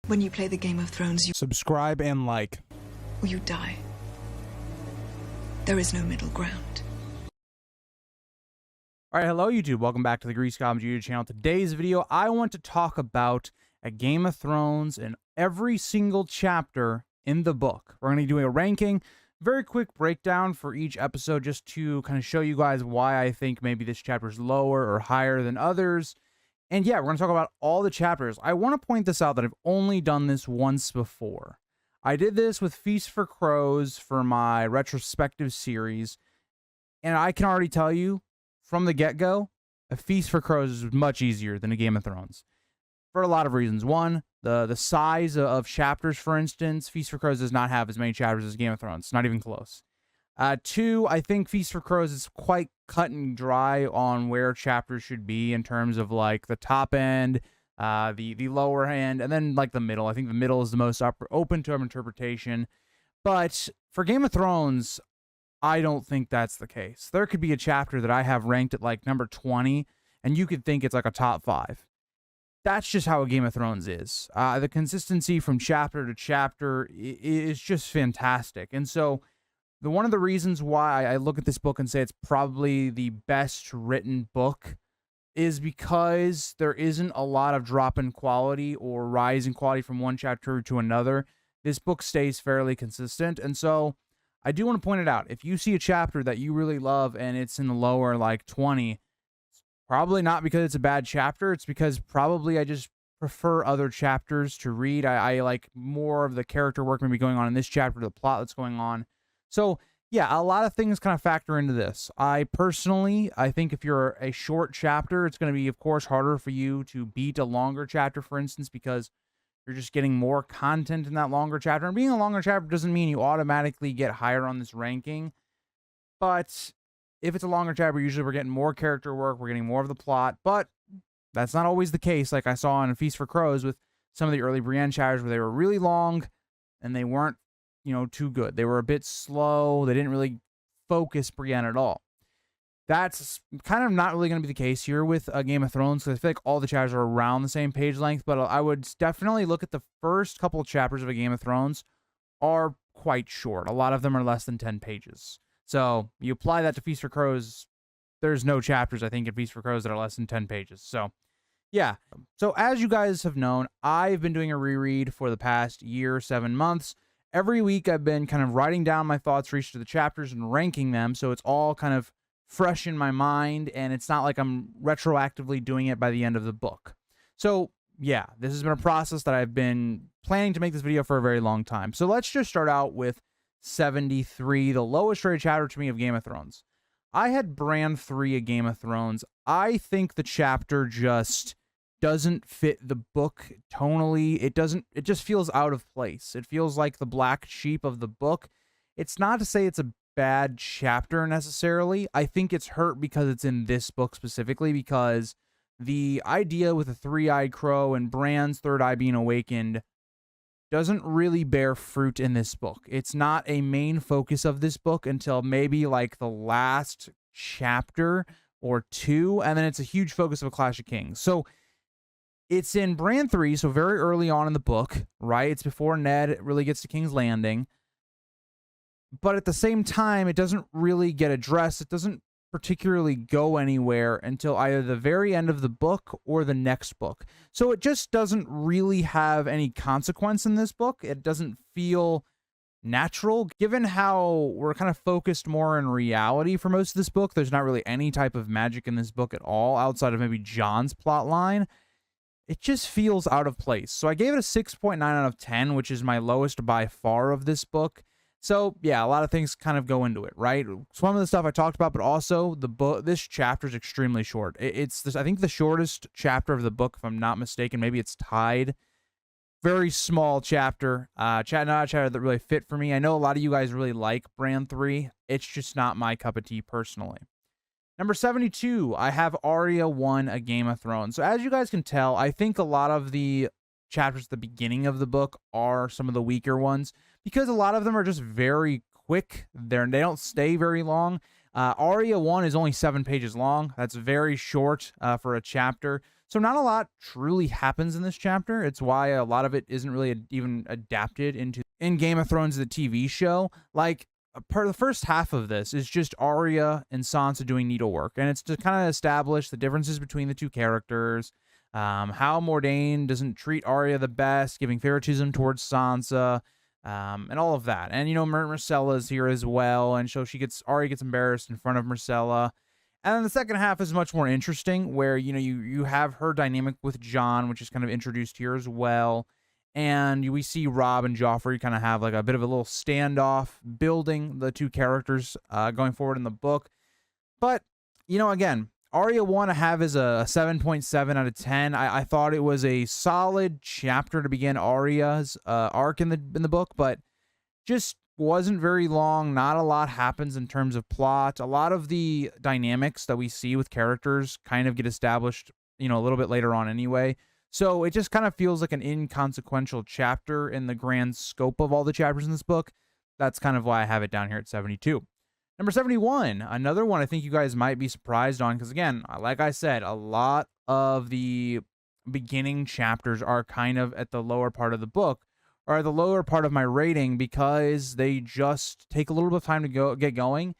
When you play the Game of Thrones, you Subscribe and like. or you die. There is no middle ground. All right, hello YouTube. Welcome back to the Grease Goblins YouTube channel. Today's video, I want to talk about a Game of Thrones and every single chapter in the book. We're going to be doing a ranking, very quick breakdown for each episode, just to kind of show you guys why I think maybe this chapter is lower or higher than others. And yeah, we're going to talk about all the chapters. I want to point this out that I've only done this once before. I did this with Feast for Crows for my retrospective series, and I can already tell you from the get-go, a Feast for Crows is much easier than a Game of Thrones for a lot of reasons. One, the size of chapters, for instance, Feast for Crows does not have as many chapters as Game of Thrones. Not even close. Two, I think Feast for Crows is quite cut and dry on where chapters should be in terms of like the top end, the lower end, and then like the middle. I think the middle is the most open to interpretation. But for Game of Thrones, I don't think that's the case. There could be a chapter that I have ranked at like number 20, and you could think it's like a top 5. That's just how a Game of Thrones is. The consistency from chapter to chapter is just fantastic. And so one of the reasons why I look at this book and say it's probably the best written book is because there isn't a lot of drop in quality or rise in quality from one chapter to another. This book stays fairly consistent. And so I do want to point it out. If you see a chapter that you really love and it's in the lower like 20, it's probably not because it's a bad chapter. It's because probably I just prefer other chapters to read. I like more of the character work maybe going on in this chapter, the plot that's going on. So yeah, a lot of things kind of factor into this. I think if you're a short chapter, it's going to be, of course, harder for you to beat a longer chapter, for instance, because you're just getting more content in that longer chapter. And being a longer chapter doesn't mean you automatically get higher on this ranking. But if it's a longer chapter, usually we're getting more character work, we're getting more of the plot. But that's not always the case, like I saw in Feast for Crows with some of the early Brienne chapters where they were really long and they weren't, too good. They were a bit slow. They didn't really focus Brienne at all. That's kind of not really going to be the case here with Game of Thrones, because I feel like all the chapters are around the same page length, but I would definitely look at the first couple of chapters of a Game of Thrones are quite short. A lot of them are less than 10 pages. So you apply that to Feast for Crows, there's no chapters, I think, in Feast for Crows that are less than 10 pages. So yeah. So as you guys have known, I've been doing a reread for the past year, 7 months. Every week I've been kind of writing down my thoughts for each of the chapters and ranking them, so it's all kind of fresh in my mind, and it's not like I'm retroactively doing it by the end of the book. So yeah, this has been a process that I've been planning to make this video for a very long time. So let's just start out with 73, the lowest rated chapter to me of Game of Thrones. I had Bran 3 a Game of Thrones. I think the chapter just doesn't fit the book tonally. It just feels out of place. It feels like the black sheep of the book. It's not to say it's a bad chapter necessarily. I think it's hurt because it's in this book specifically, because the idea with the three-eyed crow and Bran's third eye being awakened doesn't really bear fruit in this book. It's not a main focus of this book until maybe like the last chapter or 2, and then it's a huge focus of A Clash of Kings. So it's in Bran 3, so very early on in the book, right? It's before Ned really gets to King's Landing. But at the same time, it doesn't really get addressed. It doesn't particularly go anywhere until either the very end of the book or the next book. So it just doesn't really have any consequence in this book. It doesn't feel natural. Given how we're kind of focused more in reality for most of this book, there's not really any type of magic in this book at all, outside of maybe Jon's plot line. It just feels out of place. So I gave it a 6.9 out of 10, which is my lowest by far of this book. So yeah, a lot of things kind of go into it, right? Some of the stuff I talked about, but also this chapter is extremely short. I think the shortest chapter of the book, if I'm not mistaken. Maybe it's tied. Very small chapter. Not a chapter that really fit for me. I know a lot of you guys really like Bran 3. It's just not my cup of tea personally. Number 72, I have Arya 1, A Game of Thrones. So as you guys can tell, I think a lot of the chapters at the beginning of the book are some of the weaker ones, because a lot of them are just very quick. They don't stay very long. Arya 1 is only 7 pages long. That's very short for a chapter. So not a lot truly happens in this chapter. It's why a lot of it isn't really even adapted into in Game of Thrones, the TV show. Like part of the first half of this is just Arya and Sansa doing needlework, and it's to kind of establish the differences between the two characters. How Mordain doesn't treat Arya the best, giving favoritism towards Sansa, and all of that. And Myrcella's here as well, and so Arya gets embarrassed in front of Myrcella. And then the second half is much more interesting, where you have her dynamic with Jon, which is kind of introduced here as well. And we see Robb and Joffrey kind of have like a bit of a little standoff, building the two characters going forward in the book. But, again, Arya 1 I have is a 7.7 out of 10. I thought it was a solid chapter to begin Arya's arc in the book, but just wasn't very long. Not a lot happens in terms of plot. A lot of the dynamics that we see with characters kind of get established, a little bit later on anyway. So it just kind of feels like an inconsequential chapter in the grand scope of all the chapters in this book. That's kind of why I have it down here at 72. Number 71, another one I think you guys might be surprised on, because again, like I said, a lot of the beginning chapters are kind of at the lower part of the book, or the lower part of my rating, because they just take a little bit of time to get going,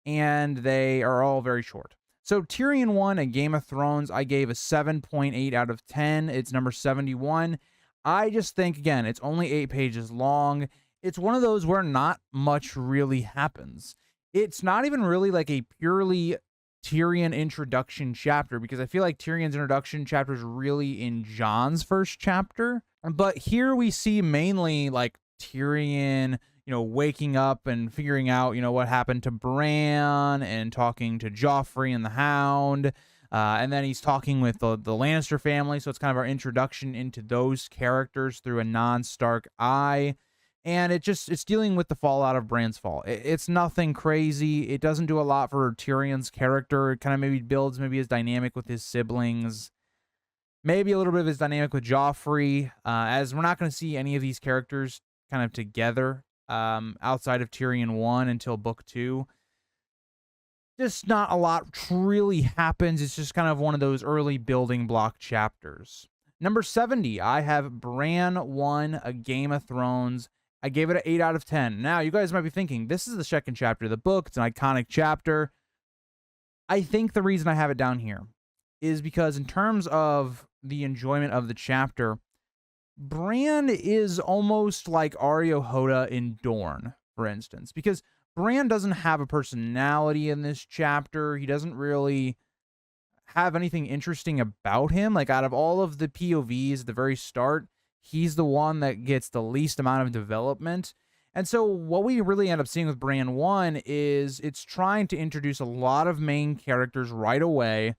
and they are all very short. So Tyrion 1, A Game of Thrones, I gave a 7.8 out of 10. It's number 71. I just think, again, it's only 8 pages long. It's one of those where not much really happens. It's not even really like a purely Tyrion introduction chapter, because I feel like Tyrion's introduction chapter is really in Jon's first chapter. But here we see mainly like Tyrion, waking up and figuring out, what happened to Bran, and talking to Joffrey and the Hound. And then he's talking with the Lannister family. So it's kind of our introduction into those characters through a non-Stark eye. And it's dealing with the fallout of Bran's fall. It's nothing crazy. It doesn't do a lot for Tyrion's character. It kind of maybe builds his dynamic with his siblings. Maybe a little bit of his dynamic with Joffrey, as we're not going to see any of these characters kind of together outside of Tyrion 1 until book 2. Just not a lot really happens. It's just kind of one of those early building block chapters. Number 70, I have Bran 1, A Game of Thrones. I gave it an 8 out of 10. Now, you guys might be thinking, this is the second chapter of the book. It's an iconic chapter. I think the reason I have it down here is because in terms of the enjoyment of the chapter, Bran is almost like Arya Hoda in Dorne, for instance, because Bran doesn't have a personality in this chapter. He doesn't really have anything interesting about him. Like, out of all of the POVs at the very start, he's the one that gets the least amount of development. And so what we really end up seeing with Bran 1 is it's trying to introduce a lot of main characters right away.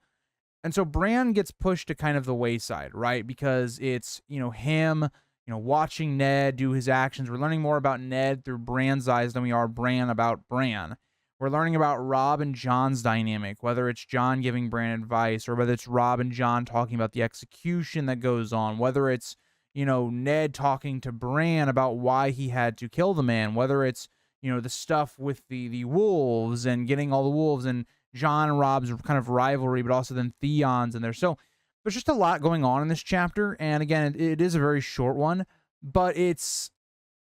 And so Bran gets pushed to kind of the wayside, right? Because it's, him, watching Ned do his actions. We're learning more about Ned through Bran's eyes than we are Bran about Bran. We're learning about Robb and Jon's dynamic, whether it's Jon giving Bran advice, or whether it's Robb and Jon talking about the execution that goes on, whether it's, Ned talking to Bran about why he had to kill the man, whether it's, the stuff with the wolves and getting all the wolves, and Jon and Robb's kind of rivalry, but also then Theon's in there. So there's just a lot going on in this chapter. And again, it is a very short one, but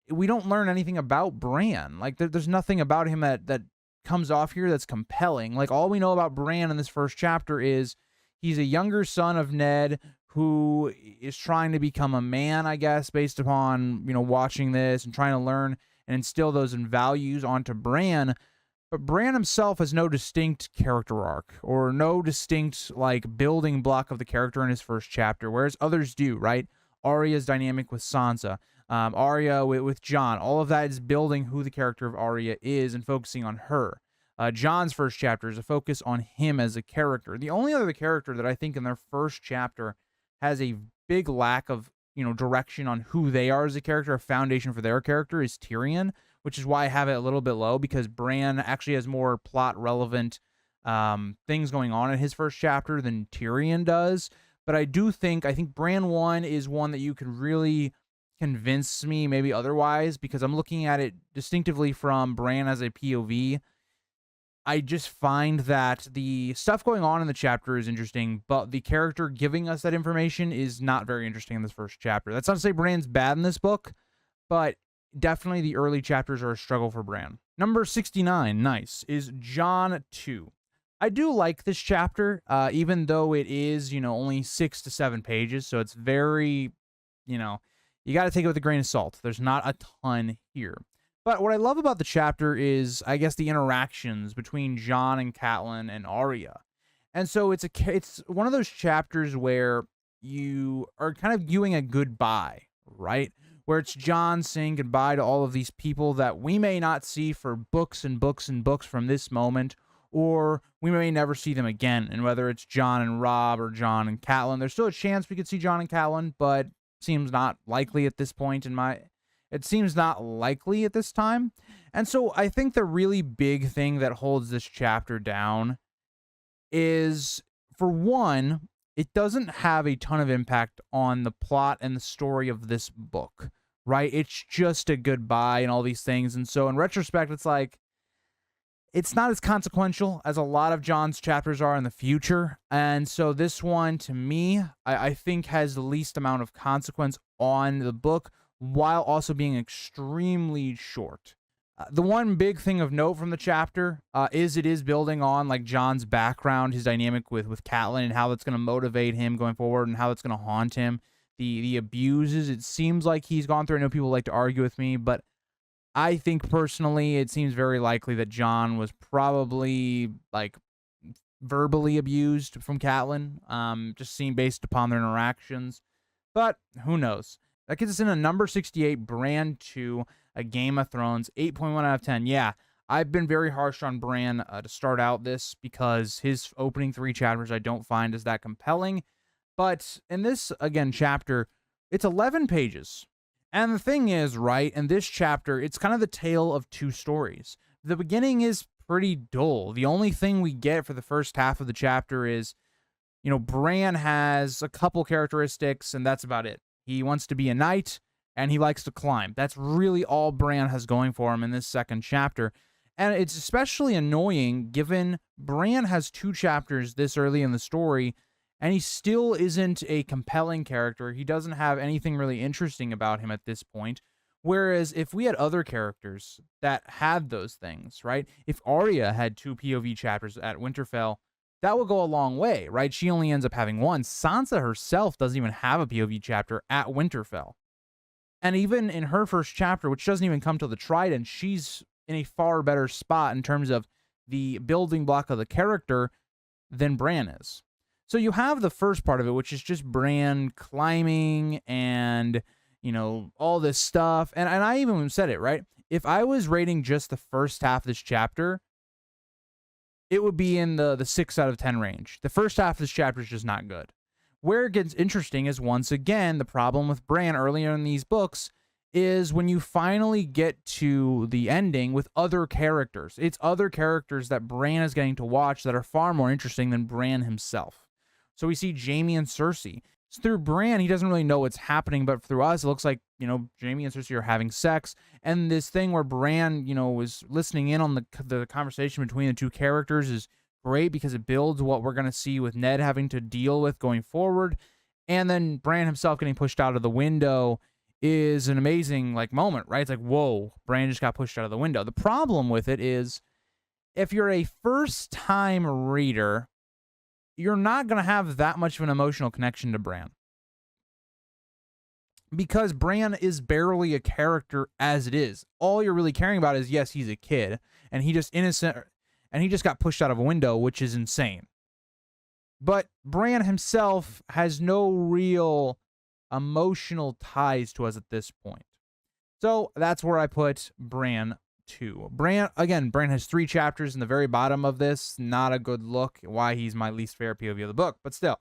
we don't learn anything about Bran. Like there's nothing about him that comes off here that's compelling. Like, all we know about Bran in this first chapter is he's a younger son of Ned who is trying to become a man, I guess, based upon, watching this and trying to learn and instill those values onto Bran. But Bran himself has no distinct character arc or no distinct building block of the character in his first chapter, whereas others do, right? Arya's dynamic with Sansa, Arya with Jon, all of that is building who the character of Arya is and focusing on her. Jon's first chapter is a focus on him as a character. The only other character that I think in their first chapter has a big lack of direction on who they are as a character, a foundation for their character, is Tyrion, which is why I have it a little bit low, because Bran actually has more plot relevant things going on in his first chapter than Tyrion does. But I think Bran 1 is one that you could really convince me maybe otherwise, because I'm looking at it distinctively from Bran as a POV. I just find that the stuff going on in the chapter is interesting, but the character giving us that information is not very interesting in this first chapter. That's not to say Bran's bad in this book, but definitely the early chapters are a struggle for Bran. Number 69, nice, is Jon 2. I do like this chapter, even though it is, only 6 to 7 pages, so it's very, you got to take it with a grain of salt. There's not a ton here. But what I love about the chapter is, I guess, the interactions between Jon and Catelyn and Arya. And so it's one of those chapters where you are kind of viewing a goodbye, right? Where it's Jon saying goodbye to all of these people that we may not see for books and books and books from this moment, or we may never see them again. And whether it's Jon and Robb or Jon and Catelyn, there's still a chance we could see Jon and Catelyn, but seems not likely at this point It seems not likely at this time. And so I think the really big thing that holds this chapter down is, for one, it doesn't have a ton of impact on the plot and the story of this book, right? It's just a goodbye and all these things. And so in retrospect, it's like, it's not as consequential as a lot of Jon's chapters are in the future. And so this one, to me, I think has the least amount of consequence on the book, while also being extremely short. The one big thing of note from the chapter is it is building on like Jon's background, his dynamic with Catelyn, and how that's going to motivate him going forward, and how that's going to haunt him. The abuses, it seems like he's gone through. I know people like to argue with me, but I think personally it seems very likely that Jon was probably like verbally abused from Catelyn, just seen based upon their interactions. But who knows? That gets us in a number 68, Bran 2, A Game of Thrones, 8.1 out of 10. Yeah, I've been very harsh on Bran to start out this because his opening 3 chapters I don't find as that compelling. But in this, again, chapter, it's 11 pages. And the thing is, right, in this chapter, it's kind of the tale of 2 stories. The beginning is pretty dull. The only thing we get for the first half of the chapter is, Bran has a couple characteristics, and that's about it. He wants to be a knight, and he likes to climb. That's really all Bran has going for him in this second chapter. And it's especially annoying given Bran has 2 chapters this early in the story, and he still isn't a compelling character. He doesn't have anything really interesting about him at this point. Whereas if we had other characters that had those things, right? If Arya had 2 POV chapters at Winterfell, that would go a long way, right? She only ends up having 1. Sansa herself doesn't even have a POV chapter at Winterfell. And even in her first chapter, which doesn't even come till the Trident, she's in a far better spot in terms of the building block of the character than Bran is. So you have the first part of it, which is just Bran climbing and, all this stuff. And I even said it, right? If I was rating just the first half of this chapter, it would be in the 6 out of 10 range. The first half of this chapter is just not good. Where it gets interesting is, once again, the problem with Bran earlier in these books is when you finally get to the ending with other characters. It's other characters that Bran is getting to watch that are far more interesting than Bran himself. So we see Jaime and Cersei. So through Bran, he doesn't really know what's happening, but through us, it looks like, Jaime and Cersei are having sex. And this thing where Bran, was listening in on the conversation between the 2 characters is great because it builds what we're going to see with Ned having to deal with going forward. And then Bran himself getting pushed out of the window is an amazing moment, right? It's like, whoa, Bran just got pushed out of the window. The problem with it is, if you're a first-time reader, you're not going to have that much of an emotional connection to Bran. Because Bran is barely a character as it is. All you're really caring about is, yes, he's a kid, and he just innocent, and he just got pushed out of a window, which is insane. But Bran himself has no real emotional ties to us at this point. So that's where I put Bran 2. Bran has 3 chapters in the very bottom of this. Not a good look. Why he's my least favorite POV of the book. But still,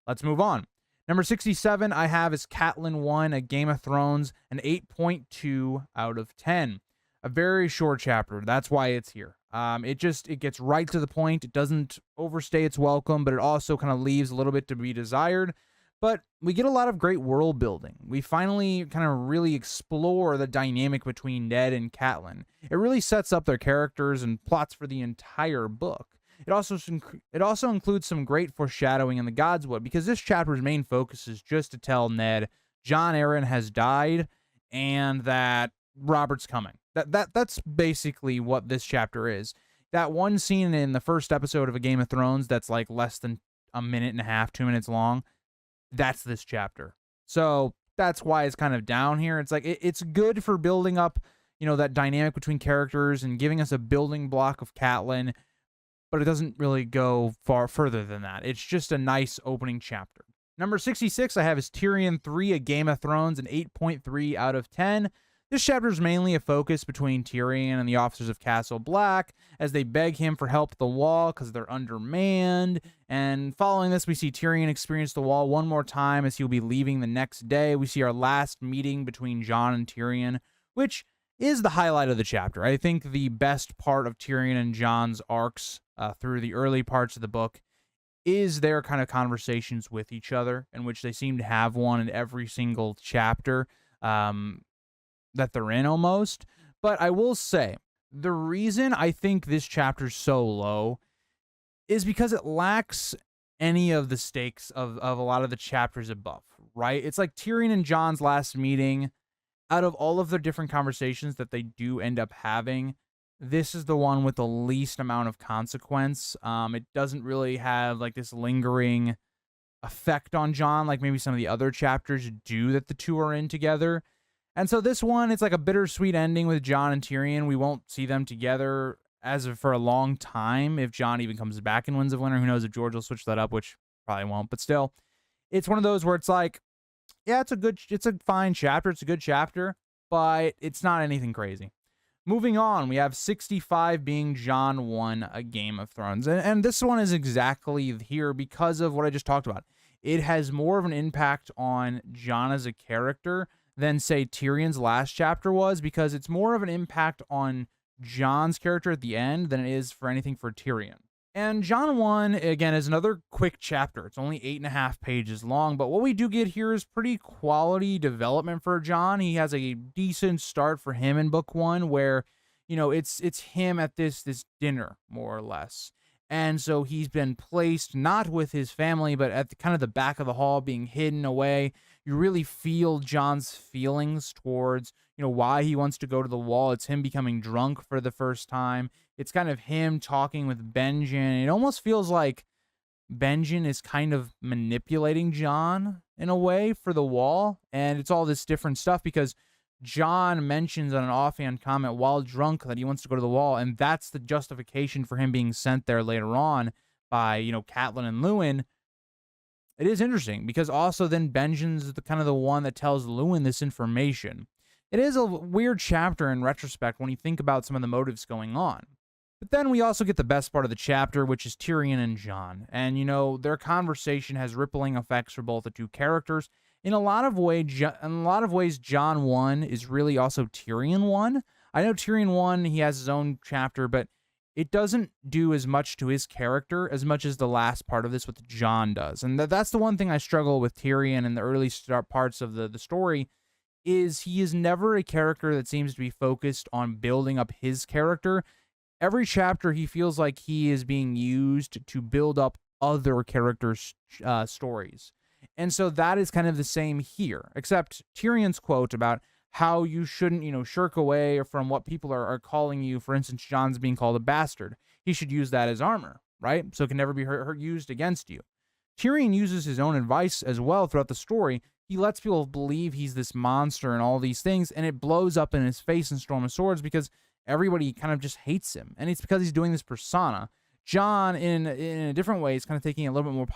let's move on. Number 67 I have is Catelyn 1, A Game of Thrones, an 8.2 out of 10. A very short chapter. That's why it's here. It gets right to the point. It doesn't overstay its welcome, but it also kind of leaves a little bit to be desired. But we get a lot of great world building. We finally kind of really explore the dynamic between Ned and Catelyn. It really sets up their characters and plots for the entire book. It also includes some great foreshadowing in the Godswood, because this chapter's main focus is just to tell Ned Jon Arryn has died and that Robert's coming. That's basically what this chapter is. That one scene in the first episode of A Game of Thrones that's like less than a minute and a half, 2 minutes long, that's this chapter. So that's why it's kind of down here. It's like it's good for building up, that dynamic between characters and giving us a building block of Catelyn, but it doesn't really go far further than that. It's just a nice opening chapter. Number 66 I have is Tyrion 3, A Game of Thrones, an 8.3 out of 10. This chapter is mainly a focus between Tyrion and the officers of Castle Black as they beg him for help at the wall because they're undermanned. And following this, we see Tyrion experience the wall one more time as he'll be leaving the next day. We see our last meeting between Jon and Tyrion, which is the highlight of the chapter. I think the best part of Tyrion and Jon's arcs through the early parts of the book is their kind of conversations with each other, in which they seem to have one in every single chapter that they're in almost. But I will say, the reason I think this chapter's so low is because it lacks any of the stakes of a lot of the chapters above, right? It's like Tyrion and Jon's last meeting. Out of all of the different conversations that they do end up having, this is the one with the least amount of consequence. It doesn't really have like this lingering effect on Jon like maybe some of the other chapters do that the two are in together. And so this one, it's like a bittersweet ending with Jon and Tyrion. We won't see them together for a long time. If Jon even comes back in Winds of Winter, who knows if George will switch that up, which probably won't. But still, it's one of those where it's like, yeah, it's a fine chapter. It's a good chapter, but it's not anything crazy. Moving on, we have 65 being Jon 1, A Game of Thrones. And this one is exactly here because of what I just talked about. It has more of an impact on Jon as a character than, say, Tyrion's last chapter was, because it's more of an impact on Jon's character at the end than it is for anything for Tyrion. And Jon 1, again, is another quick chapter. It's only 8.5 pages long, but what we do get here is pretty quality development for Jon. He has a decent start for him in book 1, where, it's him at this dinner, more or less. And so he's been placed not with his family, but at kind of the back of the hall, being hidden away. You really feel Jon's feelings towards, why he wants to go to the wall. It's him becoming drunk for the first time. It's kind of him talking with Benjen. It almost feels like Benjen is kind of manipulating Jon in a way for the wall. And it's all this different stuff because Jon mentions on an offhand comment while drunk that he wants to go to the wall. And that's the justification for him being sent there later on by, Catelyn and Luwin. It is interesting because also then Benjen's the one that tells Luwin this information. It is a weird chapter in retrospect when you think about some of the motives going on. But then we also get the best part of the chapter, which is Tyrion and Jon. And, their conversation has rippling effects for both the two characters. In a lot of ways, Jon 1 is really also Tyrion 1. I know Tyrion 1, he has his own chapter, but it doesn't do as much to his character as much as the last part of this with Jon does. And that's the one thing I struggle with Tyrion in the early parts of the story, is he is never a character that seems to be focused on building up his character. Every chapter, he feels like he is being used to build up other characters' stories. And so that is kind of the same here, except Tyrion's quote about how you shouldn't, shirk away from what people are calling you. For instance, Jon's being called a bastard. He should use that as armor, right? So it can never be used against you. Tyrion uses his own advice as well throughout the story. He lets people believe he's this monster and all these things, and it blows up in his face in Storm of Swords because everybody kind of just hates him. And it's because he's doing this persona. Jon, in a different way, is kind of taking it a little bit more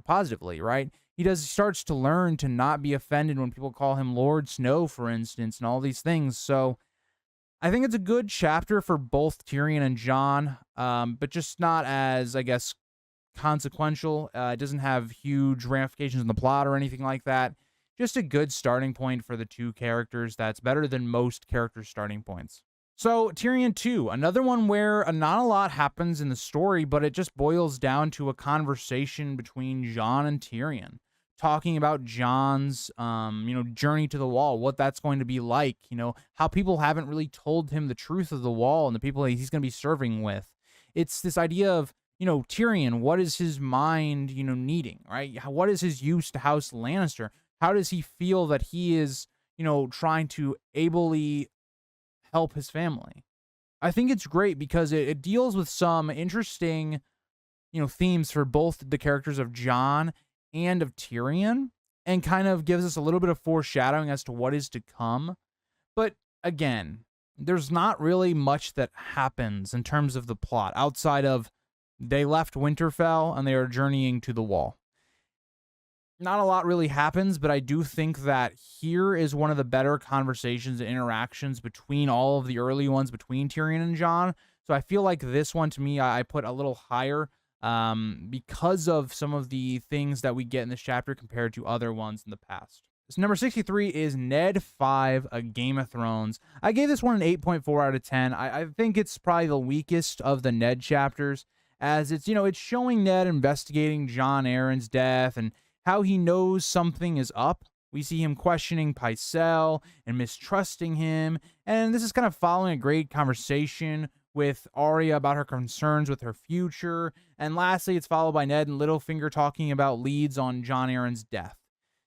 positively, right? He starts to learn to not be offended when people call him Lord Snow, for instance, and all these things. So I think it's a good chapter for both Tyrion and Jon, but just not as, I guess, consequential. It doesn't have huge ramifications in the plot or anything like that. Just a good starting point for the two characters that's better than most characters' starting points. So, Tyrion 2, another one where not a lot happens in the story, but it just boils down to a conversation between Jon and Tyrion. talking about John's, journey to the wall, what that's going to be like, how people haven't really told him the truth of the wall and the people that he's going to be serving with. It's this idea of, Tyrion, what is his mind, needing, right? What is his use to House Lannister? How does he feel that he is, trying to ably help his family? I think it's great because it deals with some interesting, themes for both the characters of Jon and of Tyrion, and kind of gives us a little bit of foreshadowing as to what is to come. But again, there's not really much that happens in terms of the plot outside of they left Winterfell and they are journeying to the wall. Not a lot really happens, but I do think that here is one of the better conversations and interactions between all of the early ones between Tyrion and Jon. So I feel like this one, to me, I put a little higher because of some of the things that we get in this chapter compared to other ones in the past. So number 63 is Ned 5, A Game of Thrones. I gave this one an 8.4 out of 10. I think it's probably the weakest of the Ned chapters, as it's, it's showing Ned investigating Jon Arryn's death and how he knows something is up. We see him questioning Pycelle and mistrusting him, and this is kind of following a great conversation with Arya about her concerns with her future, and lastly, it's followed by Ned and Littlefinger talking about leads on Jon Arryn's death.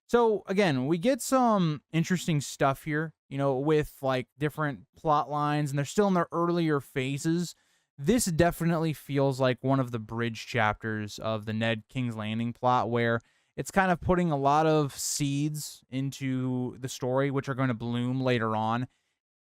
So again, we get some interesting stuff here, with like different plot lines, and they're still in their earlier phases. This definitely feels like one of the bridge chapters of the Ned King's Landing plot, where it's kind of putting a lot of seeds into the story, which are going to bloom later on.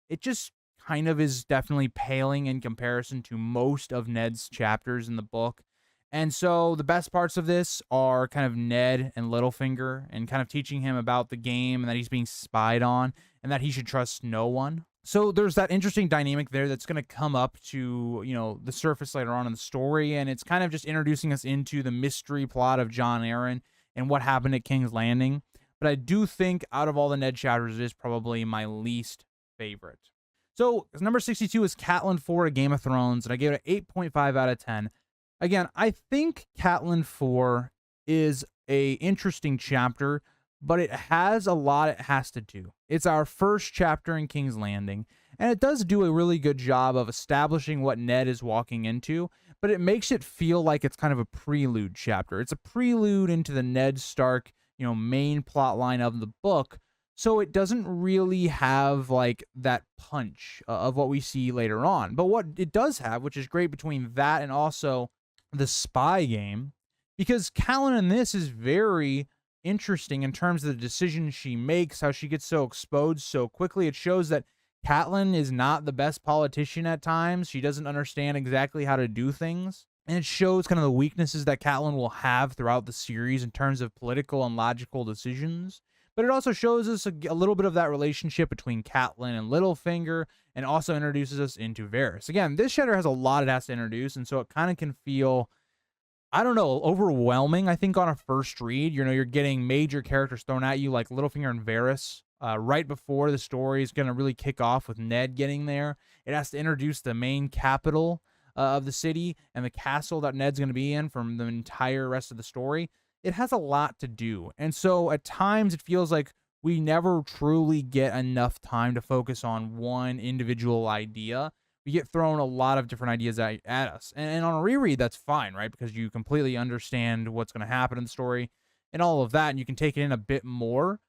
It just kind of is definitely paling in comparison to most of Ned's chapters in the book. And so the best parts of this are kind of Ned and Littlefinger and kind of teaching him about the game and that he's being spied on and that he should trust no one. So there's that interesting dynamic there that's going to come up to, the surface later on in the story. And it's kind of just introducing us into the mystery plot of Jon Arryn and what happened at King's Landing. But I do think out of all the Ned chapters, it is probably my least favorite. So number 62 is Catelyn 4, A Game of Thrones, and I gave it an 8.5 out of 10. Again, I think Catelyn 4 is a interesting chapter, but it has a lot it has to do. It's our first chapter in King's Landing, and it does do a really good job of establishing what Ned is walking into, but it makes it feel like it's kind of a prelude chapter. It's a prelude into the Ned Stark, main plot line of the book, so it doesn't really have like that punch of what we see later on. But what it does have, which is great between that and also the spy game, because Catelyn in this is very interesting in terms of the decisions she makes, how she gets so exposed so quickly. It shows that Catelyn is not the best politician at times. She doesn't understand exactly how to do things. And it shows kind of the weaknesses that Catelyn will have throughout the series in terms of political and logical decisions. But it also shows us a little bit of that relationship between Catelyn and Littlefinger, and also introduces us into Varys. Again, this chapter has a lot it has to introduce, and so it kind of can feel, I don't know, overwhelming, I think, on a first read. You're getting major characters thrown at you like Littlefinger and Varys right before the story is going to really kick off with Ned getting there. It has to introduce the main capital of the city and the castle that Ned's going to be in from the entire rest of the story. It has a lot to do. And so at times it feels like we never truly get enough time to focus on one individual idea. We get thrown a lot of different ideas at us. And on a reread, that's fine, right? Because you completely understand what's going to happen in the story and all of that, and you can take it in a bit more.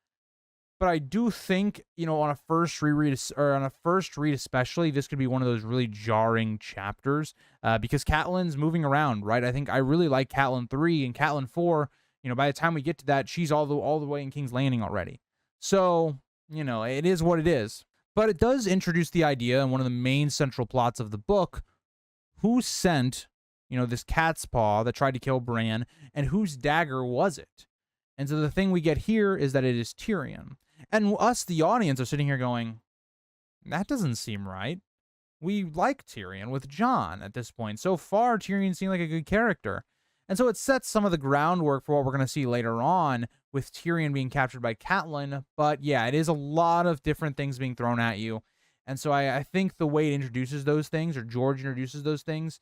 But I do think, on a first reread, or on a first read especially, this could be one of those really jarring chapters because Catelyn's moving around, right? I think I really like Catelyn 3 and Catelyn 4. By the time we get to that, she's all the way in King's Landing already. So, it is what it is. But it does introduce the idea, and one of the main central plots of the book, who sent, this cat's paw that tried to kill Bran, and whose dagger was it? And so the thing we get here is that it is Tyrion. And us, the audience, are sitting here going, that doesn't seem right. We like Tyrion with Jon at this point. So far, Tyrion seemed like a good character. And so it sets some of the groundwork for what we're going to see later on with Tyrion being captured by Catelyn. But yeah, it is a lot of different things being thrown at you. And so I think the way it introduces those things, or George introduces those things,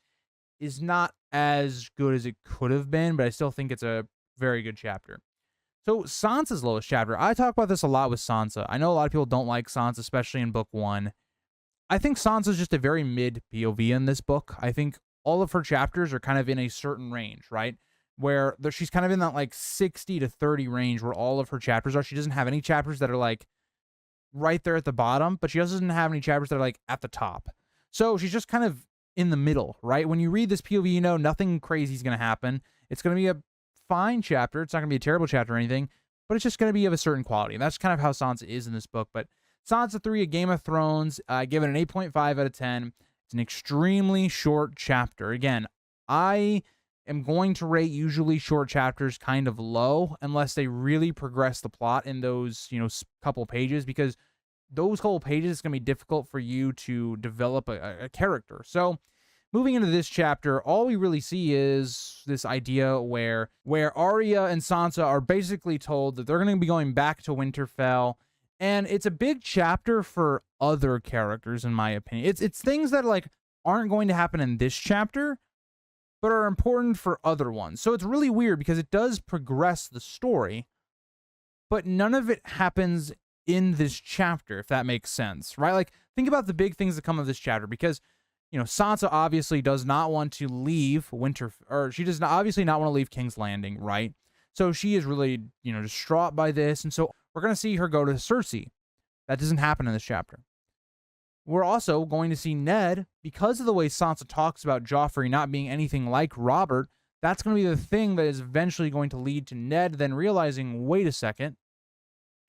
is not as good as it could have been, but I still think it's a very good chapter. So Sansa's lowest chapter. I talk about this a lot with Sansa. I know a lot of people don't like Sansa, especially in book 1. I think Sansa's just a very mid POV in this book. I think all of her chapters are kind of in a certain range, right? Where she's kind of in that like 60 to 30 range where all of her chapters are. She doesn't have any chapters that are like right there at the bottom, but she also doesn't have any chapters that are like at the top. So she's just kind of in the middle, right? When you read this POV, you know nothing crazy is going to happen. It's going to be a fine chapter. It's not going to be a terrible chapter or anything, but it's just going to be of a certain quality. And that's kind of how Sansa is in this book. But Sansa 3, A Game of Thrones, I give it an 8.5 out of 10. It's an extremely short chapter. Again, I am going to rate usually short chapters kind of low unless they really progress the plot in those, couple pages, because those couple pages it's going to be difficult for you to develop a character. So moving into this chapter, all we really see is this idea where Arya and Sansa are basically told that they're going to be going back to Winterfell. And it's a big chapter for other characters, in my opinion. It's things that like aren't going to happen in this chapter, but are important for other ones. So it's really weird because it does progress the story, but none of it happens in this chapter, if that makes sense, right? Like, think about the big things that come of this chapter, because, Sansa obviously does not want to leave she does not, obviously not want to leave King's Landing, right? So she is really, distraught by this. And so we're going to see her go to Cersei. That doesn't happen in this chapter. We're also going to see Ned, because of the way Sansa talks about Joffrey not being anything like Robert. That's going to be the thing that is eventually going to lead to Ned then realizing, wait a second,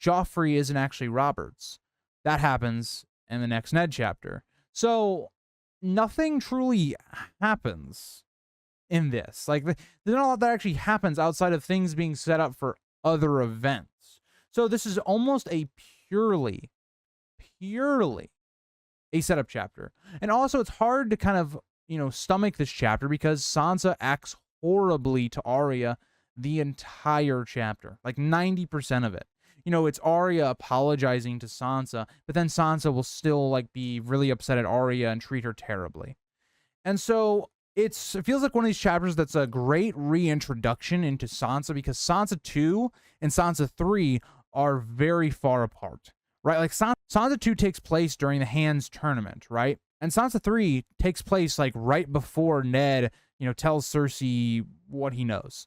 Joffrey isn't actually Robert's. That happens in the next Ned chapter. So nothing truly happens in this. Like, there's not a lot that actually happens outside of things being set up for other events. So this is almost a purely a setup chapter. And also it's hard to kind of, stomach this chapter because Sansa acts horribly to Arya the entire chapter, like 90% of it. It's Arya apologizing to Sansa, but then Sansa will still like be really upset at Arya and treat her terribly. And so it feels like one of these chapters that's a great reintroduction into Sansa, because Sansa 2 and Sansa 3 are very far apart, right? Like Sansa 2 takes place during the Hands tournament, right? And Sansa 3 takes place like right before Ned, tells Cersei what he knows.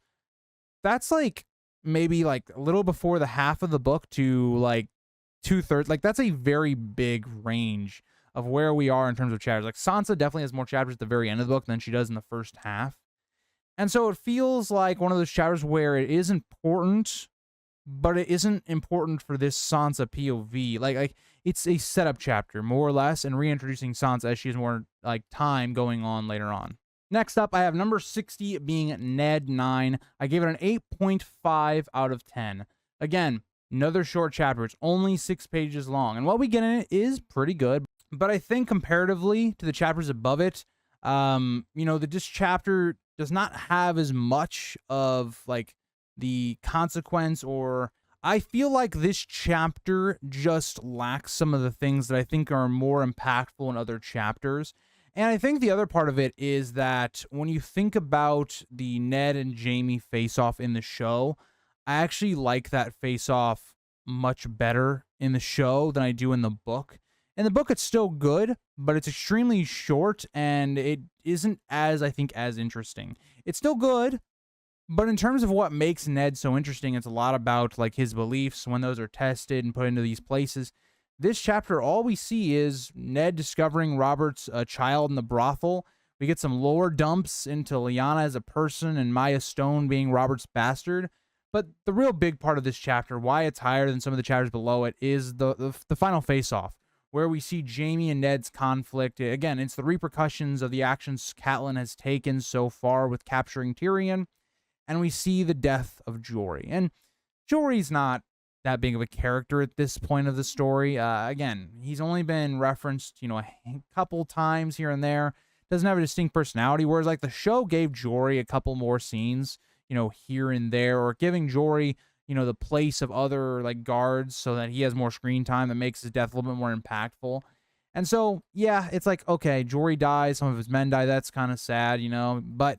That's like maybe like a little before the half of the book to like 2/3. Like, that's a very big range of where we are in terms of chapters. Like, Sansa definitely has more chapters at the very end of the book than she does in the first half. And so it feels like one of those chapters where it is important, but it isn't important for this Sansa POV. Like it's a setup chapter, more or less, and reintroducing Sansa as she has more like time going on later on. Next up, I have number 60 being Ned 9. I gave it an 8.5 out of 10. Again, another short chapter. It's only 6 pages long, and what we get in it is pretty good. But I think comparatively to the chapters above it, this chapter does not have as much of like the consequence, or I feel like this chapter just lacks some of the things that I think are more impactful in other chapters. And I think the other part of it is that when you think about the Ned and Jaime face-off in the show, I actually like that face-off much better in the show than I do in the book. In the book, it's still good, but it's extremely short, and it isn't as interesting. It's still good, but in terms of what makes Ned so interesting, it's a lot about like his beliefs when those are tested and put into these places. This chapter, all we see is Ned discovering Robert's child in the brothel. We get some lore dumps into Lyanna as a person and Maya Stone being Robert's bastard. But the real big part of this chapter, why it's higher than some of the chapters below it, is the final face-off, where we see Jaime and Ned's conflict. Again, it's the repercussions of the actions Catelyn has taken so far with capturing Tyrion. And we see the death of Jory. And Jory's not that big of a character at this point of the story. Again, he's only been referenced, a couple times here and there. Doesn't have a distinct personality, whereas like the show gave Jory a couple more scenes, here and there, or giving Jory, the place of other like guards so that he has more screen time that makes his death a little bit more impactful. And so, yeah, it's like, okay, Jory dies, some of his men die, that's kind of sad, but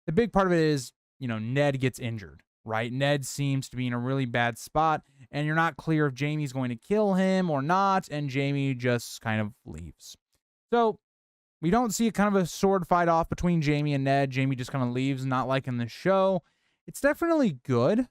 the big part of it is, Ned gets injured, right? Ned seems to be in a really bad spot, and you're not clear if Jaime's going to kill him or not, and Jaime just kind of leaves. So we don't see a kind of a sword fight off between Jaime and Ned. Jaime just kind of leaves, not like in the show. It's definitely good,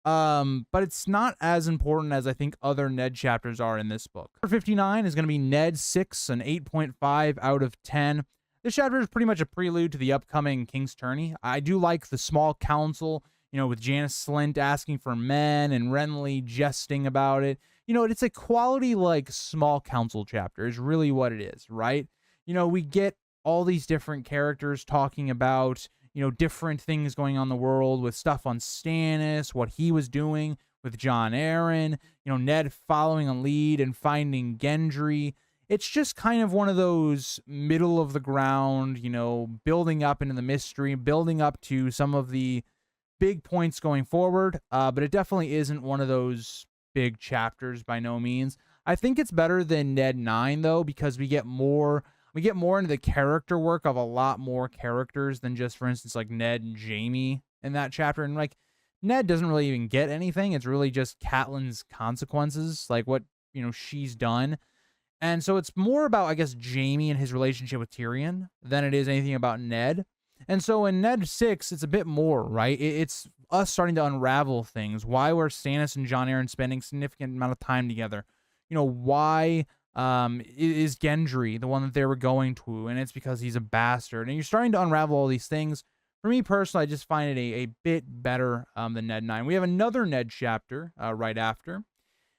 but it's not as important as I think other Ned chapters are in this book. Chapter 59 is going to be Ned 6, an 8.5 out of 10. This chapter is pretty much a prelude to the upcoming King's Tourney. I do like the small council, with Janis Slint asking for men and Renly jesting about it. It's a quality, like, small council chapter is really what it is, right? We get all these different characters talking about, different things going on in the world with stuff on Stannis, what he was doing with Jon Arryn, Ned following a lead and finding Gendry. It's just kind of one of those middle of the ground, building up into the mystery, building up to some of the big points going forward. But it definitely isn't one of those big chapters by no means. I think it's better than Ned 9 though, because we get more into the character work of a lot more characters than just, for instance, like Ned and Jaime in that chapter. And like Ned doesn't really even get anything. It's really just Catelyn's consequences, like what, she's done. And so it's more about, I guess, Jaime and his relationship with Tyrion than it is anything about Ned. And so in Ned 6, it's a bit more, right? It's us starting to unravel things. Why were Stannis and Jon Arryn spending significant amount of time together? Why is Gendry the one that they were going to? And it's because he's a bastard. And you're starting to unravel all these things. For me personally, I just find it a bit better than Ned 9. We have another Ned chapter right after.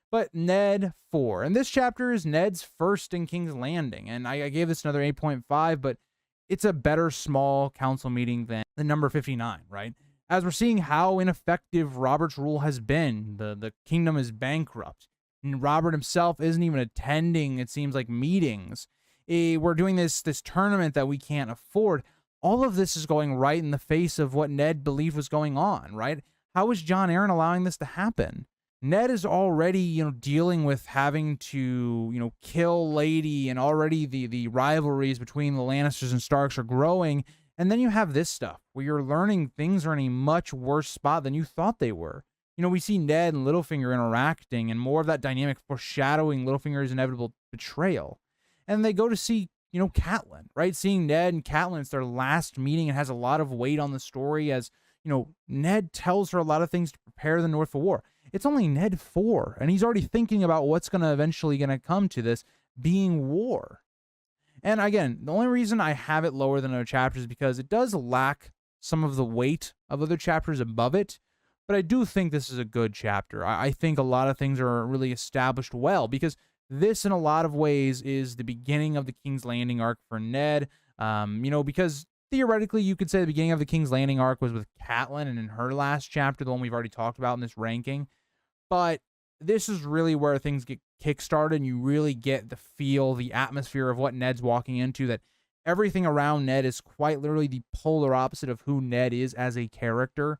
But Ned 4. And this chapter is Ned's first in King's Landing. And I gave this another 8.5, but it's a better small council meeting than the number 59, right? As we're seeing how ineffective Robert's rule has been, the kingdom is bankrupt. And Robert himself isn't even attending, it seems like, meetings. We're doing this tournament that we can't afford. All of this is going right in the face of what Ned believed was going on, right? How is Jon Arryn allowing this to happen? Ned is already, dealing with having to, kill Lady, and already the rivalries between the Lannisters and Starks are growing. And then you have this stuff where you're learning things are in a much worse spot than you thought they were. We see Ned and Littlefinger interacting, and more of that dynamic foreshadowing Littlefinger's inevitable betrayal. And they go to see, Catelyn, right? Seeing Ned and Catelyn, it's their last meeting. It has a lot of weight on the story as, Ned tells her a lot of things to prepare the North for war. It's only Ned 4, and he's already thinking about what's eventually going to come to this being war. And again, the only reason I have it lower than other chapters is because it does lack some of the weight of other chapters above it. But I do think this is a good chapter. I think a lot of things are really established well, because this, in a lot of ways, is the beginning of the King's Landing arc for Ned. Because theoretically, you could say the beginning of the King's Landing arc was with Catelyn and in her last chapter, the one we've already talked about in this ranking. But this is really where things get kickstarted, and you really get the feel, the atmosphere of what Ned's walking into, that everything around Ned is quite literally the polar opposite of who Ned is as a character.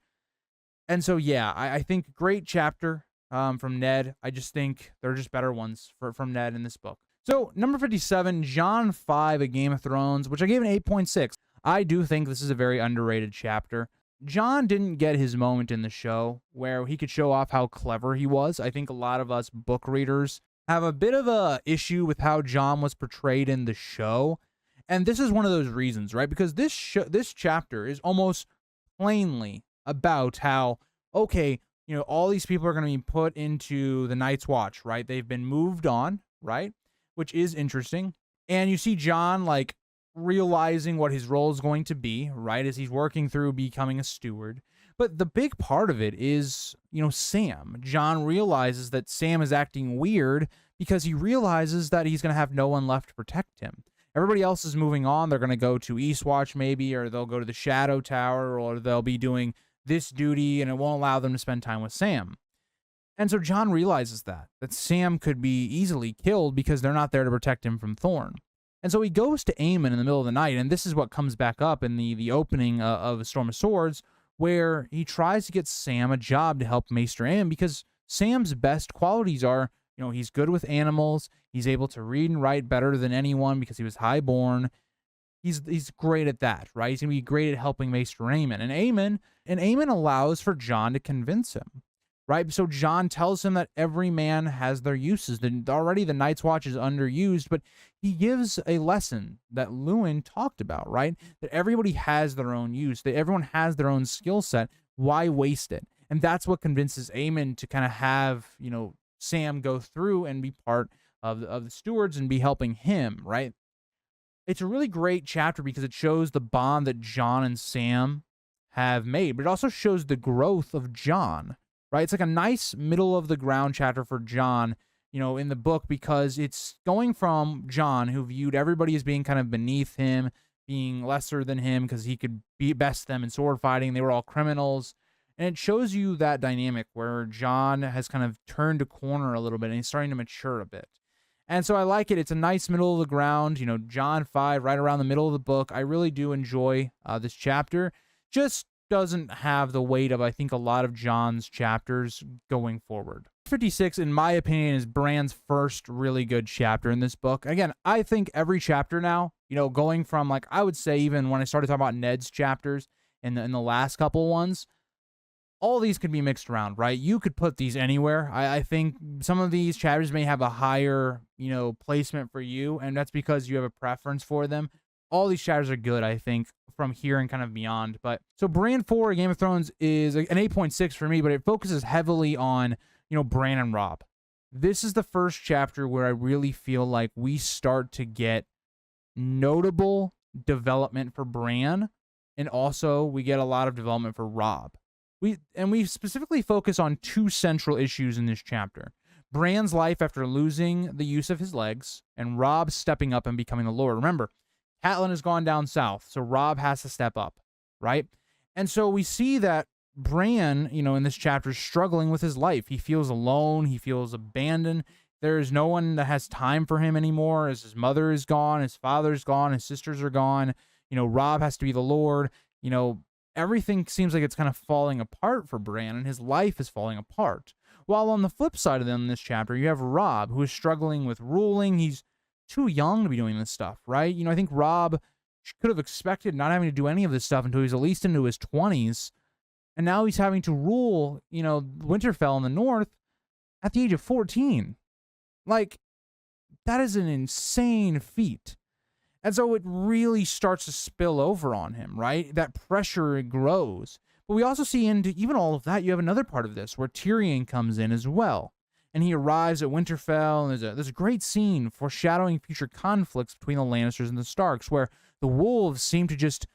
And so, yeah, I think great chapter from Ned. I just think there are just better ones from Ned in this book. So, number 57, Jon 5, A Game of Thrones, which I gave an 8.6. I do think this is a very underrated chapter. Jon didn't get his moment in the show where he could show off how clever he was. I think a lot of us book readers have a bit of a issue with how Jon was portrayed in the show. And this is one of those reasons, right? Because this chapter is almost plainly about how, okay, all these people are going to be put into the Night's Watch, right? They've been moved on, right? Which is interesting. And you see Jon, like, realizing what his role is going to be, right, as he's working through becoming a steward. But the big part of it is, Sam. Jon realizes that Sam is acting weird because he realizes that he's going to have no one left to protect him. Everybody else is moving on. They're going to go to Eastwatch maybe, or they'll go to the Shadow Tower, or they'll be doing this duty, and it won't allow them to spend time with Sam. And so Jon realizes that Sam could be easily killed because they're not there to protect him from Thorne. And so he goes to Aemon in the middle of the night, and this is what comes back up in the opening of Storm of Swords, where he tries to get Sam a job to help Maester Aemon, because Sam's best qualities are, he's good with animals, he's able to read and write better than anyone because he was highborn, he's great at that, right? He's gonna be great at helping Maester Aemon. And Aemon allows for Jon to convince him, right? So Jon tells him that every man has their uses. Already the Night's Watch is underused, but he gives a lesson that Lewin talked about, right? That everybody has their own use, that everyone has their own skill set. Why waste it? And that's what convinces Aemon to kind of have, Sam go through and be part of the stewards and be helping him, right? It's a really great chapter because it shows the bond that Jon and Sam have made, but it also shows the growth of Jon, right? It's like a nice middle of the ground chapter for Jon, in the book, because it's going from Jon, who viewed everybody as being kind of beneath him, being lesser than him because he could best them in sword fighting. They were all criminals. And it shows you that dynamic where Jon has kind of turned a corner a little bit and he's starting to mature a bit. And so I like it. It's a nice middle of the ground, Jon 5, right around the middle of the book. I really do enjoy this chapter. Just doesn't have the weight of, I think, a lot of Jon's chapters going forward. 56, in my opinion, is Bran's first really good chapter in this book. Again, I think every chapter now, going from, like, I would say even when I started talking about Ned's chapters in the last couple ones, all these could be mixed around, right? You could put these anywhere. I think some of these chapters may have a higher, placement for you, and that's because you have a preference for them. All these chapters are good, I think, from here and kind of beyond. But so Bran 4, Game of Thrones, is an 8.6 for me, but it focuses heavily on, Bran and Robb. This is the first chapter where I really feel like we start to get notable development for Bran, and also we get a lot of development for Robb. We specifically focus on two central issues in this chapter. Bran's life after losing the use of his legs, and Robb stepping up and becoming the Lord. Remember, Catelyn has gone down south, so Robb has to step up, right? And so we see that Bran, in this chapter, is struggling with his life. He feels alone. He feels abandoned. There is no one that has time for him anymore, as his mother is gone, his father's gone, his sisters are gone. Robb has to be the Lord. Everything seems like it's kind of falling apart for Bran, and his life is falling apart. While on the flip side of them in this chapter, you have Robb, who is struggling with ruling. He's too young to be doing this stuff, right? I think Robb could have expected not having to do any of this stuff until he's at least into his 20s. And now he's having to rule, Winterfell in the north at the age of 14. Like, that is an insane feat. And so it really starts to spill over on him, right? That pressure grows. But we also see into even all of that, you have another part of this where Tyrion comes in as well. And he arrives at Winterfell, and there's a great scene foreshadowing future conflicts between the Lannisters and the Starks, where the wolves seem to just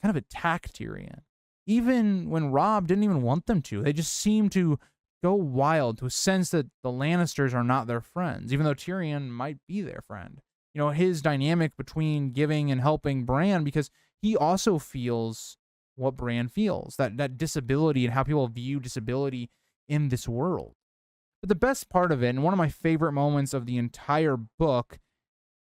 kind of attack Tyrion. Even when Robb didn't even want them to. They just seem to go wild, to a sense that the Lannisters are not their friends, even though Tyrion might be their friend. His dynamic between giving and helping Bran, because he also feels what Bran feels, that disability and how people view disability in this world. But the best part of it, and one of my favorite moments of the entire book,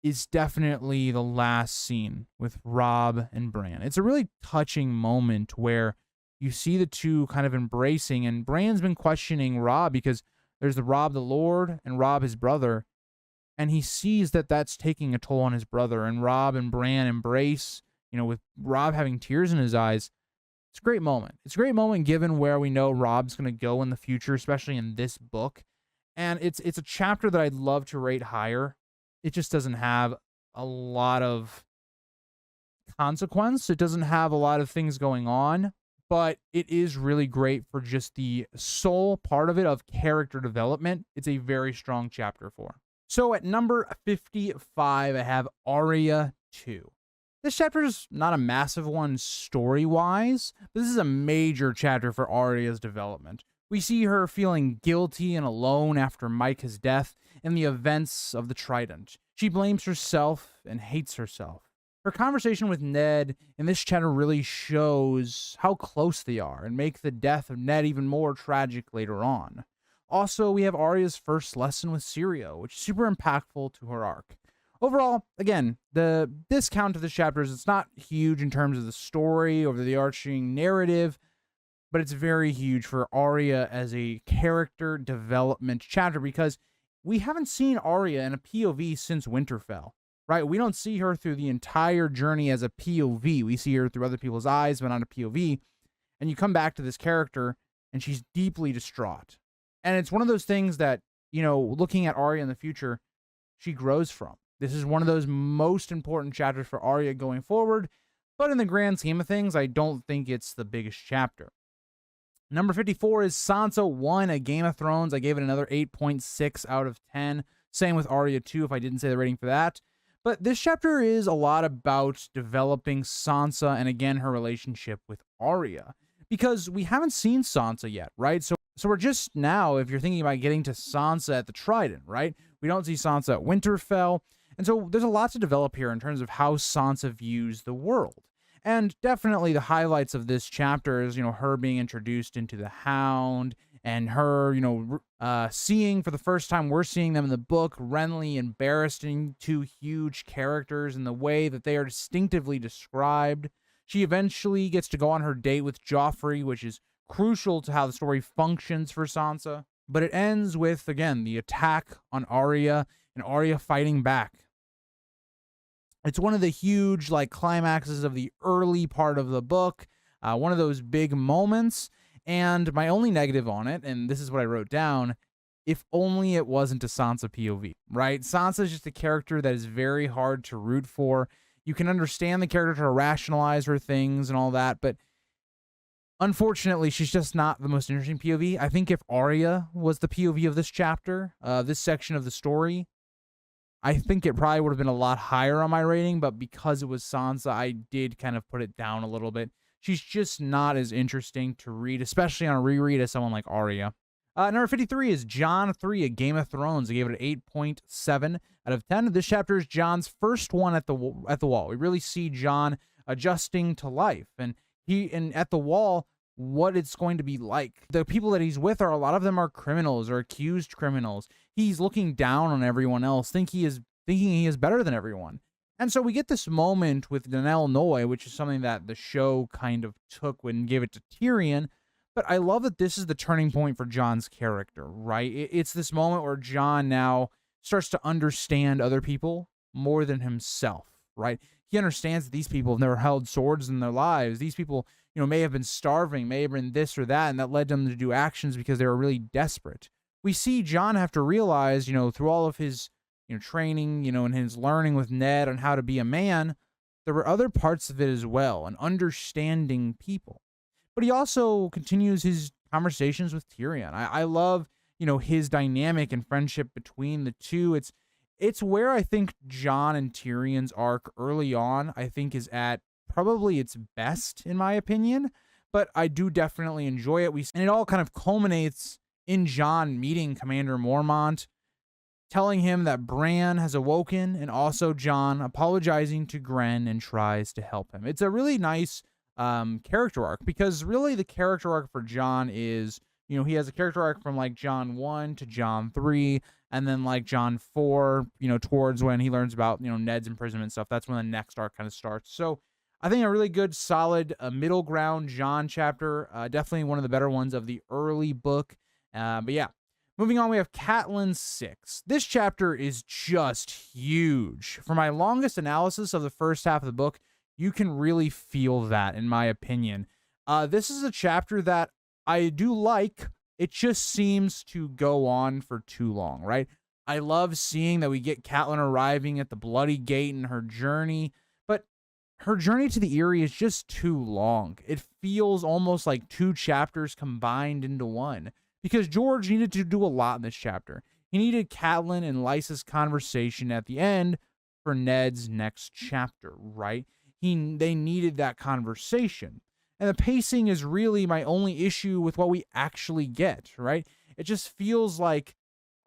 is definitely the last scene with Robb and Bran. It's a really touching moment where you see the two kind of embracing, and Bran's been questioning Robb because there's the Robb the Lord and Robb his brother. And he sees that that's taking a toll on his brother, and Robb and Bran embrace, with Robb having tears in his eyes. It's a great moment. It's a great moment given where we know Robb's going to go in the future, especially in this book. And it's a chapter that I'd love to rate higher. It just doesn't have a lot of consequence. It doesn't have a lot of things going on, but it is really great for just the soul part of it, of character development. It's a very strong chapter for. So at number 55, I have Arya 2. This chapter is not a massive one story-wise, but this is a major chapter for Arya's development. We see her feeling guilty and alone after Micah's death and the events of the Trident. She blames herself and hates herself. Her conversation with Ned in this chapter really shows how close they are and make the death of Ned even more tragic later on. Also, we have Arya's first lesson with Syrio, which is super impactful to her arc. Overall, again, the discount to this chapter is it's not huge in terms of the story or the arching narrative, but it's very huge for Arya as a character development chapter because we haven't seen Arya in a POV since Winterfell. right? We don't see her through the entire journey as a POV. We see her through other people's eyes, but not a POV. And you come back to this character and she's deeply distraught. And it's one of those things that, you know, looking at Arya in the future, she grows from. This is one of those most important chapters for Arya going forward. But in the grand scheme of things, I don't think it's the biggest chapter. Number 54 is Sansa 1, A Game of Thrones. I gave it another 8.6 out of 10. Same with Arya 2, if I didn't say the rating for that. But this chapter is a lot about developing Sansa and, again, her relationship with Arya. Because we haven't seen Sansa yet, right? So we're just now, if you're thinking about getting to Sansa at the Trident, right? We don't see Sansa at Winterfell. And so there's a lot to develop here in terms of how Sansa views the world. And definitely the highlights of this chapter is, you know, her being introduced into the Hound and her, you know, seeing for the first time, we're seeing them in the book, Renly and Barristan, two huge characters in the way that they are distinctively described. She eventually gets to go on her date with Joffrey, which is crucial to how the story functions for Sansa. But it ends with, again, the attack on Arya and Arya fighting back. It's one of the huge, like, climaxes of the early part of the book, one of those big moments. And my only negative on it, and this is what I wrote down, if only it wasn't a Sansa POV, right? Sansa is just a character that is very hard to root for. You can understand the character to rationalize her things and all that, but unfortunately, she's just not the most interesting POV. I think if Arya was the POV of this chapter, this section of the story, I think it probably would have been a lot higher on my rating, but because it was Sansa, I did kind of put it down a little bit. She's just not as interesting to read, especially on a reread, as someone like Arya. Number 53 is Jon 3, A Game of Thrones. I gave it an 8.7 out of 10. This chapter is Jon's first one at the wall. We really see Jon adjusting to life, and at the wall, what it's going to be like. The people that he's with, a lot of them are criminals or accused criminals. He's looking down on everyone else, thinking he is better than everyone. And so we get this moment with Danelle Noy, which is something that the show kind of took when gave it to Tyrion. But I love that this is the turning point for Jon's character, right? It's this moment where Jon now starts to understand other people more than himself, right? He understands that these people have never held swords in their lives. These people, you know, may have been starving, may have been this or that, and that led them to do actions because they were really desperate. We see Jon have to realize, you know, through all of his, you know, training, you know, and his learning with Ned on how to be a man, there were other parts of it as well, and understanding people. But he also continues his conversations with Tyrion. I love, you know, his dynamic and friendship between the two. It's where I think Jon and Tyrion's arc early on, I think, is at probably its best, in my opinion. But I do definitely enjoy it. And it all kind of culminates in Jon meeting Commander Mormont, telling him that Bran has awoken, and also Jon apologizing to Gren and tries to help him. It's a really nice character arc, because really the character arc for Jon is, you know, he has a character arc from like Jon 1 to Jon 3, and then like Jon 4, you know, towards when he learns about, you know, Ned's imprisonment stuff. That's when the next arc kind of starts. So I think a really good, solid middle ground Jon chapter. Definitely one of the better ones of the early book. But yeah, moving on, we have Catelyn 6. This chapter is just huge. For my longest analysis of the first half of the book, you can really feel that, in my opinion. This is a chapter that I do like. It just seems to go on for too long, right? I love seeing that we get Catelyn arriving at the Bloody Gate and her journey, but her journey to the Eyrie is just too long. It feels almost like 2 chapters combined into one, because George needed to do a lot in this chapter. He needed Catelyn and Lysa's conversation at the end for Ned's next chapter, right? They needed that conversation. And the pacing is really my only issue with what we actually get, right? It just feels like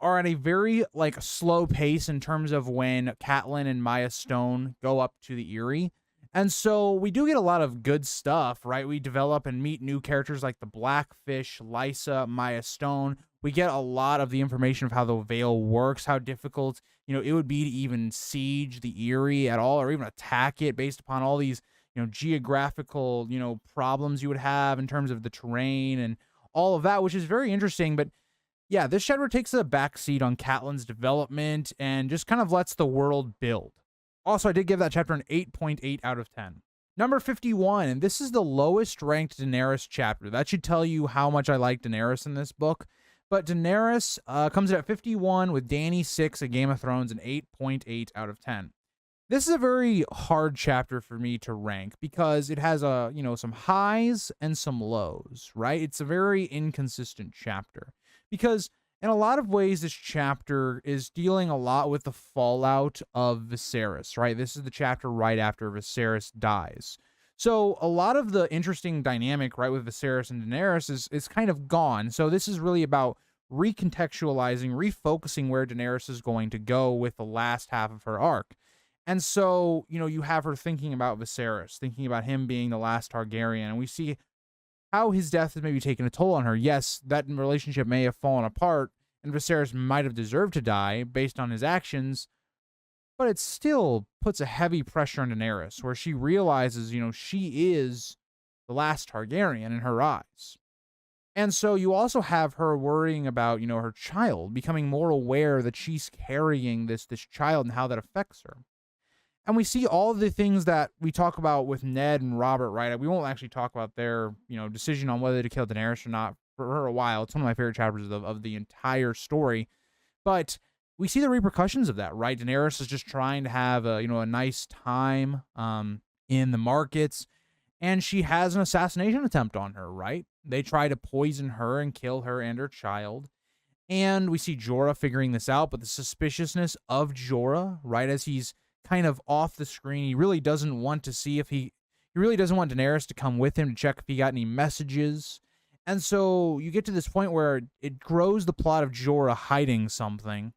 are at a very like slow pace in terms of when Catelyn and Maya Stone go up to the Eyrie. And so we do get a lot of good stuff, right? We develop and meet new characters like the Blackfish, Lysa, Maya Stone. We get a lot of the information of how the Veil works, how difficult, you know, it would be to even siege the Eyrie at all, or even attack it based upon all these, you know, geographical, you know, problems you would have in terms of the terrain and all of that, which is very interesting. But yeah, this chapter takes a backseat on Catelyn's development and just kind of lets the world build. Also, I did give that chapter an 8.8 out of 10. Number 51, and this is the lowest ranked Daenerys chapter. That should tell you how much I like Daenerys in this book. But Daenerys comes in at 51 with Dany 6 at Game of Thrones, an 8.8 out of 10. This is a very hard chapter for me to rank because it has some highs and some lows, right? It's a very inconsistent chapter because in a lot of ways, this chapter is dealing a lot with the fallout of Viserys, right? This is the chapter right after Viserys dies. So a lot of the interesting dynamic, right, with Viserys and Daenerys is kind of gone. So this is really about recontextualizing, refocusing where Daenerys is going to go with the last half of her arc. And so, you have her thinking about Viserys, thinking about him being the last Targaryen, and we see how his death has maybe taken a toll on her. Yes, that relationship may have fallen apart, and Viserys might have deserved to die based on his actions, but it still puts a heavy pressure on Daenerys, where she realizes, she is the last Targaryen in her eyes. And so you also have her worrying about, her child, becoming more aware that she's carrying this child and how that affects her. And we see all of the things that we talk about with Ned and Robert, right? We won't actually talk about their, decision on whether to kill Daenerys or not for a while. It's one of my favorite chapters of the entire story. But we see the repercussions of that, right? Daenerys is just trying to have a nice time in the markets, and she has an assassination attempt on her, right? They try to poison her and kill her and her child. And we see Jorah figuring this out, but the suspiciousness of Jorah, right, as he's kind of off the screen, he really doesn't want to see if he really doesn't want Daenerys to come with him to check if he got any messages. And so you get to this point where it grows the plot of Jorah hiding something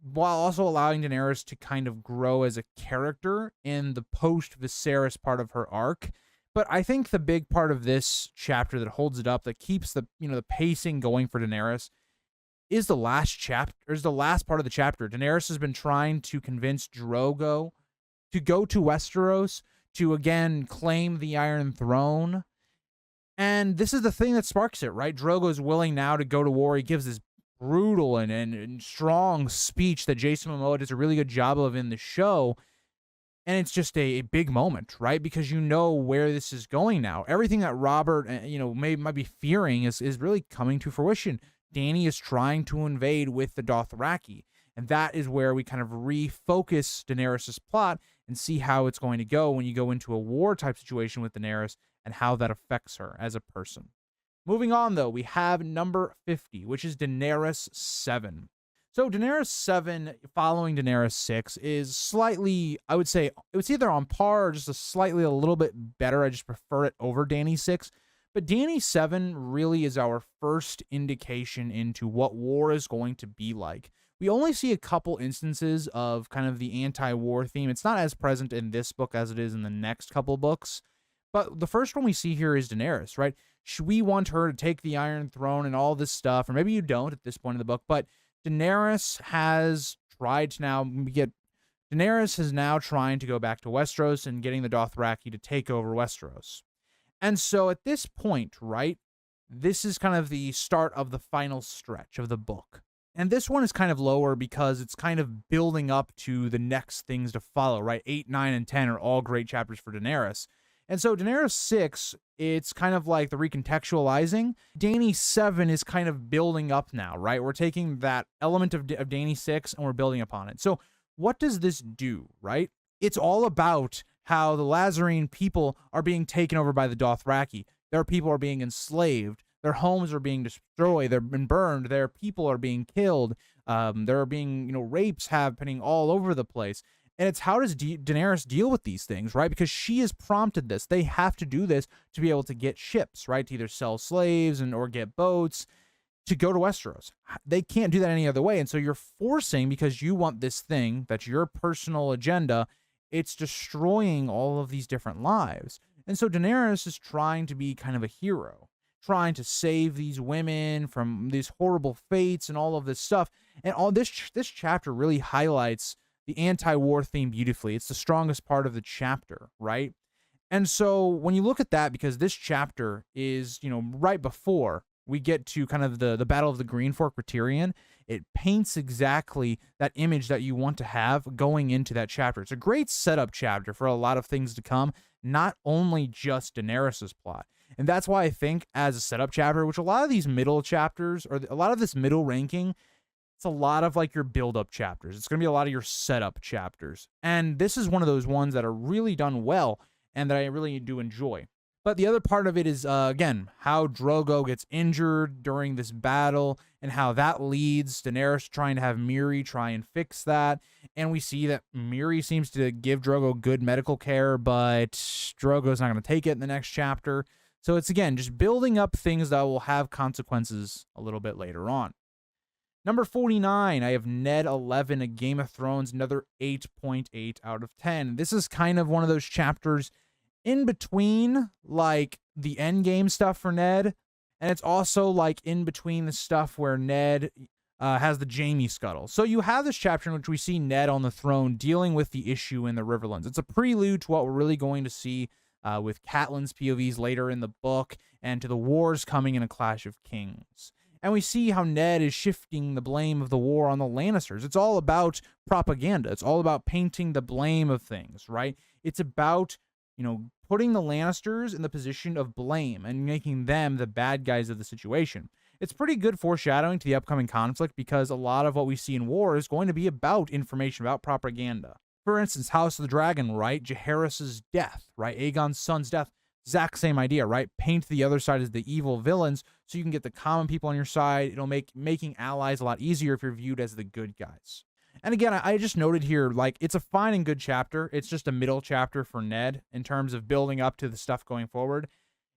while also allowing Daenerys to kind of grow as a character in the post-Viserys part of her arc. But I think the big part of this chapter that holds it up, that keeps the pacing going for Daenerys, is the last chapter, is the last part of the chapter. Daenerys has been trying to convince Drogo to go to Westeros to again claim the Iron Throne. And this is the thing that sparks it, right? Drogo is willing now to go to war. He gives this brutal and strong speech that Jason Momoa does a really good job of in the show. And it's just a big moment, right? Because where this is going now. Everything that Robert, might be fearing is really coming to fruition. Dany is trying to invade with the Dothraki. And that is where we kind of refocus Daenerys' plot and see how it's going to go when you go into a war-type situation with Daenerys and how that affects her as a person. Moving on, though, we have number 50, which is Daenerys 7. So Daenerys 7, following Daenerys 6, is slightly, I would say, it's either on par or just a little bit better. I just prefer it over Dany 6. But Dany 7 really is our first indication into what war is going to be like. We only see a couple instances of kind of the anti-war theme. It's not as present in this book as it is in the next couple books. But the first one we see here is Daenerys, right? We want her to take the Iron Throne and all this stuff, or maybe you don't at this point in the book, but Daenerys has tried to Daenerys is now trying to go back to Westeros and getting the Dothraki to take over Westeros. And so at this point, right, this is kind of the start of the final stretch of the book. And this one is kind of lower because it's kind of building up to the next things to follow, right? 8, 9, and 10 are all great chapters for Daenerys. And so Daenerys 6, it's kind of like the recontextualizing. Dany 7 is kind of building up now, right? We're taking that element of Dany 6 and we're building upon it. So what does this do, right? It's all about how the Lazarene people are being taken over by the Dothraki. Their people are being enslaved. Their homes are being destroyed. They've been burned. Their people are being killed. There are being, rapes happening all over the place. And it's how does Daenerys deal with these things, right? Because she has prompted this. They have to do this to be able to get ships, right? To either sell slaves or get boats to go to Westeros. They can't do that any other way. And so you're forcing, because you want this thing, that's your personal agenda, it's destroying all of these different lives. And so Daenerys is trying to be kind of a hero, trying to save these women from these horrible fates and all of this stuff. And all this chapter really highlights the anti-war theme beautifully. It's the strongest part of the chapter, right? And so when you look at that, because this chapter is, right before we get to kind of the Battle of the Green Fork with Tyrion, it paints exactly that image that you want to have going into that chapter. It's a great setup chapter for a lot of things to come, not only just Daenerys's plot. And that's why I think as a setup chapter, which a lot of these middle chapters, or a lot of this middle ranking, it's a lot of like your build-up chapters. It's going to be a lot of your setup chapters. And this is one of those ones that are really done well and that I really do enjoy. But the other part of it is, again, how Drogo gets injured during this battle and how that leads Daenerys trying to have Miri try and fix that. And we see that Miri seems to give Drogo good medical care, but Drogo's not going to take it in the next chapter. So it's, again, just building up things that will have consequences a little bit later on. Number 49, I have Ned 11, A Game of Thrones, another 8.8 out of 10. This is kind of one of those chapters in between, like, the endgame stuff for Ned, and it's also, like, in between the stuff where Ned has the Jaime scuttle. So you have this chapter in which we see Ned on the throne dealing with the issue in the Riverlands. It's a prelude to what we're really going to see with Catelyn's POVs later in the book, and to the wars coming in A Clash of Kings. And we see how Ned is shifting the blame of the war on the Lannisters. It's all about propaganda. It's all about painting the blame of things, right? It's about, you know, putting the Lannisters in the position of blame and making them the bad guys of the situation. It's pretty good foreshadowing to the upcoming conflict because a lot of what we see in war is going to be about information, about propaganda. For instance, House of the Dragon, right? Jaehaerys' death, right? Aegon's son's death. Exact same idea, right? Paint the other side as the evil villains so you can get the common people on your side. It'll make making allies a lot easier if you're viewed as the good guys. And again, I just noted here, like, it's a fine and good chapter. It's just a middle chapter for Ned in terms of building up to the stuff going forward.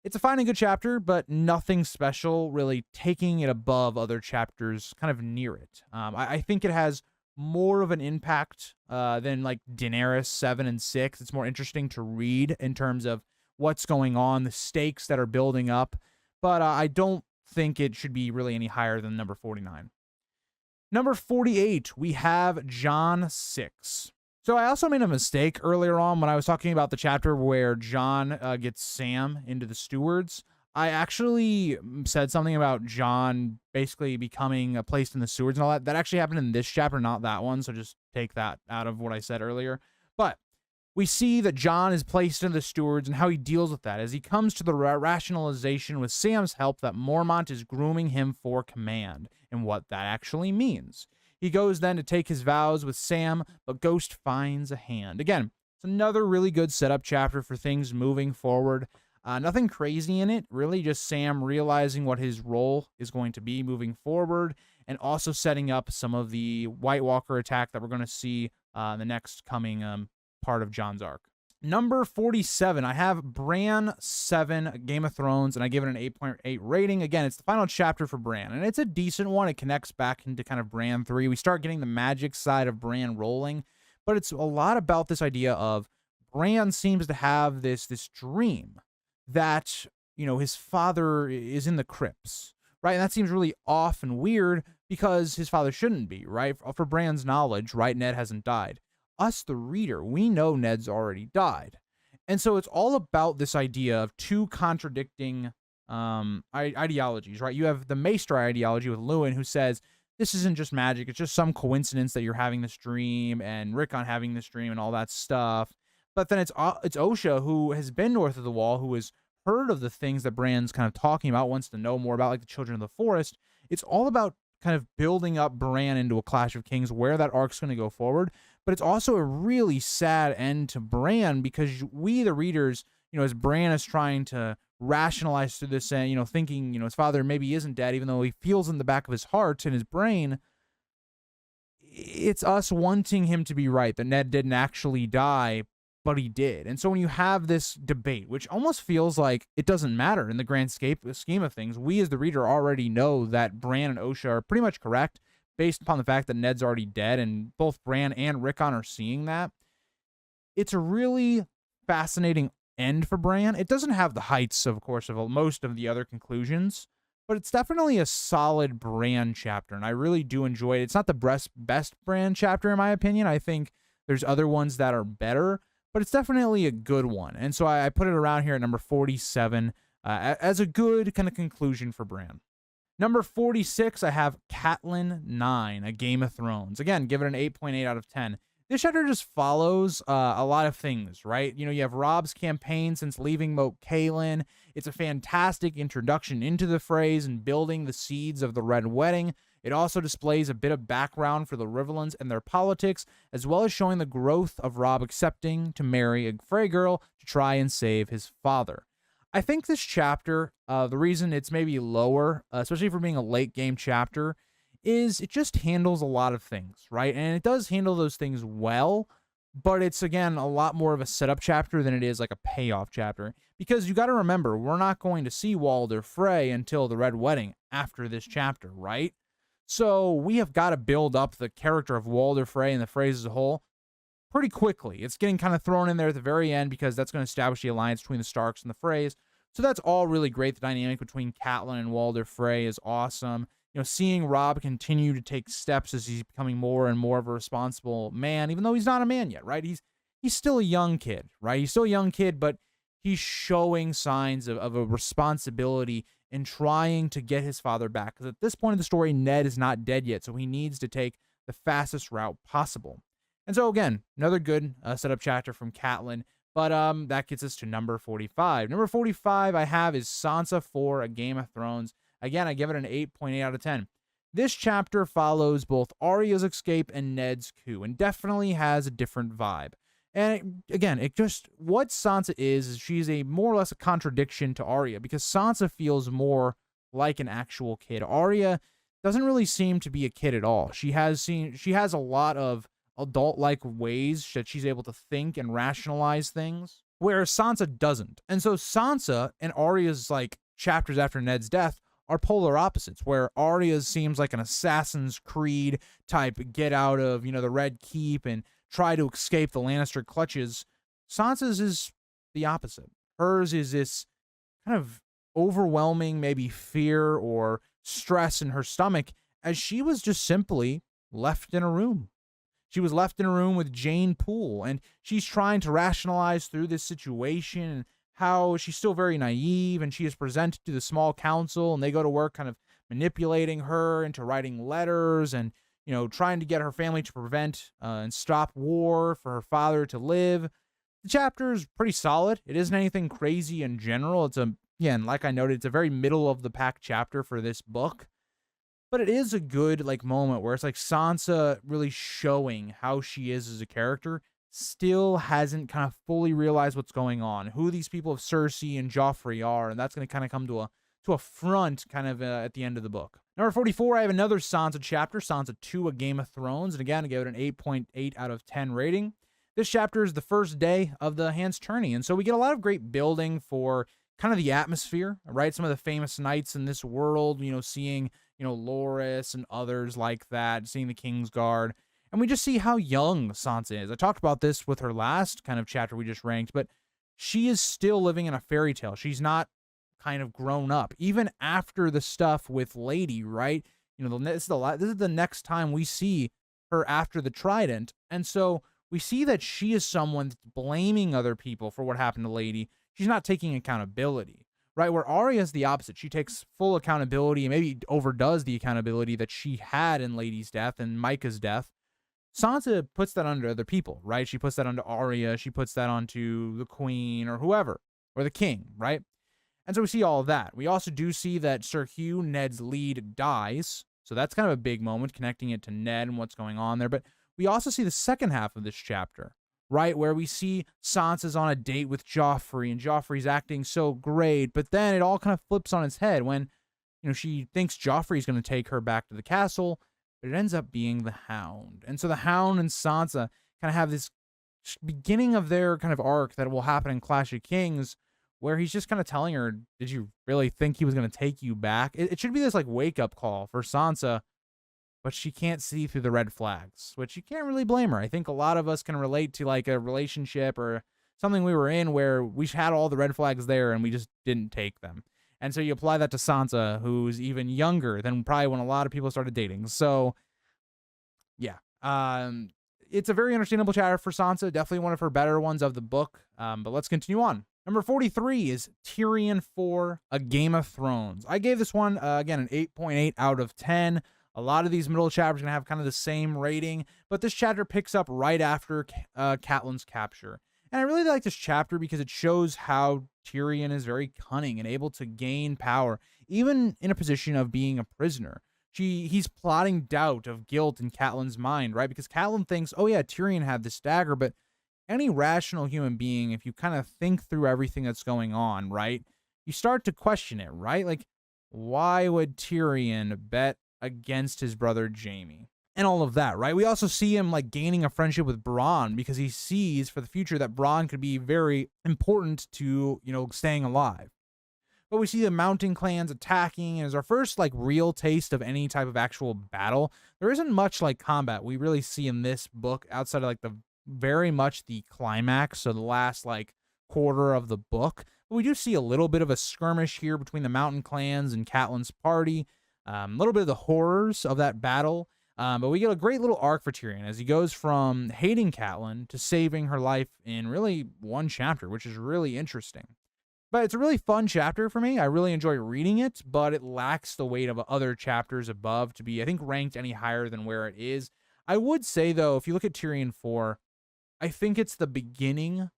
It's a fine and good chapter, but nothing special, really taking it above other chapters kind of near it. I think it has more of an impact than, like, Daenerys 7 and 6. It's more interesting to read in terms of what's going on, the stakes that are building up, but I don't think it should be really any higher than number 49. Number 48, we have Jon 6. So I also made a mistake earlier on when I was talking about the chapter where Jon gets Sam into the stewards. I actually said something about Jon basically becoming placed in the stewards and all that. That actually happened in this chapter, not that one, so just take that out of what I said earlier. But we see that Jon is placed in the stewards and how he deals with that as he comes to the rationalization with Sam's help that Mormont is grooming him for command and what that actually means. He goes then to take his vows with Sam, but Ghost finds a hand. Again, it's another really good setup chapter for things moving forward. Nothing crazy in it, really just Sam realizing what his role is going to be moving forward and also setting up some of the White Walker attack that we're going to see in the next coming part of Jon's arc. Number 47, I have Bran 7, Game of Thrones, and I give it an 8.8 rating. Again, it's the final chapter for Bran, and it's a decent one. It connects back into kind of Bran 3. We start getting the magic side of Bran rolling, but it's a lot about this idea of Bran seems to have this dream that, you know, his father is in the crypts, right? And that seems really off and weird because his father shouldn't be, right? For Bran's knowledge, right? Ned hasn't died. Us, the reader, we know Ned's already died. And so it's all about this idea of two contradicting ideologies, right? You have the Maester ideology with Lewin, who says, this isn't just magic, it's just some coincidence that you're having this dream, and Rickon having this dream and all that stuff. But then it's Osha, who has been north of the Wall, who has heard of the things that Bran's kind of talking about, wants to know more about, like the Children of the Forest. It's all about kind of building up Bran into a Clash of Kings, where that arc's going to go forward. But it's also a really sad end to Bran because we, the readers, you know, as Bran is trying to rationalize through this, you know, thinking, you know, his father maybe isn't dead, even though he feels in the back of his heart and his brain, it's us wanting him to be right, that Ned didn't actually die, but he did. And so when you have this debate, which almost feels like it doesn't matter in the grand scheme of things, we as the reader already know that Bran and Osha are pretty much correct, based upon the fact that Ned's already dead, and both Bran and Rickon are seeing that. It's a really fascinating end for Bran. It doesn't have the heights, of course, of most of the other conclusions, but it's definitely a solid Bran chapter, and I really do enjoy it. It's not the best Bran chapter, in my opinion. I think there's other ones that are better, but it's definitely a good one. And so I put it around here at number 47 as a good kind of conclusion for Bran. Number 46, I have Catelyn 9, A Game of Thrones. Again, give it an 8.8 out of 10. This chapter just follows a lot of things, right? You know, you have Robb's campaign since leaving Moat Cailin. It's a fantastic introduction into the phrase and building the seeds of the Red Wedding. It also displays a bit of background for the Riverlands and their politics, as well as showing the growth of Robb accepting to marry a Frey girl to try and save his father. I think this chapter, the reason it's maybe lower, especially for being a late game chapter, is it just handles a lot of things, right? And it does handle those things well, but it's, again, a lot more of a setup chapter than it is like a payoff chapter. Because you got to remember, we're not going to see Walder Frey until the Red Wedding after this chapter, right? So we have got to build up the character of Walder Frey and the Freys as a whole pretty quickly. It's getting kind of thrown in there at the very end because that's going to establish the alliance between the Starks and the Freys. So that's all really great. The dynamic between Catelyn and Walder Frey is awesome. You know, seeing Robb continue to take steps as he's becoming more and more of a responsible man, even though he's not a man yet, right? He's still a young kid, right? He's still a young kid, but he's showing signs of a responsibility in trying to get his father back. Because at this point in the story, Ned is not dead yet, so he needs to take the fastest route possible. And so, again, another good setup chapter from Catelyn. But that gets us to number 45. Number 45 I have is Sansa 4, A Game of Thrones. Again, I give it an 8.8 out of 10. This chapter follows both Arya's escape and Ned's coup, and definitely has a different vibe. And it just, what Sansa is she's a more or less a contradiction to Arya, because Sansa feels more like an actual kid. Arya doesn't really seem to be a kid at all. She has a lot of adult-like ways that she's able to think and rationalize things, whereas Sansa doesn't. And so Sansa and Arya's like chapters after Ned's death are polar opposites, where Arya's seems like an Assassin's Creed type get out of, the Red Keep and try to escape the Lannister clutches. Sansa's is the opposite. Hers is this kind of overwhelming, maybe fear or stress in her stomach, as she was just simply left in a room. She was left in a room with Jane Poole, and she's trying to rationalize through this situation and how she's still very naive, and she is presented to the small council, and they go to work kind of manipulating her into writing letters and, trying to get her family to prevent and stop war for her father to live. The chapter is pretty solid. It isn't anything crazy in general. It's again, like I noted, it's a very middle of the pack chapter for this book. But it is a good moment where it's like Sansa really showing how she is as a character, still hasn't kind of fully realized what's going on, who these people of Cersei and Joffrey are, and that's going to kind of come to a front kind of at the end of the book. Number 44, I have another Sansa chapter, Sansa 2, A Game of Thrones, and again, I gave it an 8.8 out of 10 rating. This chapter is the first day of the Hand's Tourney, and so we get a lot of great building for kind of the atmosphere, right? Some of the famous knights in this world, seeing Loras and others like that, seeing the Kingsguard. And we just see how young Sansa is. I talked about this with her last kind of chapter we just ranked, but she is still living in a fairy tale. She's not kind of grown up, even after the stuff with Lady, right? This is the next time we see her after the Trident. And so we see that she is someone that's blaming other people for what happened to Lady. She's not taking accountability. Right, where Arya is the opposite. She takes full accountability and maybe overdoes the accountability that she had in Lady's death and Micah's death. Sansa puts that onto other people, right? She puts that onto Arya. She puts that onto the Queen or whoever, or the King, right? And so we see all of that. We also do see that Sir Hugh, Ned's lead, dies. So that's kind of a big moment, connecting it to Ned and what's going on there. But we also see the second half of this chapter, right, where we see Sansa's on a date with Joffrey, and Joffrey's acting so great, but then it all kind of flips on its head when, she thinks Joffrey's going to take her back to the castle, but it ends up being the Hound. And so the Hound and Sansa kind of have this beginning of their kind of arc that will happen in Clash of Kings, where he's just kind of telling her, did you really think he was going to take you back? It should be this wake-up call for Sansa, but she can't see through the red flags, which you can't really blame her. I think a lot of us can relate to a relationship or something we were in where we had all the red flags there and we just didn't take them. And so you apply that to Sansa, who's even younger than probably when a lot of people started dating. So yeah, it's a very understandable chapter for Sansa. Definitely one of her better ones of the book. But let's continue on. Number 43 is Tyrion 4, A Game of Thrones. I gave this one, again, an 8.8 out of 10. A lot of these middle chapters are going to have kind of the same rating, but this chapter picks up right after Catelyn's capture. And I really like this chapter because it shows how Tyrion is very cunning and able to gain power, even in a position of being a prisoner. He's plotting doubt of guilt in Catelyn's mind, right? Because Catelyn thinks, oh yeah, Tyrion had this dagger, but any rational human being, if you kind of think through everything that's going on, right, you start to question it, right? Like, why would Tyrion bet against his brother Jaime? And all of that, right? We also see him like gaining a friendship with Bronn because he sees for the future that Bronn could be very important to, staying alive. But we see the mountain clans attacking, and as our first like real taste of any type of actual battle, there isn't much like combat we really see in this book outside of like the very much the climax, so the last like quarter of the book. But we do see a little bit of a skirmish here between the mountain clans and Catelyn's party, a little bit of the horrors of that battle. But we get a great little arc for Tyrion as he goes from hating Catelyn to saving her life in really one chapter, which is really interesting. But it's a really fun chapter for me. I really enjoy reading it, but it lacks the weight of other chapters above to be, I think, ranked any higher than where it is. I would say, though, if you look at Tyrion 4, I think it's the beginning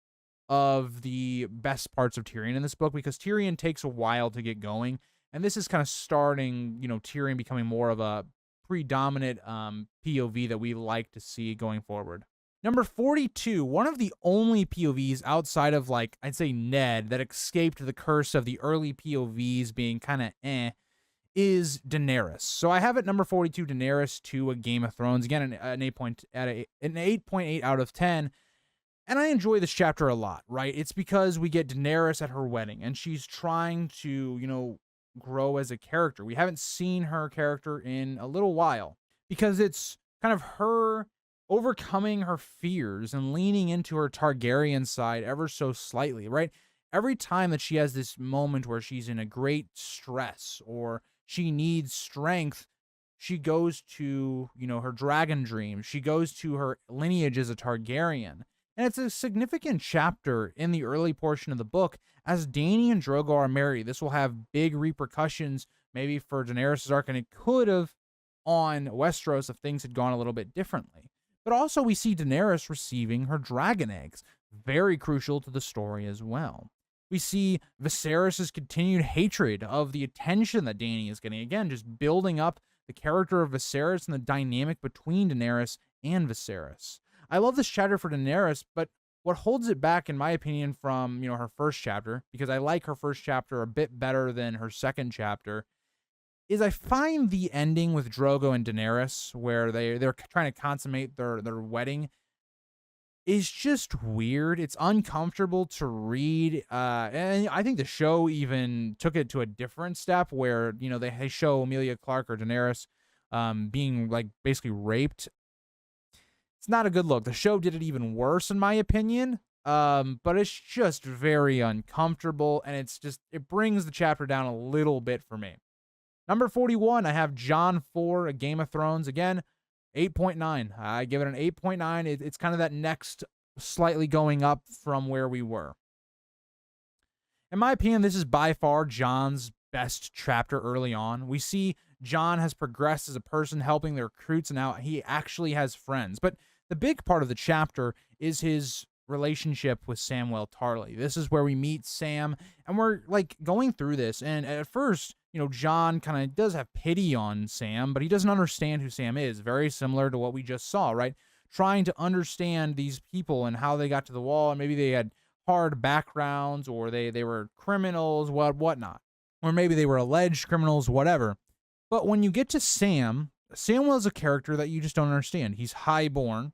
of the best parts of Tyrion in this book because Tyrion takes a while to get going. And this is kind of starting, Tyrion becoming more of a predominant POV that we like to see going forward. Number 42, one of the only POVs outside of, like, I'd say Ned that escaped the curse of the early POVs being kind of is Daenerys. So I have at number 42, Daenerys 2, A Game of Thrones. Again, an 8.8 out of 10. And I enjoy this chapter a lot, right? It's because we get Daenerys at her wedding, and she's trying to, grow as a character. We haven't seen her character in a little while because it's kind of her overcoming her fears and leaning into her Targaryen side ever so slightly, right? Every time that she has this moment where she's in a great stress or she needs strength, she goes to, her dragon dreams. She goes to her lineage as a Targaryen. And it's a significant chapter in the early portion of the book. As Dany and Drogo are married, this will have big repercussions maybe for Daenerys' arc, and it could have on Westeros if things had gone a little bit differently. But also we see Daenerys receiving her dragon eggs, very crucial to the story as well. We see Viserys' continued hatred of the attention that Dany is getting. Again, just building up the character of Viserys and the dynamic between Daenerys and Viserys. I love this chapter for Daenerys, but what holds it back, in my opinion, from, her first chapter, because I like her first chapter a bit better than her second chapter, is I find the ending with Drogo and Daenerys, where they're trying to consummate their wedding, is just weird. It's uncomfortable to read, and I think the show even took it to a different step, where they show Emilia Clarke or Daenerys being like basically raped. It's not a good look. The show did it even worse, in my opinion. But it's just very uncomfortable, and it brings the chapter down a little bit for me. Number 41, I have Jon 4, A Game of Thrones. Again, 8.9. I give it an 8.9. It's kind of that next slightly going up from where we were. In my opinion, this is by far Jon's best chapter early on. We see Jon has progressed as a person, helping the recruits, and now he actually has friends. But the big part of the chapter is his relationship with Samwell Tarly. This is where we meet Sam, and we're like going through this, and at first, Jon kind of does have pity on Sam, but he doesn't understand who Sam is. Very similar to what we just saw, right? Trying to understand these people and how they got to the wall, and maybe they had hard backgrounds, or they were criminals, whatnot. Or maybe they were alleged criminals, whatever. But when you get to Samwell is a character that you just don't understand. He's highborn,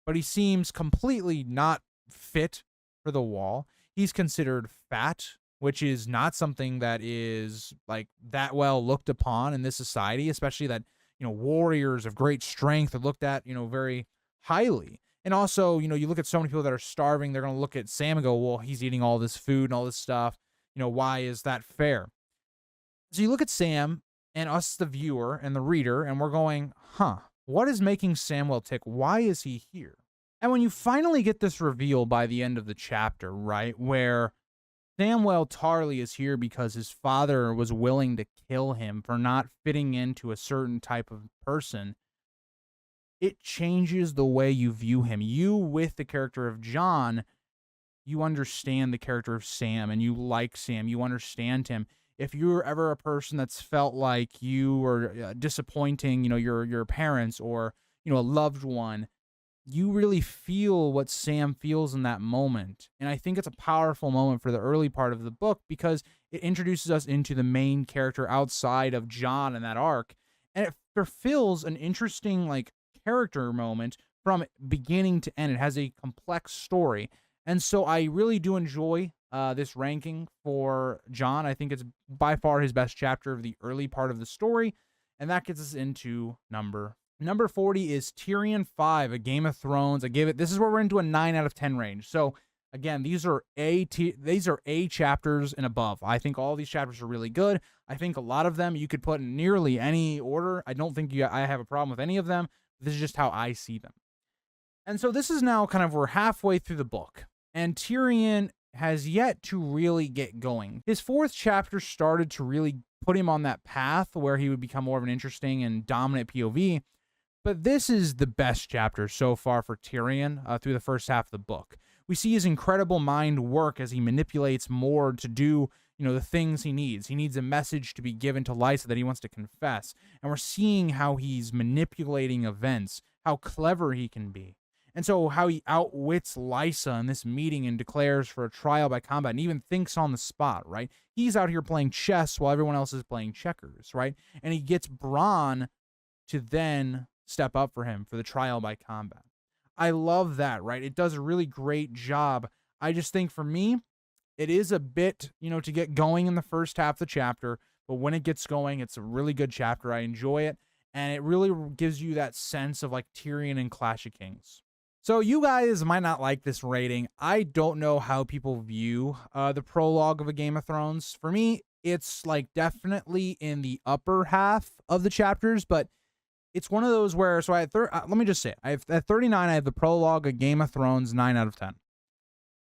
but he seems completely not fit for the wall. He's considered fat, which is not something that is like that well looked upon in this society, especially that, warriors of great strength are looked at, very highly. And also, you look at so many people that are starving, they're going to look at Sam and go, well, he's eating all this food and all this stuff. Why is that fair? So you look at Sam and us, the viewer and the reader, and we're going, what is making Samwell tick? Why is he here? And when you finally get this reveal by the end of the chapter, right, where Samwell Tarly is here because his father was willing to kill him for not fitting into a certain type of person. It changes the way you view him. You, with the character of John, you understand the character of Sam, and you like Sam. You understand him. If you're ever a person that's felt like you were disappointing, your parents or, a loved one, you really feel what Sam feels in that moment. And I think it's a powerful moment for the early part of the book because it introduces us into the main character outside of John in that arc. And it fulfills an interesting, character moment from beginning to end. It has a complex story. And so I really do enjoy this ranking for John. I think it's by far his best chapter of the early part of the story. And that gets us into number 40 is Tyrion 5, A Game of Thrones. This is where we're into a 9 out of 10 range. So again, these are A chapters and above. I think all these chapters are really good. I think a lot of them you could put in nearly any order. I don't think I have a problem with any of them. This is just how I see them. And so this is now we're halfway through the book, and Tyrion has yet to really get going. His 4th chapter started to really put him on that path where he would become more of an interesting and dominant POV. But this is the best chapter so far for Tyrion through the first half of the book. We see his incredible mind work as he manipulates more to do, the things he needs. He needs a message to be given to Lysa that he wants to confess. And we're seeing how he's manipulating events, how clever he can be. And so how he outwits Lysa in this meeting and declares for a trial by combat and even thinks on the spot, right? He's out here playing chess while everyone else is playing checkers, right? And he gets Bronn to then step up for him for the trial by combat. I love that, right? It does a really great job. I just think for me, it is a bit, to get going in the first half of the chapter, but when it gets going, it's a really good chapter. I enjoy it, and it really gives you that sense of Tyrion and Clash of Kings. So you guys might not like this rating. I don't know how people view the prologue of A Game of Thrones. For me, it's definitely in the upper half of the chapters, but it's one of those where, so let me just say it. At 39, I have the prologue, A Game of Thrones, 9 out of 10.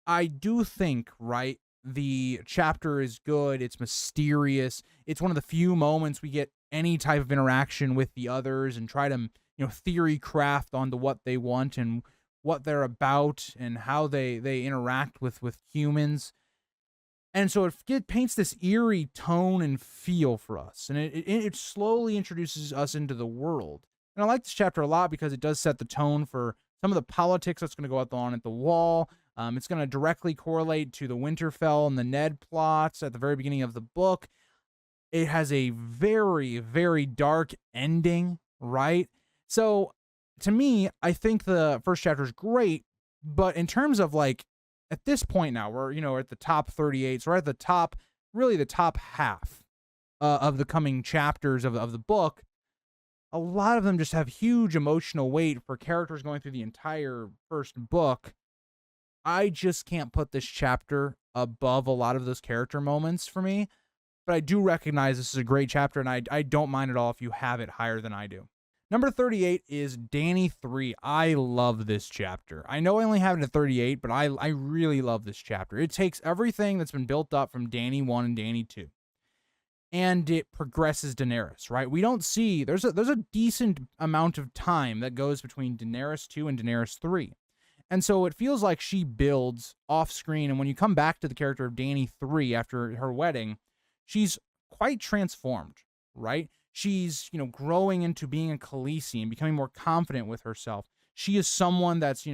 I do think, right, the chapter is good. It's mysterious. It's one of the few moments we get any type of interaction with the others and try to, theory craft onto what they want and what they're about and how they interact with humans. And so it paints this eerie tone and feel for us. And it slowly introduces us into the world. And I like this chapter a lot because it does set the tone for some of the politics that's going to go on at the Wall. It's going to directly correlate to the Winterfell and the Ned plots at the very beginning of the book. It has a very, very dark ending, right? So to me, I think the first chapter is great. But in terms of at this point now, we're at the top 38, so we're at the top, really the top half of the coming chapters of the book. A lot of them just have huge emotional weight for characters going through the entire first book. I just can't put this chapter above a lot of those character moments for me, but I do recognize this is a great chapter, and I don't mind at all if you have it higher than I do. Number 38 is Dany 3. I love this chapter. I know I only have it at 38, but I really love this chapter. It takes everything that's been built up from Dany 1 and Dany 2, and it progresses Daenerys, right? We don't see, there's a decent amount of time that goes between Daenerys 2 and Daenerys 3. And so it feels like she builds off screen, and when you come back to the character of Dany 3 after her wedding, she's quite transformed, right? She's, growing into being a Khaleesi and becoming more confident with herself. She is someone that's,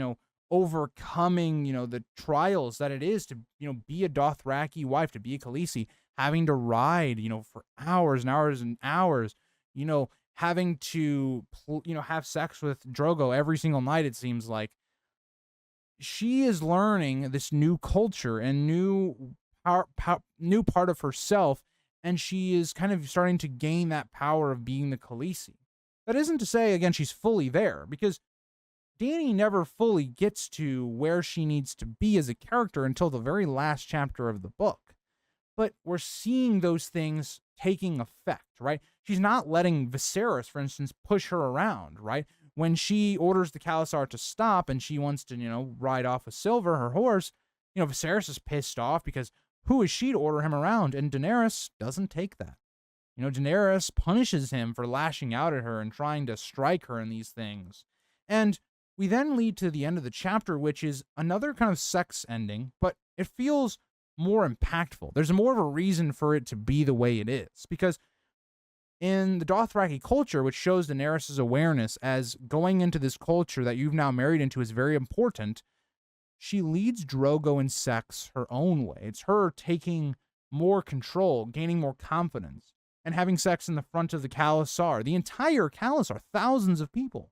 overcoming, the trials that it is to, be a Dothraki wife, to be a Khaleesi, having to ride, for hours and hours and hours, having to, have sex with Drogo every single night, it seems like. She is learning this new culture and new part of herself. And she is kind of starting to gain that power of being the Khaleesi. That isn't to say, again, she's fully there, because Dany never fully gets to where she needs to be as a character until the very last chapter of the book. But we're seeing those things taking effect, right? She's not letting Viserys, for instance, push her around, right? When she orders the Khalasar to stop and she wants to, ride off with Silver, her horse, Viserys is pissed off because who is she to order him around? And Daenerys doesn't take that. Daenerys punishes him for lashing out at her and trying to strike her in these things. And we then lead to the end of the chapter, which is another kind of sex ending, but it feels more impactful. There's more of a reason for it to be the way it is, because in the Dothraki culture, which shows Daenerys' awareness as going into this culture that you've now married into is very important, she leads Drogo in sex her own way. It's her taking more control, gaining more confidence, and having sex in the front of the Khalasar, the entire Khalasar, thousands of people.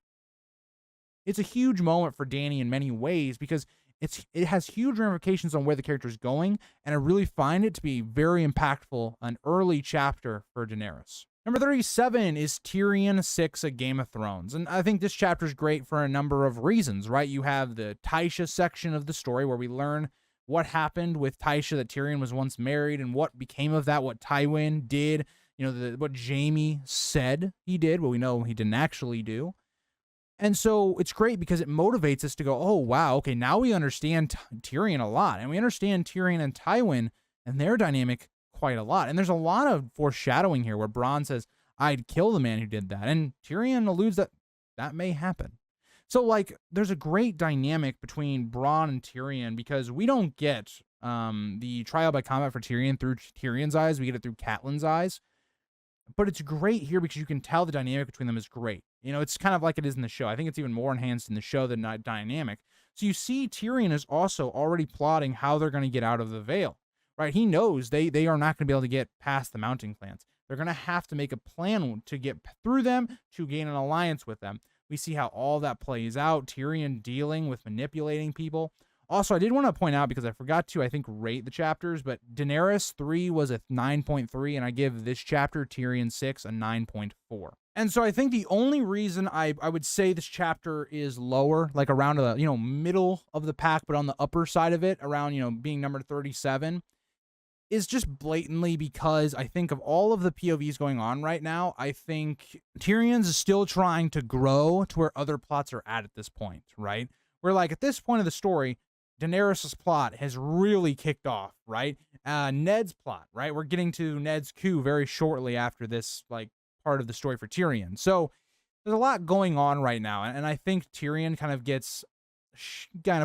It's a huge moment for Dany in many ways because it has huge ramifications on where the character is going, and I really find it to be very impactful, an early chapter for Daenerys. Number 37 is Tyrion 6, A Game of Thrones. And I think this chapter is great for a number of reasons, right? You have the Tysha section of the story where we learn what happened with Tysha, that Tyrion was once married, and what became of that, what Tywin did, what Jaime said he did, what we know he didn't actually do. And so it's great because it motivates us to go, oh, wow, okay, now we understand Tyrion a lot. And we understand Tyrion and Tywin and their dynamic quite a lot. And there's a lot of foreshadowing here where Bronn says, I'd kill the man who did that. And Tyrion alludes that that may happen. So, there's a great dynamic between Bronn and Tyrion because we don't get the trial by combat for Tyrion through Tyrion's eyes. We get it through Catelyn's eyes. But it's great here because you can tell the dynamic between them is great. It's kind of like it is in the show. I think it's even more enhanced in the show than that dynamic. So you see Tyrion is also already plotting how they're going to get out of the Vale, right? He knows they are not going to be able to get past the Mountain Clans. They're going to have to make a plan to get through them, to gain an alliance with them. We see how all that plays out. Tyrion dealing with manipulating people. Also, I did want to point out, because I forgot to, I think, rate the chapters, but Daenerys 3 was a 9.3, and I give this chapter, Tyrion 6, a 9.4. And so I think the only reason I would say this chapter is lower, around the, middle of the pack, but on the upper side of it, around, being number 37, is just blatantly because I think of all of the POVs going on right now, I think Tyrion's still trying to grow to where other plots are at this point, right? Where, at this point of the story, Daenerys' plot has really kicked off, right? Ned's plot, right? We're getting to Ned's coup very shortly after this, part of the story for Tyrion. So there's a lot going on right now, and I think Tyrion kind of gets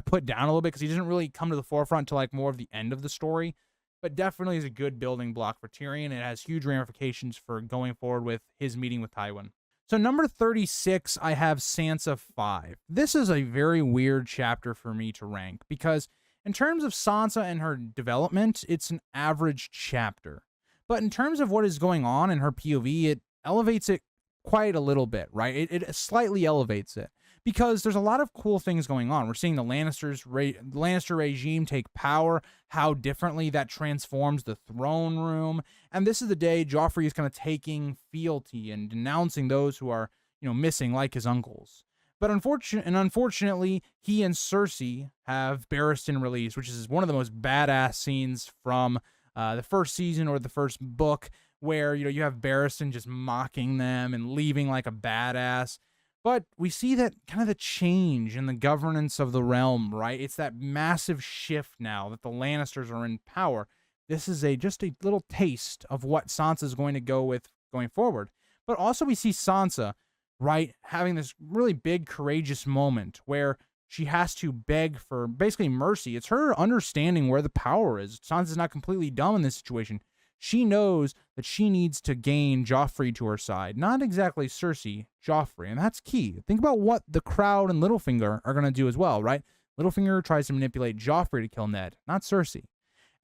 put down a little bit because he doesn't really come to the forefront until more of the end of the story, but definitely is a good building block for Tyrion. It has huge ramifications for going forward with his meeting with Tywin. So number 36, I have Sansa 5. This is a very weird chapter for me to rank because in terms of Sansa and her development, it's an average chapter. But in terms of what is going on in her POV, it elevates it quite a little bit, right? It slightly elevates it because there's a lot of cool things going on. We're seeing the Lannister regime take power, how differently that transforms the throne room. And this is the day Joffrey is kind of taking fealty and denouncing those who are, missing, like his uncles. But unfortunately, he and Cersei have Barristan released, which is one of the most badass scenes from the first season or the first book, where, you have Barristan just mocking them and leaving like a badass. But we see that kind of the change in the governance of the realm, right? It's that massive shift now that the Lannisters are in power. This is just a little taste of what Sansa is going to go with going forward. But also we see Sansa, right, having this really big, courageous moment where she has to beg for basically mercy. It's her understanding where the power is. Sansa's not completely dumb in this situation. She knows that she needs to gain Joffrey to her side. Not exactly Cersei, Joffrey. And that's key. Think about what the crowd and Littlefinger are going to do as well, right? Littlefinger tries to manipulate Joffrey to kill Ned, not Cersei.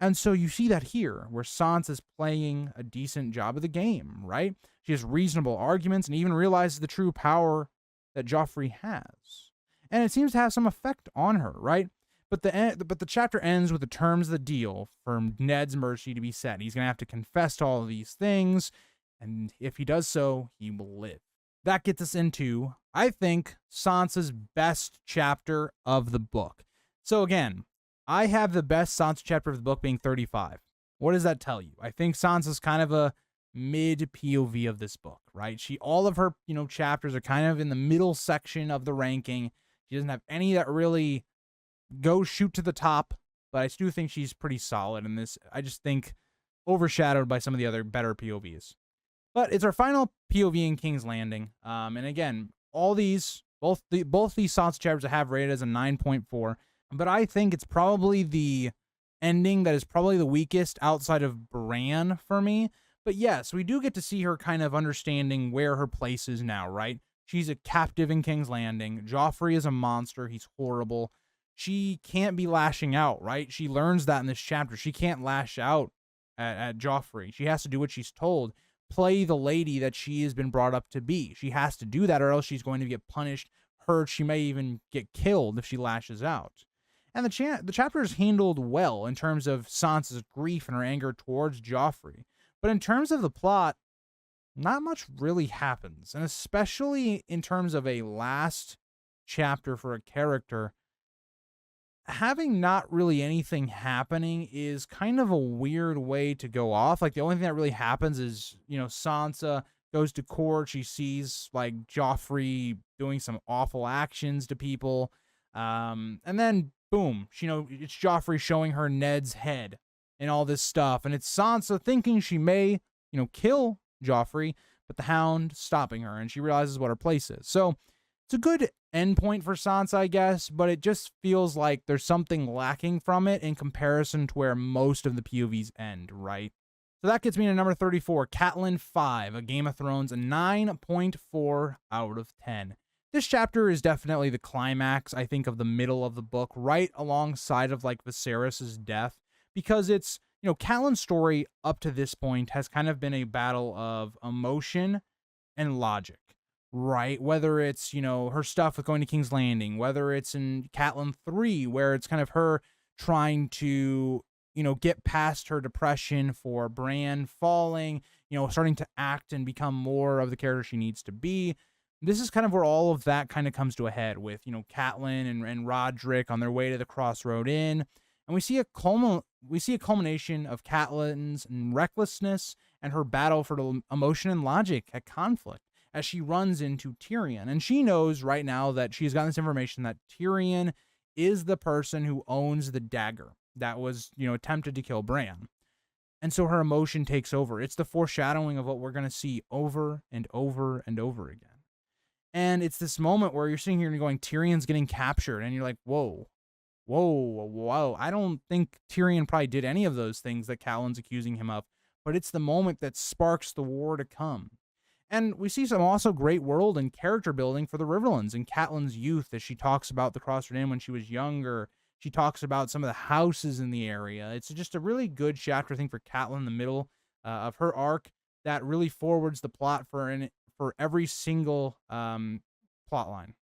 And so you see that here, where Sansa's playing a decent job of the game, right? She has reasonable arguments and even realizes the true power that Joffrey has. And it seems to have some effect on her, right? But the chapter ends with the terms of the deal for Ned's mercy to be set. He's going to have to confess to all of these things, and if he does so, he will live. That gets us into, I think, Sansa's best chapter of the book. So again, I have the best Sansa chapter of the book being 35. What does that tell you? I think Sansa's kind of a mid POV of this book, right? All of her, chapters are kind of in the middle section of the ranking. She doesn't have any that really go shoot to the top, but I do think she's pretty solid in this. I just think overshadowed by some of the other better POVs. But it's our final POV in King's Landing. And again, all these, both these Sansa chapters I have rated as a 9.4, but I think it's probably the ending that is probably the weakest outside of Bran for me. But yes, we do get to see her kind of understanding where her place is now, right? She's a captive in King's Landing. Joffrey is a monster. He's horrible. She can't be lashing out, right? She learns that in this chapter. She can't lash out at Joffrey. She has to do what she's told. Play the lady that she has been brought up to be. She has to do that, or else she's going to get punished, hurt. She may even get killed if she lashes out. And the chapter is handled well in terms of Sansa's grief and her anger towards Joffrey. But in terms of the plot, not much really happens. And especially in terms of a last chapter for a character, having not really anything happening is kind of a weird way to go off. Like, the only thing that really happens is, Sansa goes to court. She sees, like, Joffrey doing some awful actions to people. And then, boom, it's Joffrey showing her Ned's head and all this stuff. And it's Sansa thinking she may, kill Joffrey, but the Hound stopping her, and she realizes what her place is. So it's a good endpoint for Sansa, I guess, but it just feels like there's something lacking from it in comparison to where most of the POVs end, right? So that gets me to number 34, Catelyn 5, A Game of Thrones, a 9.4 out of 10. This chapter is definitely the climax, I think, of the middle of the book, right alongside of, like, Viserys' death, because it's, Catelyn's story up to this point has kind of been a battle of emotion and logic, right? Whether it's, her stuff with going to King's Landing, whether it's in Catelyn 3, where it's kind of her trying to, get past her depression for Bran falling, starting to act and become more of the character she needs to be. This is kind of where all of that kind of comes to a head with, Catelyn and Roderick on their way to the Crossroad Inn. And we see a culmination of Catelyn's recklessness and her battle for the emotion and logic at conflict as she runs into Tyrion. And she knows right now that she's gotten this information that Tyrion is the person who owns the dagger that was, attempted to kill Bran. And so her emotion takes over. It's the foreshadowing of what we're going to see over and over and over again. And it's this moment where you're sitting here and going, Tyrion's getting captured. And you're like, whoa. I don't think Tyrion probably did any of those things that Catelyn's accusing him of. But it's the moment that sparks the war to come. And we see some also great world and character building for the Riverlands in Catelyn's youth as she talks about the Crossroad Inn when she was younger. She talks about some of the houses in the area. It's just a really good chapter, I think, for Catelyn in the middle of her arc that really forwards the plot for every single plot line.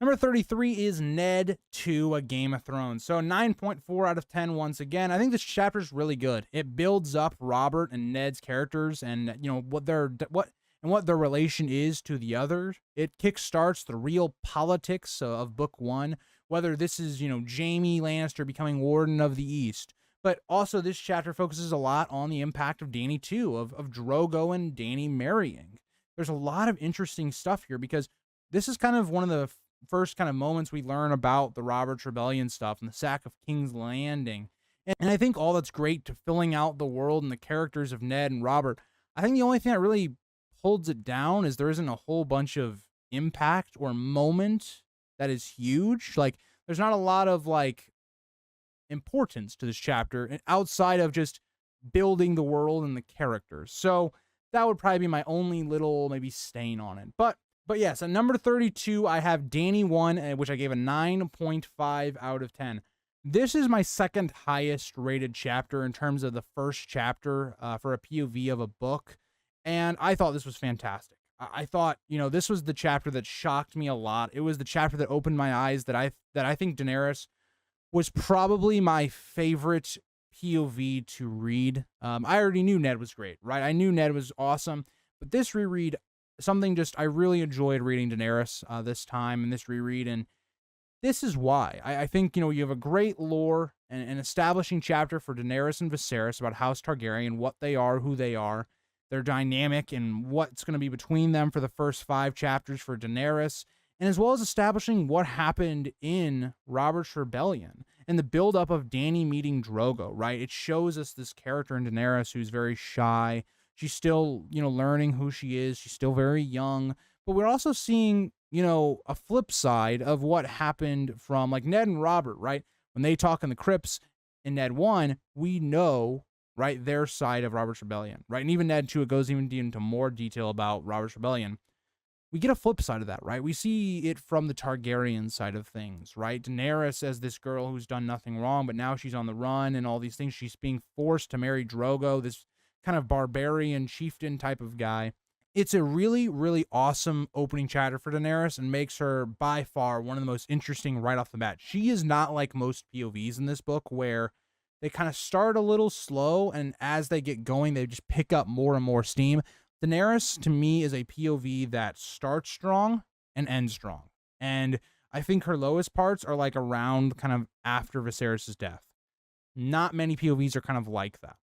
Number 33 is Ned 2, A Game of Thrones. So 9.4 out of 10 once again. I think this chapter is really good. It builds up Robert and Ned's characters and what their relation is to the others. It kickstarts the real politics of book 1, whether this is, Jaime Lannister becoming Warden of the East. But also this chapter focuses a lot on the impact of Dany too, of Drogo and Dany marrying. There's a lot of interesting stuff here because this is kind of one of the first kind of moments we learn about the Robert's Rebellion stuff and the sack of King's Landing. And I think all that's great to filling out the world and the characters of Ned and Robert. I think the only thing that really holds it down is there isn't a whole bunch of impact or moment that is huge. Like, there's not a lot of, like, importance to this chapter outside of just building the world and the characters. So that would probably be my only little maybe stain on it. But yes, at number 32, I have Dany 1, which I gave a 9.5 out of 10. This is my second highest rated chapter in terms of the first chapter for a POV of a book. And I thought this was fantastic. I thought, this was the chapter that shocked me a lot. It was the chapter that opened my eyes that I think Daenerys was probably my favorite POV to read. I already knew Ned was great, right? I knew Ned was awesome, but this reread, I really enjoyed reading Daenerys this time in this reread, and this is why. I think, you have a great lore and an establishing chapter for Daenerys and Viserys about House Targaryen, what they are, who they are, their dynamic, and what's going to be between them for the first 5 chapters for Daenerys. and as well as establishing what happened in Robert's Rebellion and the buildup of Dany meeting Drogo, right? It shows us this character in Daenerys who's very shy. She's still, learning who she is. She's still very young, but we're also seeing, a flip side of what happened from like Ned and Robert, right? When they talk in the crypts in Ned 1, we know, right, their side of Robert's Rebellion, right? And even Ned 2, it goes even into more detail about Robert's Rebellion. We get a flip side of that, right? We see it from the Targaryen side of things, right? Daenerys as this girl who's done nothing wrong, but now she's on the run and all these things. She's being forced to marry Drogo, this kind of barbarian chieftain type of guy. It's a really, really awesome opening chapter for Daenerys and makes her by far one of the most interesting right off the bat. She is not like most POVs in this book where they kind of start a little slow, and as they get going, they just pick up more and more steam. Daenerys, to me, is a POV that starts strong and ends strong. And I think her lowest parts are like around kind of after Viserys' death. Not many POVs are kind of like that.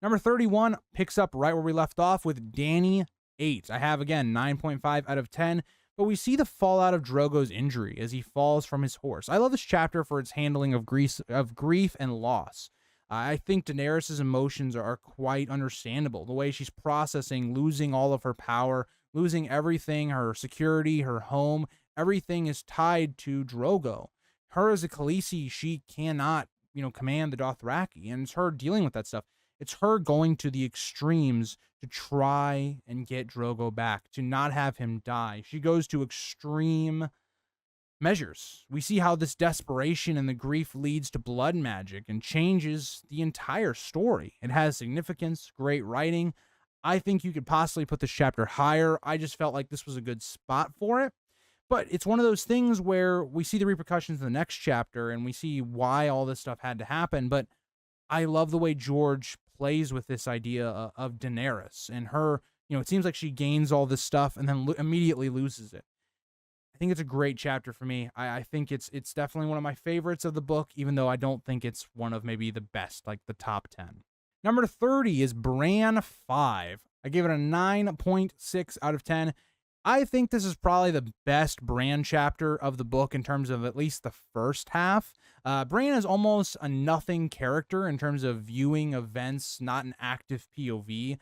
Number 31 picks up right where we left off with Dany 8. I have, again, 9.5 out of 10. But we see the fallout of Drogo's injury as he falls from his horse. I love this chapter for its handling of grief and loss. I think Daenerys' emotions are quite understandable. The way she's processing losing all of her power, losing everything, her security, her home, everything is tied to Drogo. Her as a Khaleesi, she cannot, command the Dothraki, and it's her dealing with that stuff. It's her going to the extremes to try and get Drogo back, to not have him die. She goes to extreme measures. We see how this desperation and the grief leads to blood magic and changes the entire story. It has significance, great writing. I think you could possibly put this chapter higher. I just felt like this was a good spot for it. But it's one of those things where we see the repercussions in the next chapter and we see why all this stuff had to happen. But I love the way George plays with this idea of Daenerys and her, it seems like she gains all this stuff and then immediately loses it. I think it's a great chapter for me. I think it's definitely one of my favorites of the book, even though I don't think it's one of maybe the best, like the top 10. Number 30 is Bran 5. I gave it a 9.6 out of 10. I think this is probably the best Bran chapter of the book in terms of at least the first half. Bran is almost a nothing character in terms of viewing events, not an active POV,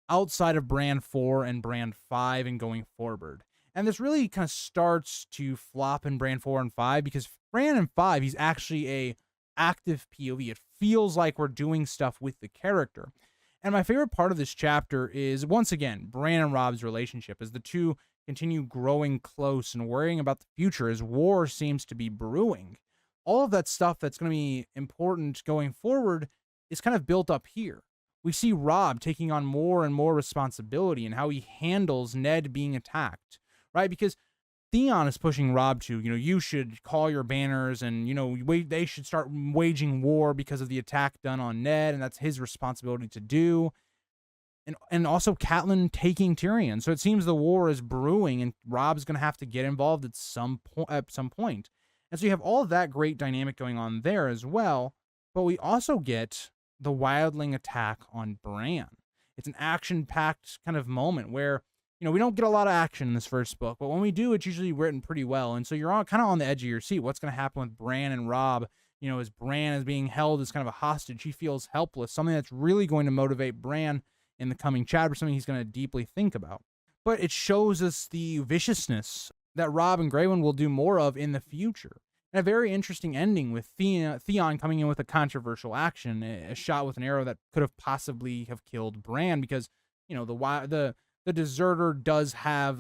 outside of Bran 4 and Bran 5 and going forward. And this really kind of starts to flop in Bran 4 and 5 because Bran in 5, he's actually a active POV. It feels like we're doing stuff with the character. And my favorite part of this chapter is, once again, Bran and Robb's relationship as the two continue growing close and worrying about the future as war seems to be brewing. All of that stuff that's going to be important going forward is kind of built up here. We see Robb taking on more and more responsibility and how he handles Ned being attacked, right? Because Theon is pushing Robb to, you should call your banners and, they should start waging war because of the attack done on Ned, and that's his responsibility to do. And also Catelyn taking Tyrion. So it seems the war is brewing and Robb's going to have to get involved at some point. And so you have all of that great dynamic going on there as well. But we also get the wildling attack on Bran. It's an action-packed kind of moment where, we don't get a lot of action in this first book, but when we do, it's usually written pretty well. And so you're kind of on the edge of your seat. What's going to happen with Bran and Robb? As Bran is being held as kind of a hostage, he feels helpless, something that's really going to motivate Bran in the coming chapter, something he's going to deeply think about. But it shows us the viciousness that Robb and Grey Worm will do more of in the future. And a very interesting ending with Theon coming in with a controversial action, a shot with an arrow that could have possibly have killed Bran because, the deserter does have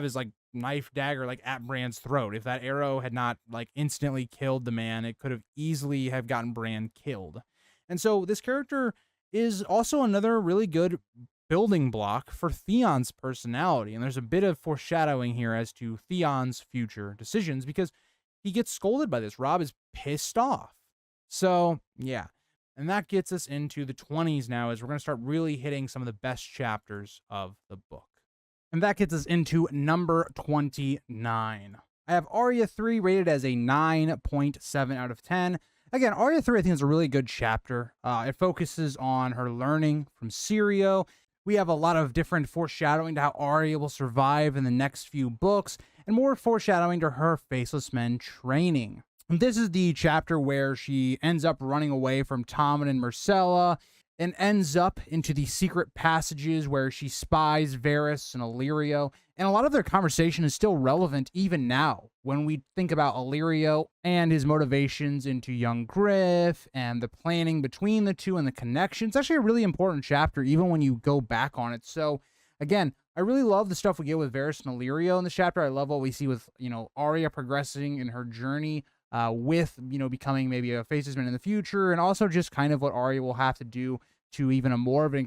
his like knife dagger like at Bran's throat. If that arrow had not like instantly killed the man, it could have easily have gotten Bran killed. And so this character is also another really good building block for Theon's personality. And there's a bit of foreshadowing here as to Theon's future decisions because he gets scolded by this. Robb is pissed off. So, yeah. And that gets us into the 20s now as we're going to start really hitting some of the best chapters of the book. And that gets us into number 29. I have Arya 3 rated as a 9.7 out of 10. Again, Arya 3 I think is a really good chapter. It focuses on her learning from Syrio. We have a lot of different foreshadowing to how Arya will survive in the next few books, and more foreshadowing to her Faceless Men training. And this is the chapter where she ends up running away from Tommen and Myrcella, and ends up into the secret passages where she spies Varys and Illyrio. And a lot of their conversation is still relevant even now when we think about Illyrio and his motivations into young Griff and the planning between the two and the connection. It's actually a really important chapter even when you go back on it. So again, I really love the stuff we get with Varys and Illyrio in this chapter. I love what we see with, Arya progressing in her journey with, becoming maybe a Faceless Man in the future, and also just kind of what Arya will have to do to even a more of an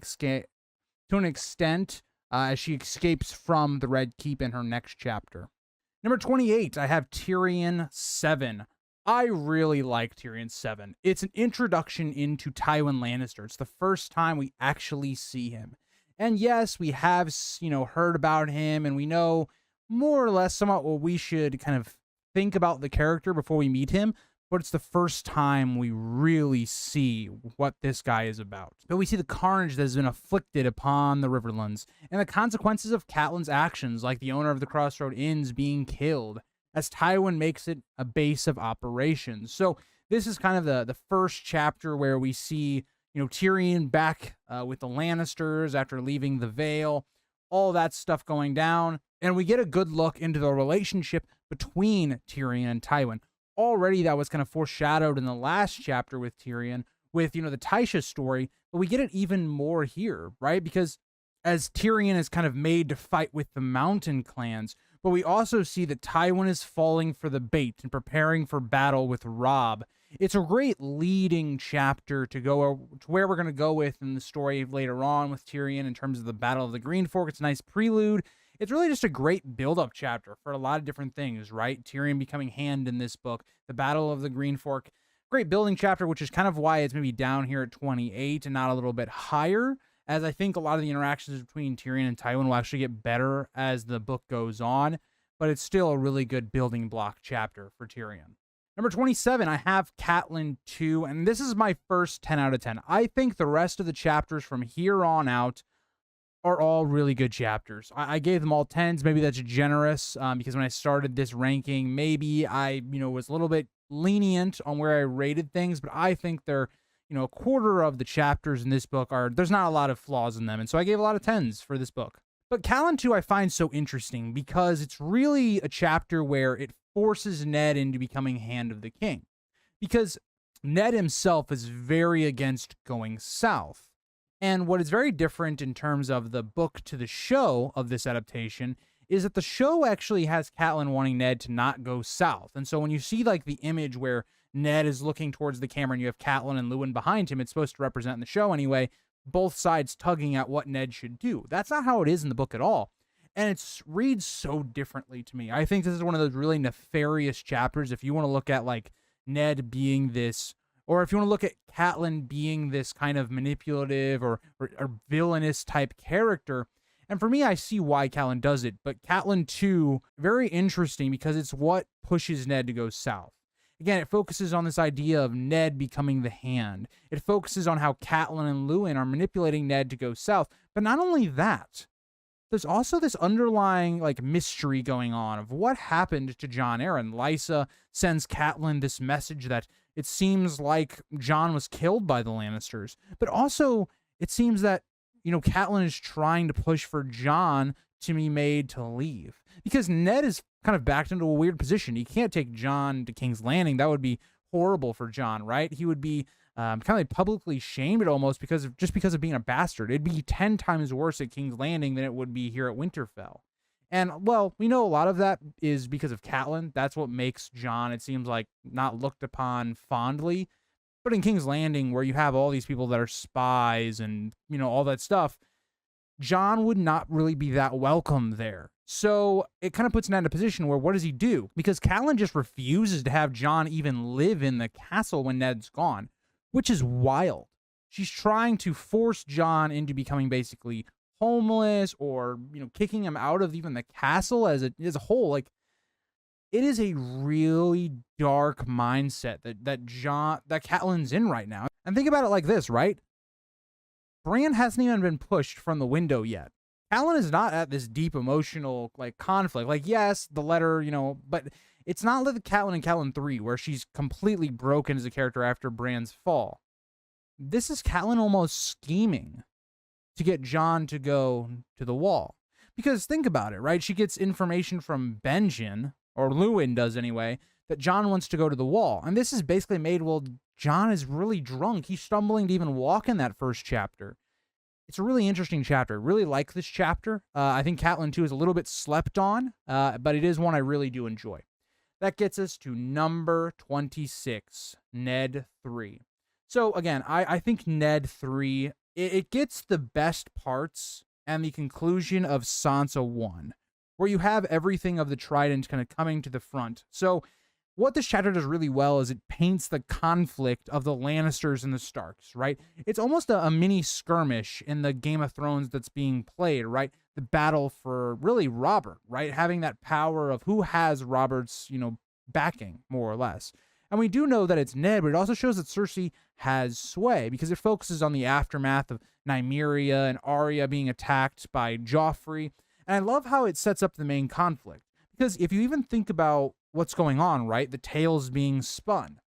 extent as she escapes from the Red Keep in her next chapter. Number 28, I have Tyrion 7. I really like Tyrion 7. It's an introduction into Tywin Lannister. It's the first time we actually see him. And yes, we have, heard about him, and we know more or less somewhat what we should kind of think about the character before we meet him, but it's the first time we really see what this guy is about. But we see the carnage that has been afflicted upon the Riverlands, and the consequences of Catelyn's actions, like the owner of the Crossroad Inns being killed, as Tywin makes it a base of operations. So this is kind of the first chapter where we see, Tyrion back with the Lannisters after leaving the Vale, all that stuff going down, and we get a good look into the relationship between Tyrion and Tywin. Already that was kind of foreshadowed in the last chapter with Tyrion, with, the Tysha story, but we get it even more here, right? Because as Tyrion is kind of made to fight with the mountain clans, but we also see that Tywin is falling for the bait and preparing for battle with Robb. It's a great leading chapter to go to where we're going to go with in the story later on with Tyrion in terms of the Battle of the Green Fork. It's a nice prelude. It's really just a great build-up chapter for a lot of different things, right? Tyrion becoming Hand in this book, the Battle of the Green Fork, great building chapter, which is kind of why it's maybe down here at 28 and not a little bit higher, as I think a lot of the interactions between Tyrion and Tywin will actually get better as the book goes on, but it's still a really good building block chapter for Tyrion. Number 27, I have Catelyn 2, and this is my first 10 out of 10. I think the rest of the chapters from here on out are all really good chapters. I gave them all 10s. Maybe that's generous because when I started this ranking, maybe I, was a little bit lenient on where I rated things, but I think they're, a quarter of the chapters in this book there's not a lot of flaws in them. And so I gave a lot of 10s for this book. But Catelyn 2 I find so interesting because it's really a chapter where it forces Ned into becoming Hand of the King. Because Ned himself is very against going south. And what is very different in terms of the book to the show of this adaptation is that the show actually has Catelyn wanting Ned to not go south. And so when you see like the image where Ned is looking towards the camera and you have Catelyn and Luwin behind him, it's supposed to represent in the show anyway, both sides tugging at what Ned should do. That's not how it is in the book at all. And it reads so differently to me. I think this is one of those really nefarious chapters if you want to look at like Ned being this, or if you want to look at Catelyn being this kind of manipulative or villainous type character. And for me, I see why Catelyn does it. But Catelyn 2, very interesting because it's what pushes Ned to go south. Again, it focuses on this idea of Ned becoming the Hand. It focuses on how Catelyn and Luwin are manipulating Ned to go south. But not only that, there's also this underlying like mystery going on of what happened to Jon Arryn. Lysa sends Catelyn this message that it seems like Jon was killed by the Lannisters. But also, it seems that, Catelyn is trying to push for Jon to be made to leave. Because Ned is kind of backed into a weird position. He can't take Jon to King's Landing. That would be horrible for Jon, right? He would be kind of like publicly shamed almost because of being a bastard. It'd be 10 times worse at King's Landing than it would be here at Winterfell. And, well, we know a lot of that is because of Catelyn. That's what makes Jon, it seems like, not looked upon fondly. But in King's Landing, where you have all these people that are spies and, all that stuff, Jon would not really be that welcome there. So it kind of puts Ned in a position where what does he do? Because Catelyn just refuses to have Jon even live in the castle when Ned's gone, which is wild. She's trying to force Jon into becoming basically homeless or, kicking him out of even the castle as a whole. Like, it is a really dark mindset that Catelyn's in right now. And think about it like this, right? Bran hasn't even been pushed from the window yet. Catelyn is not at this deep emotional like conflict. Like, yes, the letter, but it's not like the Catelyn in Catelyn 3 where she's completely broken as a character after Bran's fall. This is Catelyn almost scheming to get Jon to go to the wall. Because think about it, right? She gets information from Benjen, or Luwin does anyway, that Jon wants to go to the wall. And this is basically made, well, Jon is really drunk. He's stumbling to even walk in that first chapter. It's a really interesting chapter. Really like this chapter. I think Catelyn 2 is a little bit slept on, but it is one I really do enjoy. That gets us to number 26, Ned 3. So again, I think Ned 3, it gets the best parts and the conclusion of Sansa 1, where you have everything of the Trident kind of coming to the front. So what this chapter does really well is it paints the conflict of the Lannisters and the Starks, right? It's almost a mini skirmish in the Game of Thrones that's being played, right? The battle for really Robert, right? Having that power of who has Robert's, backing, more or less. And we do know that it's Ned, but it also shows that Cersei has sway because it focuses on the aftermath of Nymeria and Arya being attacked by Joffrey. And I love how it sets up the main conflict. Because if you even think about what's going on, right? The tales being spun.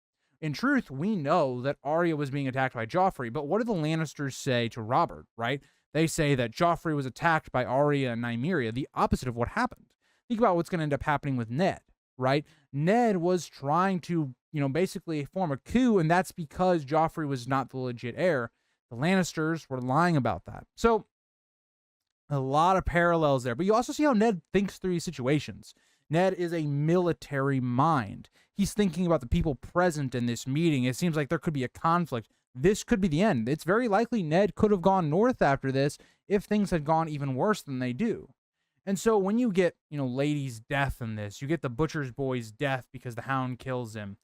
In truth, we know that Arya was being attacked by Joffrey, but what do the Lannisters say to Robert, right? They say that Joffrey was attacked by Arya and Nymeria, the opposite of what happened. Think about what's going to end up happening with Ned, right? Ned was trying to, basically form a coup, and that's because Joffrey was not the legit heir. The Lannisters were lying about that. So, a lot of parallels there. But you also see how Ned thinks through these situations. Ned is a military mind. He's thinking about the people present in this meeting. It seems like there could be a conflict. This could be the end. It's very likely Ned could have gone north after this if things had gone even worse than they do. And so when you get, Lady's death in this, you get the Butcher's Boy's death because the Hound kills him,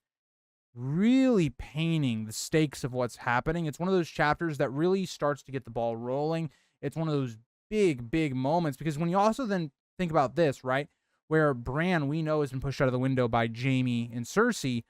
really painting the stakes of what's happening. It's one of those chapters that really starts to get the ball rolling. It's one of those big, big moments because when you also then think about this, right? Where Bran, we know, has been pushed out of the window by Jaime and Cersei.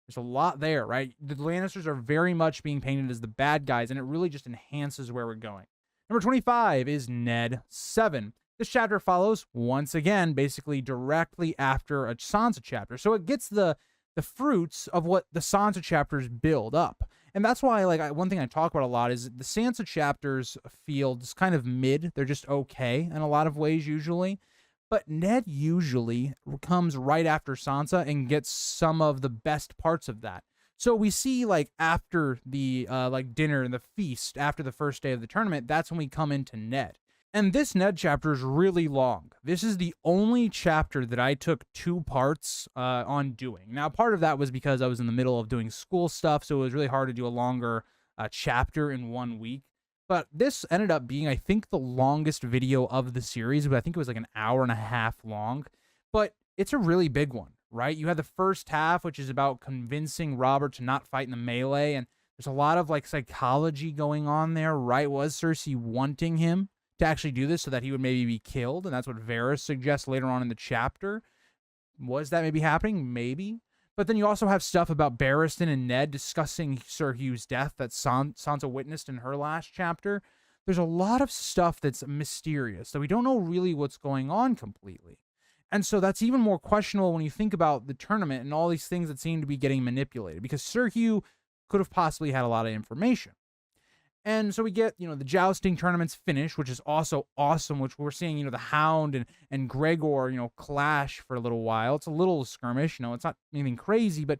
There's a lot there, right? The Lannisters are very much being painted as the bad guys, and it really just enhances where we're going. Number 25 is Ned 7. This chapter follows, once again, basically directly after a Sansa chapter. So it gets the fruits of what the Sansa chapters build up. And that's why, one thing I talk about a lot is the Sansa chapters feel just kind of mid. They're just okay in a lot of ways, usually. But Ned usually comes right after Sansa and gets some of the best parts of that. So we see after the dinner and the feast after the first day of the tournament, that's when we come into Ned. And this Ned chapter is really long. This is the only chapter that I took 2 parts on doing. Now, part of that was because I was in the middle of doing school stuff, so it was really hard to do a longer chapter in 1 week. But this ended up being, I think, the longest video of the series, but I think it was an hour and a half long. But it's a really big one, right? You had the first half, which is about convincing Robert to not fight in the melee, and there's a lot of psychology going on there, right? Was Cersei wanting him to actually do this so that he would maybe be killed? And that's what Varys suggests later on in the chapter. Was that maybe happening? Maybe. But then you also have stuff about Barristan and Ned discussing Sir Hugh's death that Sansa witnessed in her last chapter. There's a lot of stuff that's mysterious, so we don't know really what's going on completely. And so that's even more questionable when you think about the tournament and all these things that seem to be getting manipulated, because Sir Hugh could have possibly had a lot of information. And so we get, the jousting tournaments finish, which is also awesome, which we're seeing, the Hound and Gregor, clash for a little while. It's a little skirmish, it's not anything crazy, but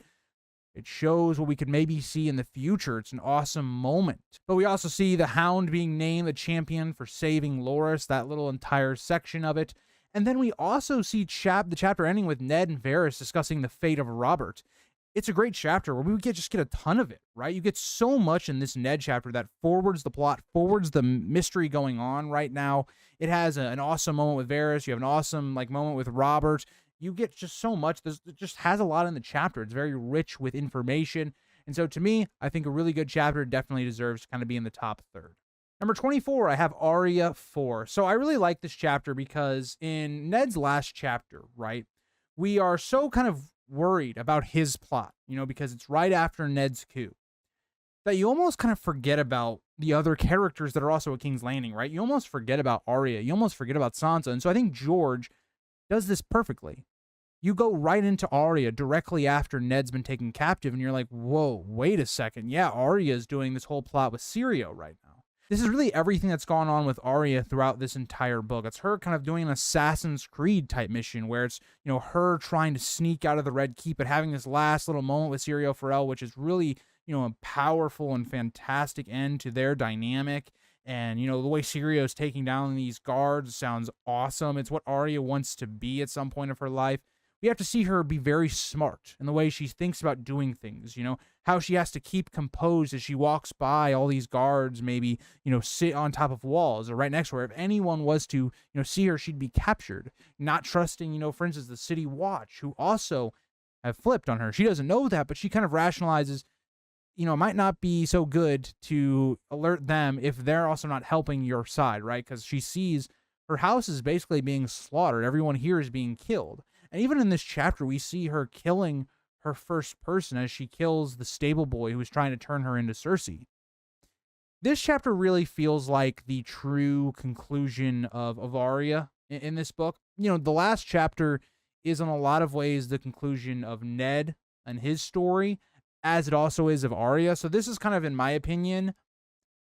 it shows what we could maybe see in the future. It's an awesome moment. But we also see the Hound being named the champion for saving Loras, that little entire section of it. And then we also see the chapter ending with Ned and Varys discussing the fate of Robert. It's a great chapter where we just get a ton of it, right? You get so much in this Ned chapter that forwards the plot, forwards the mystery going on right now. It has an awesome moment with Varys. You have an awesome moment with Robert. You get just so much. It just has a lot in the chapter. It's very rich with information. And so to me, I think a really good chapter definitely deserves to kind of be in the top third. Number 24, I have Arya 4. So I really like this chapter because in Ned's last chapter, right, we are so kind of worried about his plot, because it's right after Ned's coup. that you almost kind of forget about the other characters that are also at King's Landing, right? You almost forget about Arya. You almost forget about Sansa. And so I think George does this perfectly. You go right into Arya directly after Ned's been taken captive, and you're like, whoa, wait a second. Yeah, Arya's doing this whole plot with Syrio right now. This is really everything that's gone on with Arya throughout this entire book. It's her kind of doing an Assassin's Creed type mission where it's, her trying to sneak out of the Red Keep, but having this last little moment with Syrio Forel, which is really, a powerful and fantastic end to their dynamic. And, the way Syrio's taking down these guards sounds awesome. It's what Arya wants to be at some point of her life. We have to see her be very smart in the way she thinks about doing things, how she has to keep composed as she walks by all these guards, maybe, sit on top of walls or right next to her. If anyone was to, see her, she'd be captured. Not trusting, for instance, the City Watch, who also have flipped on her. She doesn't know that, but she kind of rationalizes, it might not be so good to alert them if they're also not helping your side, right? Because she sees her house is basically being slaughtered. Everyone here is being killed. And even in this chapter, we see her killing her first person as she kills the stable boy who was trying to turn her into Cersei. This chapter really feels like the true conclusion of Arya in this book. The last chapter is in a lot of ways the conclusion of Ned and his story, as it also is of Arya. So this is kind of, in my opinion,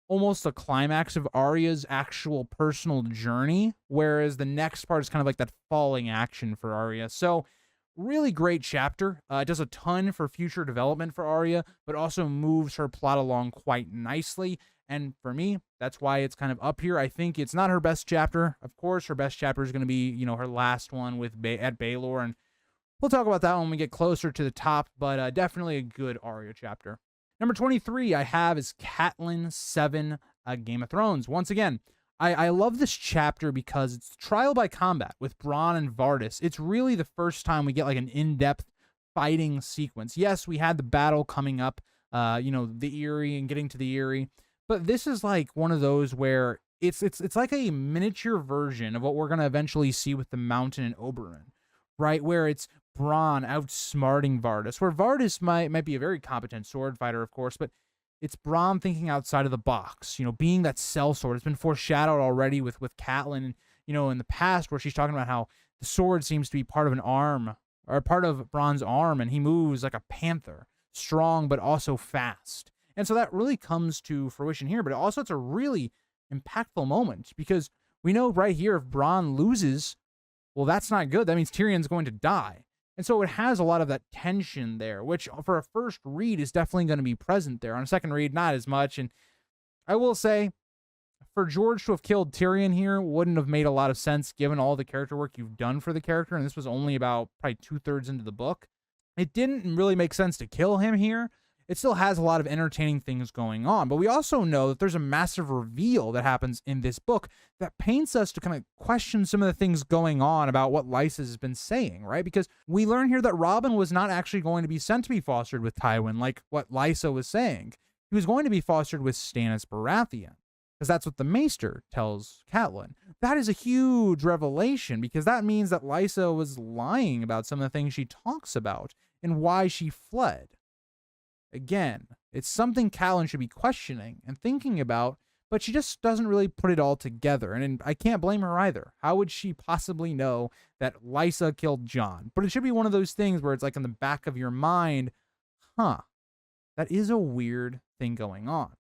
almost the climax of Arya's actual personal journey, whereas the next part is kind of like that falling action for Arya. So really great chapter. It does a ton for future development for Arya, but also moves her plot along quite nicely. And for me, that's why it's kind of up here. I think it's not her best chapter. Of course, her best chapter is going to be, her last one with at Baelor, and we'll talk about that when we get closer to the top, but definitely a good Arya chapter. Number 23 I have is Catelyn 7, Game of Thrones. Once again, I love this chapter because it's trial by combat with Bronn and Vardis. It's really the first time we get like an in-depth fighting sequence. Yes, we had the battle coming up, the Eyrie and getting to the Eyrie, but this is like one of those where it's like a miniature version of what we're going to eventually see with the Mountain and Oberyn, right? Where it's Bronn outsmarting Vardis, where Vardis might be a very competent sword fighter, of course, but it's Bronn thinking outside of the box, being that sellsword. It's been foreshadowed already with Catelyn, in the past, where she's talking about how the sword seems to be part of an arm, or part of Bronn's arm, and he moves like a panther, strong but also fast. And so that really comes to fruition here, but also it's a really impactful moment, because we know right here, if Bronn loses, well, that's not good. That means Tyrion's going to die. And so it has a lot of that tension there, which for a first read is definitely going to be present there. On a second read, not as much. And I will say, for George to have killed Tyrion here wouldn't have made a lot of sense given all the character work you've done for the character. And this was only about probably 2/3 into the book. It didn't really make sense to kill him here. It still has a lot of entertaining things going on, but we also know that there's a massive reveal that happens in this book that paints us to kind of question some of the things going on about what Lysa has been saying, right? Because we learn here that Robin was not actually going to be sent to be fostered with Tywin, like what Lysa was saying. He was going to be fostered with Stannis Baratheon, because that's what the Maester tells Catelyn. That is a huge revelation, because that means that Lysa was lying about some of the things she talks about and why she fled. Again, it's something Catelyn should be questioning and thinking about, but she just doesn't really put it all together. And I can't blame her either. How would she possibly know that Lysa killed Jon? But it should be one of those things where it's like in the back of your mind, that is a weird thing going on.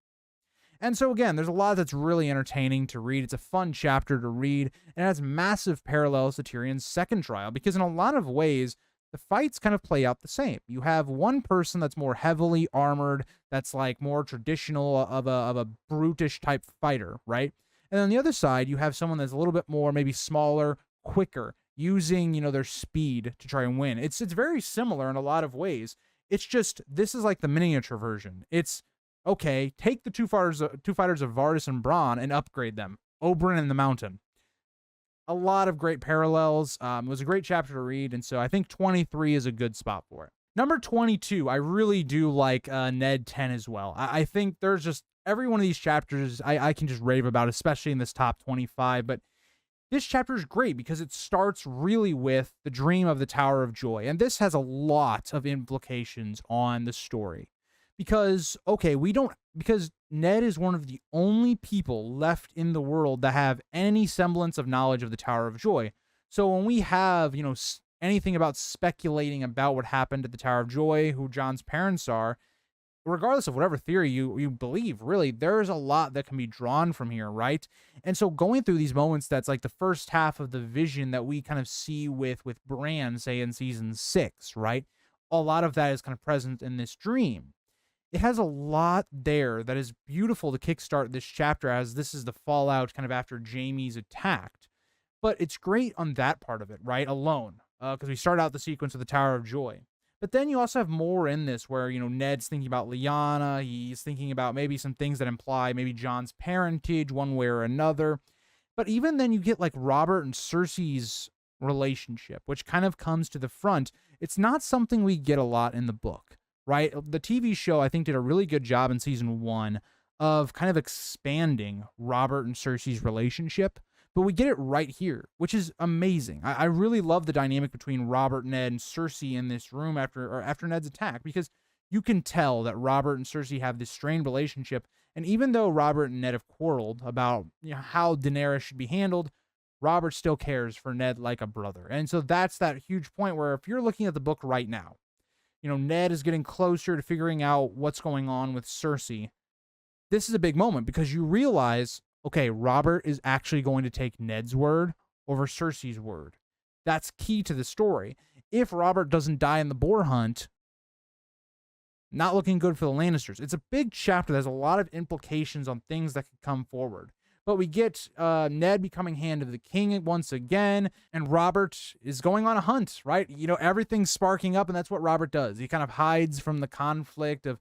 And so again, there's a lot that's really entertaining to read. It's a fun chapter to read, and it has massive parallels to Tyrion's second trial, because in a lot of ways, the fights kind of play out the same. You have one person that's more heavily armored, that's like more traditional of a brutish type fighter, right? And on the other side, you have someone that's a little bit more maybe smaller, quicker, using, their speed to try and win. It's very similar in a lot of ways. It's just, this is like the miniature version. It's, okay, take the two fighters of Vardis and Bronn and upgrade them. Oberyn and the Mountain. A lot of great parallels. It was a great chapter to read, and so I think 23 is a good spot for it. Number 22, I really do like Ned 10 as well. I think there's just, every one of these chapters I can just rave about, especially in this top 25, but this chapter is great because it starts really with the dream of the Tower of Joy, and this has a lot of implications on the story, Because, okay, because Ned is one of the only people left in the world that have any semblance of knowledge of the Tower of Joy. So when we have, anything about speculating about what happened at the Tower of Joy, who Jon's parents are, regardless of whatever theory you believe, really, there's a lot that can be drawn from here, right? And so going through these moments, that's like the first half of the vision that we kind of see with Bran, say in season 6, right? A lot of that is kind of present in this dream. It has a lot there that is beautiful to kickstart this chapter, as this is the fallout kind of after Jaime's attacked. But it's great on that part of it, right? Alone, because we start out the sequence of the Tower of Joy. But then you also have more in this where, Ned's thinking about Lyanna. He's thinking about maybe some things that imply maybe Jon's parentage one way or another. But even then you get like Robert and Cersei's relationship, which kind of comes to the front. It's not something we get a lot in the book, right? The TV show, I think, did a really good job in season 1 of kind of expanding Robert and Cersei's relationship. But we get it right here, which is amazing. I really love the dynamic between Robert, Ned, and Cersei in this room after Ned's attack, because you can tell that Robert and Cersei have this strained relationship. And even though Robert and Ned have quarreled about how Daenerys should be handled, Robert still cares for Ned like a brother. And so that's that huge point where if you're looking at the book right now, Ned is getting closer to figuring out what's going on with Cersei. This is a big moment because you realize, okay, Robert is actually going to take Ned's word over Cersei's word. That's key to the story. If Robert doesn't die in the boar hunt, not looking good for the Lannisters. It's a big chapter. There's a lot of implications on things that could come forward. But we get Ned becoming Hand of the King once again, and Robert is going on a hunt, right? Everything's sparking up, and that's what Robert does. He kind of hides from the conflict of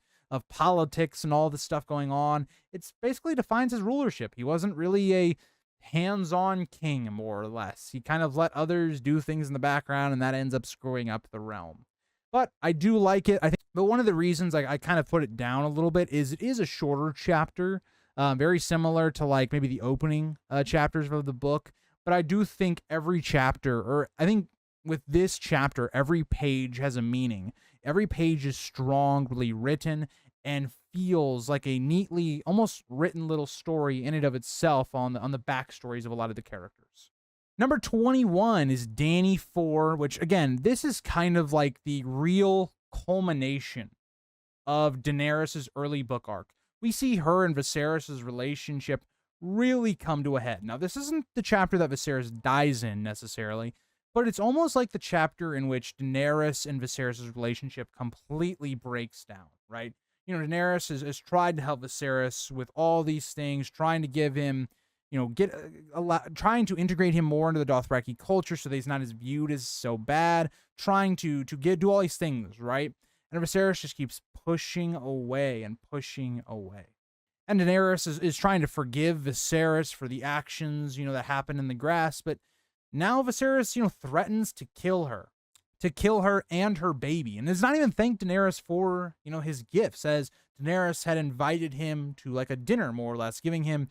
politics and all the stuff going on. It's basically defines his rulership. He wasn't really a hands-on king, more or less. He kind of let others do things in the background, and that ends up screwing up the realm. But I do like it. But one of the reasons I kind of put it down a little bit is it is a shorter chapter, very similar to like maybe the opening chapters of the book. But I do think every chapter, or I think with this chapter, every page has a meaning. Every page is strongly written and feels like a neatly almost written little story in and of itself on the backstories of a lot of the characters. Number 21 is Dany 4, which again, this is kind of like the real culmination of Daenerys' early book arc. We see her and Viserys' relationship really come to a head. Now, this isn't the chapter that Viserys dies in necessarily, but it's almost like the chapter in which Daenerys and Viserys' relationship completely breaks down, right? Daenerys has tried to help Viserys with all these things, trying to give him, trying to integrate him more into the Dothraki culture so that he's not as viewed as so bad, trying to do all these things, right? And Viserys just keeps pushing away and pushing away. And Daenerys is trying to forgive Viserys for the actions, that happened in the grass, but now Viserys, threatens to kill her and her baby, and does not even thank Daenerys for, his gifts, as Daenerys had invited him to like a dinner, more or less, giving him,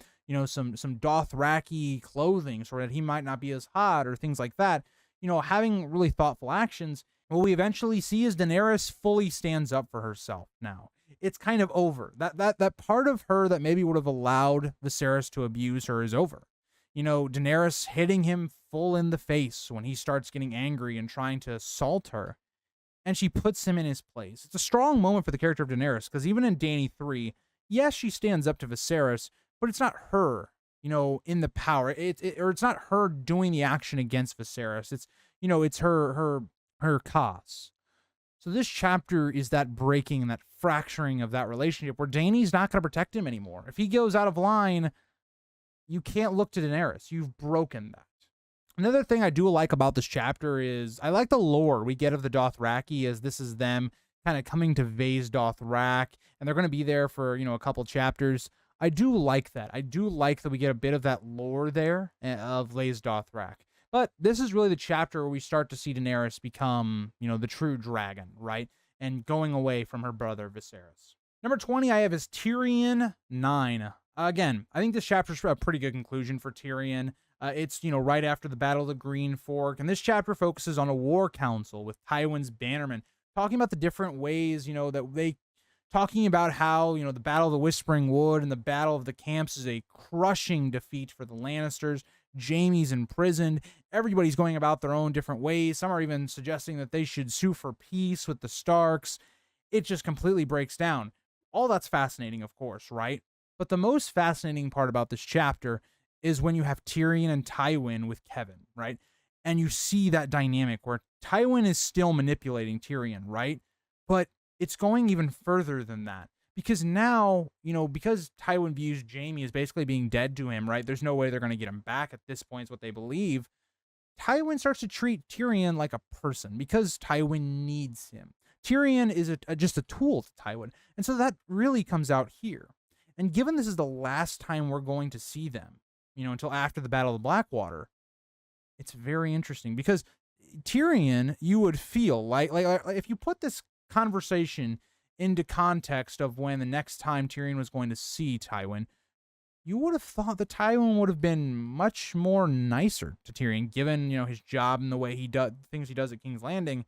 some Dothraki clothing so that he might not be as hot or things like that, having really thoughtful actions. What we eventually see is Daenerys fully stands up for herself now. It's kind of over. That part of her that maybe would have allowed Viserys to abuse her is over. Daenerys hitting him full in the face when he starts getting angry and trying to assault her, and she puts him in his place. It's a strong moment for the character of Daenerys, because even in Dany 3, yes, she stands up to Viserys, but it's not her, in the power. It's not her doing the action against Viserys. It's her cause. So this chapter is that breaking and that fracturing of that relationship where Dany's not going to protect him anymore. If he goes out of line, you can't look to Daenerys. You've broken that. Another thing I do like about this chapter is I like the lore we get of the Dothraki, as this is them kind of coming to Vaes Dothrak, and they're going to be there for, a couple chapters. I do like that. I do like that we get a bit of that lore there of Vaes Dothrak. But this is really the chapter where we start to see Daenerys become, the true dragon, right? And going away from her brother Viserys. Number 20 I have is Tyrion 9. Again, I think this chapter's a pretty good conclusion for Tyrion. It's, right after the Battle of the Green Fork, and this chapter focuses on a war council with Tywin's bannermen, talking about the different ways, that they, talking about how, the Battle of the Whispering Wood and the Battle of the Camps is a crushing defeat for the Lannisters. Jaime's imprisoned. Everybody's going about their own different ways. Some are even suggesting that they should sue for peace with the Starks. It just completely breaks down. All that's fascinating, of course, right? But the most fascinating part about this chapter is when you have Tyrion and Tywin with Kevin, right? And you see that dynamic where Tywin is still manipulating Tyrion, right? But it's going even further than that. Because now, because Tywin views Jaime as basically being dead to him, right? There's no way they're going to get him back at this point, is what they believe. Tywin starts to treat Tyrion like a person because Tywin needs him. Tyrion is just a tool to Tywin. And so that really comes out here. And given this is the last time we're going to see them, until after the Battle of the Blackwater, it's very interesting because Tyrion, you would feel like if you put this conversation into context of when the next time Tyrion was going to see Tywin, you would have thought that Tywin would have been much more nicer to Tyrion, given, his job and the way he does things he does at King's Landing.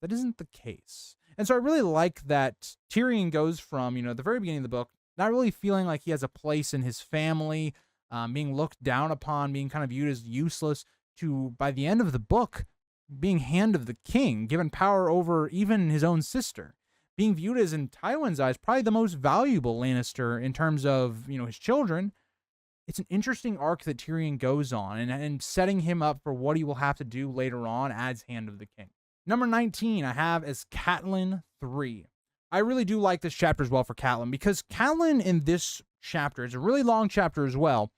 That isn't the case. And so I really like that Tyrion goes from, the very beginning of the book, not really feeling like he has a place in his family, being looked down upon, being kind of viewed as useless, to, by the end of the book, being Hand of the King, given power over even his own sister, being viewed as, in Tywin's eyes, probably the most valuable Lannister in terms of, his children. It's an interesting arc that Tyrion goes on, and setting him up for what he will have to do later on as Hand of the King. Number 19 I have as Catelyn 3. I really do like this chapter as well for Catelyn, because Catelyn in this chapter, it's a really long chapter as well,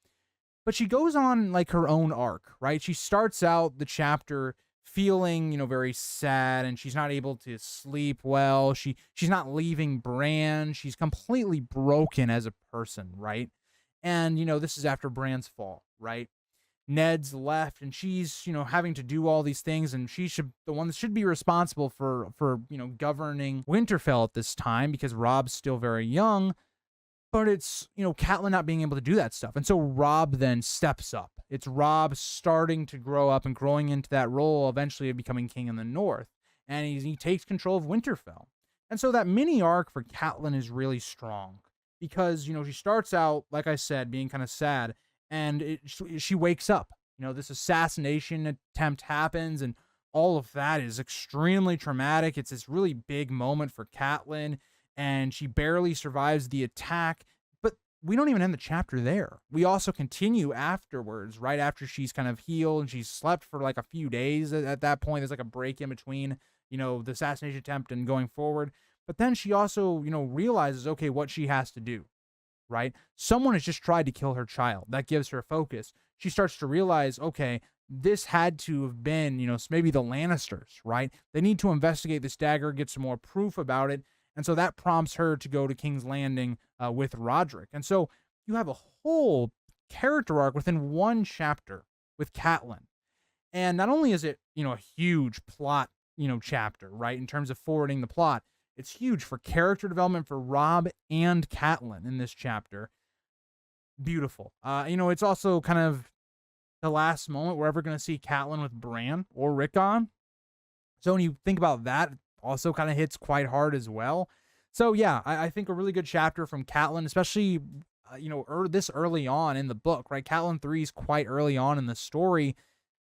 but she goes on like her own arc, right? She starts out the chapter feeling, very sad, and she's not able to sleep well. She's not leaving Bran. She's completely broken as a person, right? And, this is after Bran's fall, right? Ned's left, and she's, having to do all these things, and the one that should be responsible for governing Winterfell at this time, because Robb's still very young. But it's, Catelyn not being able to do that stuff. And so Robb then steps up. It's Robb starting to grow up and growing into that role, eventually of becoming king in the North. And he takes control of Winterfell. And so that mini arc for Catelyn is really strong. Because, she starts out, like I said, being kind of sad. And she wakes up. This assassination attempt happens. And all of that is extremely traumatic. It's this really big moment for Catelyn. And she barely survives the attack, but we don't even end the chapter there. We also continue afterwards, right after she's kind of healed and she's slept for like a few days. At that point, there's like a break in between, the assassination attempt and going forward. But then she also, realizes, okay, what she has to do, right? Someone has just tried to kill her child. That gives her focus. She starts to realize, okay, this had to have been, maybe the Lannisters, right? They need to investigate this dagger, get some more proof about it. And so that prompts her to go to King's Landing with Roderick. And so you have a whole character arc within one chapter with Catelyn. And not only is it, a huge plot, chapter, right, in terms of forwarding the plot, it's huge for character development for Robb and Catelyn in this chapter. Beautiful. It's also kind of the last moment we're ever going to see Catelyn with Bran or Rickon. So when you think about that, also kind of hits quite hard as well. So yeah, I think a really good chapter from Catelyn, especially, this early on in the book, right? Catelyn 3 is quite early on in the story.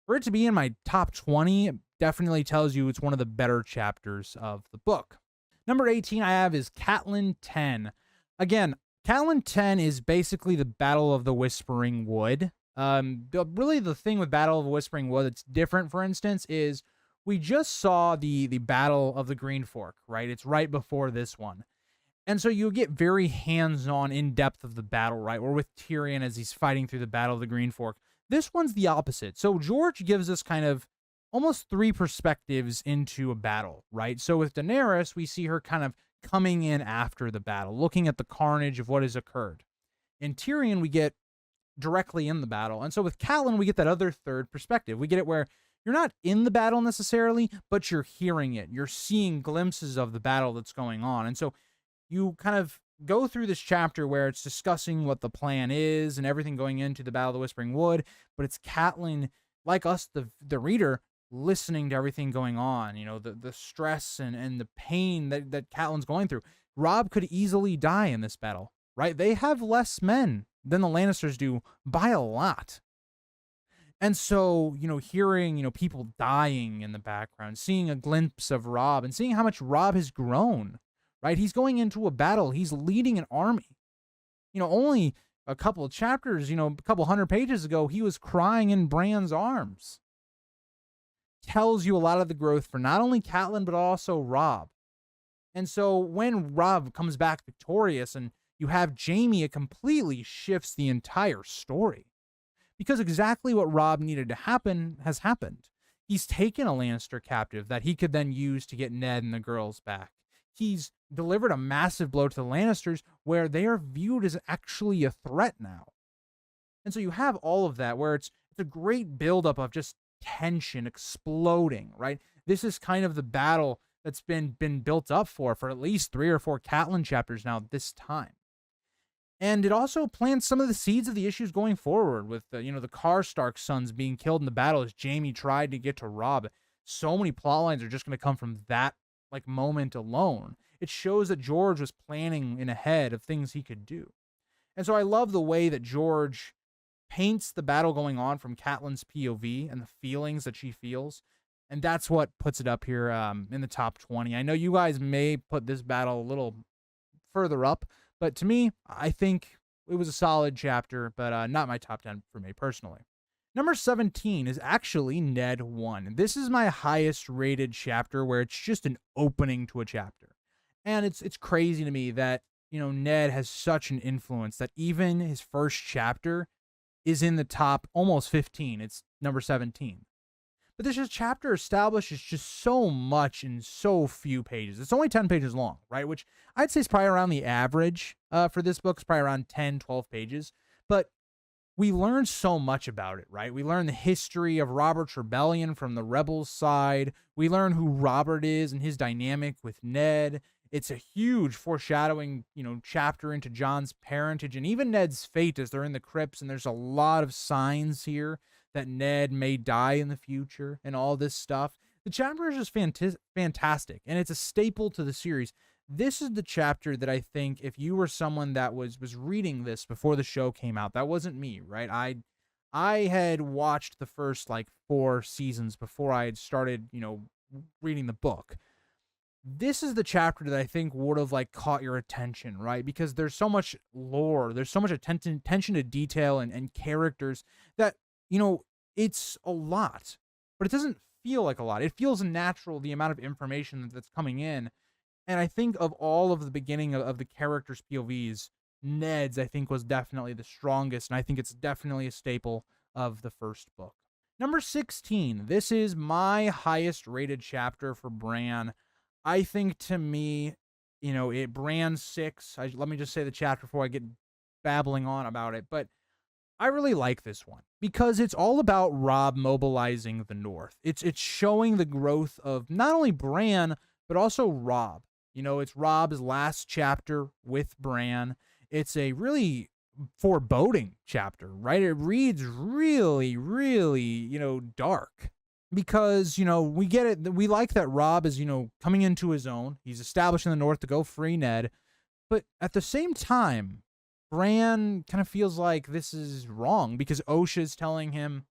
For it to be in my top 20, it definitely tells you it's one of the better chapters of the book. Number 18 I have is Catelyn 10. Again, Catelyn 10 is basically the Battle of the Whispering Wood. Really the thing with Battle of the Whispering Wood that's different, for instance, is we just saw the Battle of the Green Fork, right? It's right before this one. And so you get very hands-on, in-depth of the battle, right? We're with Tyrion as he's fighting through the Battle of the Green Fork. This one's the opposite. So George gives us kind of almost three perspectives into a battle, right? So with Daenerys, we see her kind of coming in after the battle, looking at the carnage of what has occurred. In Tyrion, we get directly in the battle. And so with Catelyn, we get that other third perspective. We get it where you're not in the battle necessarily, but you're hearing it. You're seeing glimpses of the battle that's going on. And so you kind of go through this chapter where it's discussing what the plan is and everything going into the Battle of the Whispering Wood, but it's Catelyn, like us, the reader, listening to everything going on, the stress and the pain that Catelyn's going through. Robb could easily die in this battle, right? They have less men than the Lannisters do by a lot. And so, hearing, people dying in the background, seeing a glimpse of Robb and seeing how much Robb has grown, right? He's going into a battle. He's leading an army. Only a couple of chapters, a couple hundred pages ago, he was crying in Bran's arms. Tells you a lot of the growth for not only Catelyn, but also Robb. And so when Robb comes back victorious and you have Jaime, it completely shifts the entire story. Because exactly what Robb needed to happen has happened. He's taken a Lannister captive that he could then use to get Ned and the girls back. He's delivered a massive blow to the Lannisters where they are viewed as actually a threat now. And so you have all of that where it's a great buildup of just tension exploding, right? This is kind of the battle that's been built up for at least 3 or 4 Catelyn chapters now this time. And it also plants some of the seeds of the issues going forward with the Karstark sons being killed in the battle as Jaime tried to get to Robb. So many plot lines are just going to come from that moment alone. It shows that George was planning in ahead of things he could do. And so I love the way that George paints the battle going on from Catelyn's POV and the feelings that she feels. And that's what puts it up here in the top 20. I know you guys may put this battle a little further up, but to me, I think it was a solid chapter, but not my top 10 for me personally. Number 17 is actually Ned 1. This is my highest rated chapter where it's just an opening to a chapter. And it's crazy to me that, Ned has such an influence that even his first chapter is in the top almost 15. It's number 17. But this chapter establishes just so much in so few pages. It's only 10 pages long, right? Which I'd say is probably around the average for this book. It's probably around 10, 12 pages. But we learn so much about it, right? We learn the history of Robert's rebellion from the rebels' side. We learn who Robert is and his dynamic with Ned. It's a huge foreshadowing, chapter into Jon's parentage and even Ned's fate as they're in the crypts. And there's a lot of signs here that Ned may die in the future and all this stuff. The chapter is just fantastic, and it's a staple to the series. This is the chapter that I think if you were someone that was reading this before the show came out, that wasn't me, right? I had watched the first 4 seasons before I had started, reading the book. This is the chapter that I think would have caught your attention, right? Because there's so much lore, there's so much attention to detail and characters that, it's a lot, but it doesn't feel like a lot. It feels natural, the amount of information that's coming in. And I think of all of the beginning of the characters' POVs, Ned's, I think, was definitely the strongest, and I think it's definitely a staple of the first book. Number 16, this is my highest rated chapter for Bran. I think to me, Bran 6, let me just say the chapter before I get babbling on about it, but I really like this one because it's all about Robb mobilizing the North. It's showing the growth of not only Bran, but also Robb. It's Robb's last chapter with Bran. It's a really foreboding chapter, right? It reads really, really, dark because, we get it. We like that Robb is, coming into his own. He's establishing the North to go free Ned. But at the same time, Bran kind of feels like this is wrong because Osha's telling him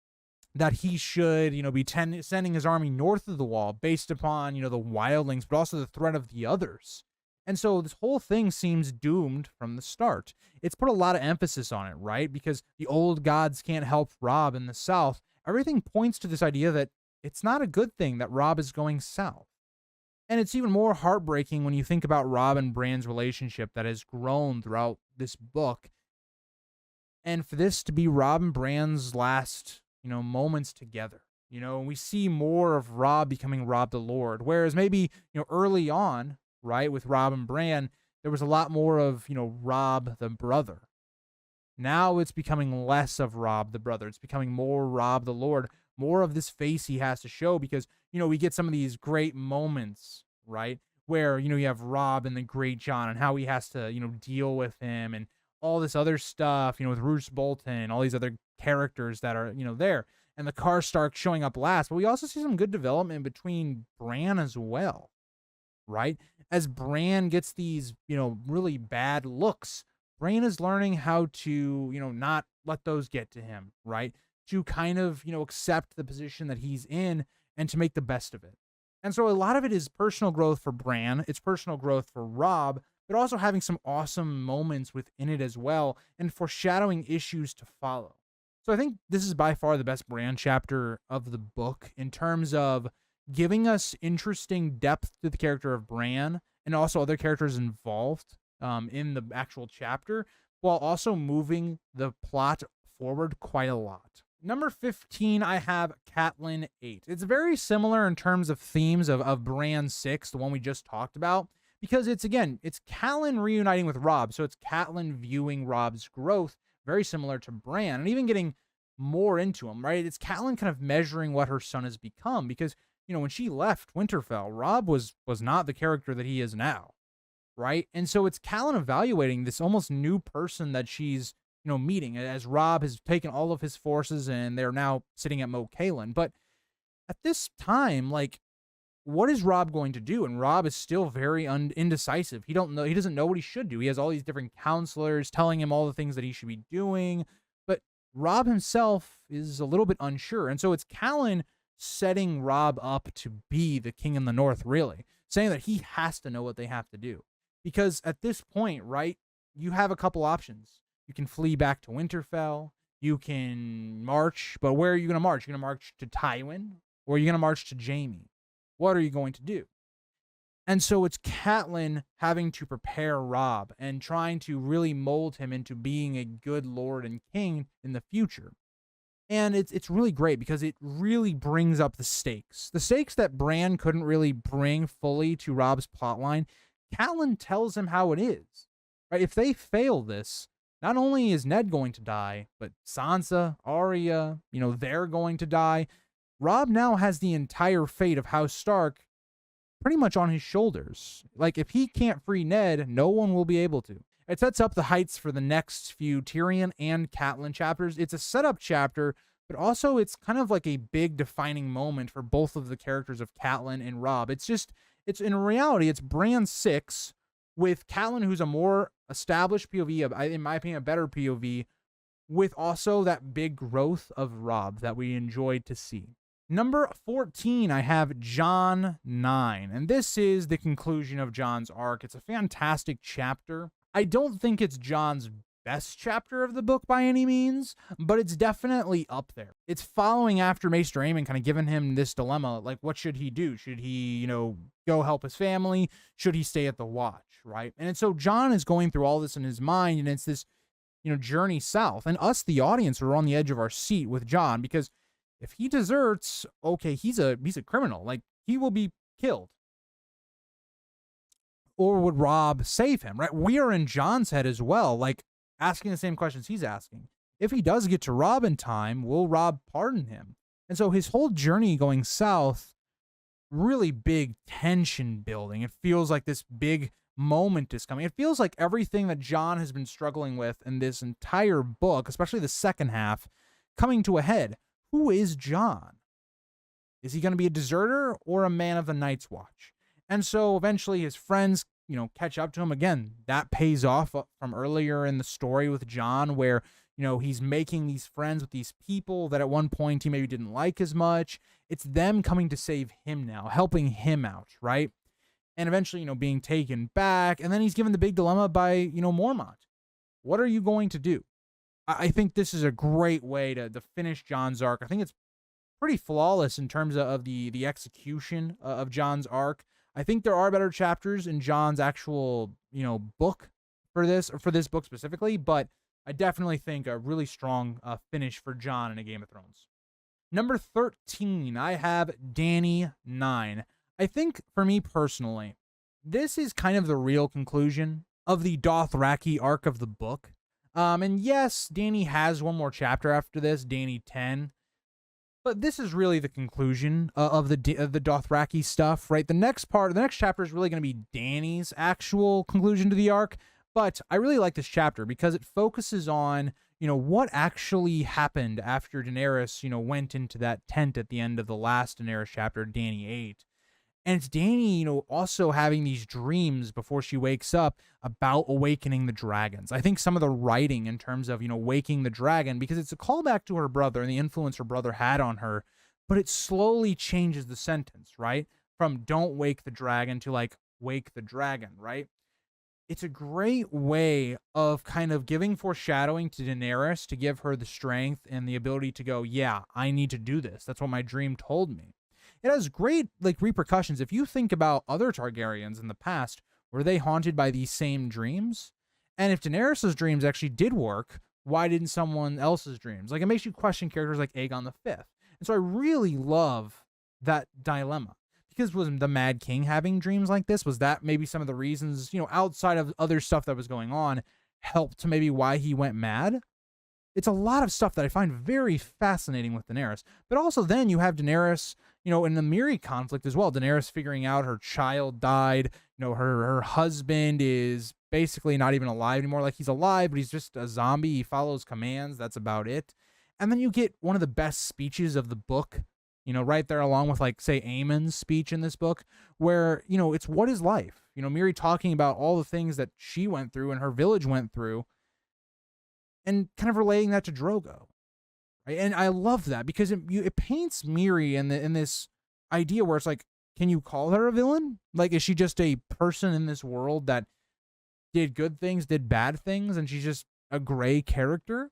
that he should, be sending his army north of the wall based upon, the wildlings, but also the threat of the others. And so this whole thing seems doomed from the start. It's put a lot of emphasis on it, right? Because the old gods can't help Robb in the south. Everything points to this idea that it's not a good thing that Robb is going south. And it's even more heartbreaking when you think about Robb and Bran's relationship that has grown throughout this book. And for this to be Robb and Bran's last, moments together. We see more of Robb becoming Robb the Lord. Whereas maybe, early on, right, with Robb and Bran, there was a lot more of, Robb the brother. Now it's becoming less of Robb the brother. It's becoming more Robb the Lord. More of this face he has to show because, we get some of these great moments, right? Where, you have Robb and the Great Jon and how he has to, deal with him and all this other stuff, with Roose Bolton, all these other characters that are, there. And the Karstark showing up last. But we also see some good development between Bran as well, right? as Bran gets these, really bad looks, Bran is learning how to, not let those get to him, right? To kind of, accept the position that he's in and to make the best of it. And so a lot of it is personal growth for Bran. It's personal growth for Robb, but also having some awesome moments within it as well and foreshadowing issues to follow. So I think this is by far the best Bran chapter of the book in terms of giving us interesting depth to the character of Bran and also other characters involved in the actual chapter, while also moving the plot forward quite a lot. Number 15, I have Catelyn 8. It's very similar in terms of themes of Bran 6, the one we just talked about, because it's Catelyn reuniting with Robb, so it's Catelyn viewing Robb's growth, very similar to Bran, and even getting more into him, right? It's Catelyn kind of measuring what her son has become, because, when she left Winterfell, Robb was not the character that he is now, right? And so it's Catelyn evaluating this almost new person that she's meeting, as Robb has taken all of his forces and they're now sitting at Mo Kalen. But at this time, like, what is Robb going to do? And Robb is still very indecisive. He doesn't know what he should do. He has all these different counselors telling him all the things that he should be doing, but Robb himself is a little bit unsure. And so it's Catelyn setting Robb up to be the king in the North, really, saying that he has to know what they have to do. Because at this point, right, you have a couple options. You can flee back to Winterfell. You can march, but where are you going to march? You're going to march to Tywin, or are you going to march to Jaime? What are you going to do? And so it's Catelyn having to prepare Robb and trying to really mold him into being a good lord and king in the future. And it's really great because it really brings up the stakes. The stakes that Bran couldn't really bring fully to Robb's plotline, Catelyn tells him how it is. Right? If they fail this, not only is Ned going to die, but Sansa, Arya, they're going to die. Robb now has the entire fate of House Stark pretty much on his shoulders. Like, if he can't free Ned, no one will be able to. It sets up the heights for the next few Tyrion and Catelyn chapters. It's a setup chapter, but also it's kind of like a big defining moment for both of the characters of Catelyn and Robb. It's in reality, it's Bran 6 with Catelyn, who's a more established POV, in my opinion, a better POV, with also that big growth of Robb that we enjoyed to see. Number 14, I have Jon 9, and this is the conclusion of Jon's arc. It's a fantastic chapter. I don't think it's Jon's best chapter of the book by any means, but it's definitely up there. It's following after Maester Aemon, kind of giving him this dilemma, like, what should he do? Should he, go help his family? Should he stay at the Watch, right? And so Jon is going through all this in his mind, and it's this, journey south. And us, the audience, are on the edge of our seat with Jon, because if he deserts, okay, he's a criminal. Like, he will be killed. Or would Robb save him, right? We are in Jon's head as well, like, asking the same questions he's asking. If he does get to Robb in time, will Robb pardon him? And so his whole journey going south, really big tension building. It feels like this big moment is coming. It feels like everything that Jon has been struggling with in this entire book, especially the second half, coming to a head. Who is Jon? Is he going to be a deserter or a man of the Night's Watch? And so eventually his friends, catch up to him. Again, that pays off from earlier in the story with Jon, where, he's making these friends with these people that at one point he maybe didn't like as much. It's them coming to save him now, helping him out, right? And eventually, being taken back. And then he's given the big dilemma by, Mormont. What are you going to do? I think this is a great way to finish Jon's arc. I think it's pretty flawless in terms of the execution of Jon's arc. I think there are better chapters in Jon's actual, book for this book specifically, but I definitely think a really strong finish for Jon in A Game of Thrones. Number 13, I have Dany 9. I think for me personally, this is kind of the real conclusion of the Dothraki arc of the book. And yes, Dany has one more chapter after this, Dany 10. But this is really the conclusion of the Dothraki stuff, right? The next chapter is really going to be Dany's actual conclusion to the arc. But I really like this chapter because it focuses on, what actually happened after Daenerys, went into that tent at the end of the last Daenerys chapter, Dany 8. And it's Dany, also having these dreams before she wakes up about awakening the dragons. I think some of the writing in terms of, waking the dragon, because it's a callback to her brother and the influence her brother had on her, but it slowly changes the sentence, right? From don't wake the dragon to like wake the dragon, right? It's a great way of kind of giving foreshadowing to Daenerys to give her the strength and the ability to go, yeah, I need to do this. That's what my dream told me. It has great like repercussions. If you think about other Targaryens in the past, were they haunted by these same dreams? And if Daenerys' dreams actually did work, why didn't someone else's dreams? Like, it makes you question characters like Aegon the Fifth. And so I really love that dilemma. Because was the Mad King having dreams like this? Was that maybe some of the reasons, outside of other stuff that was going on, helped to maybe why he went mad? It's a lot of stuff that I find very fascinating with Daenerys. But also then you have Daenerys, in the Miri conflict as well. Daenerys figuring out her child died. Her husband is basically not even alive anymore. Like, he's alive, but he's just a zombie. He follows commands. That's about it. And then you get one of the best speeches of the book, right there along with, like, say, Aemon's speech in this book, where, it's what is life? Miri talking about all the things that she went through and her village went through and kind of relaying that to Drogo. Right? And I love that because it paints Miri in this idea where it's like, can you call her a villain? Like, is she just a person in this world that did good things, did bad things, and she's just a gray character?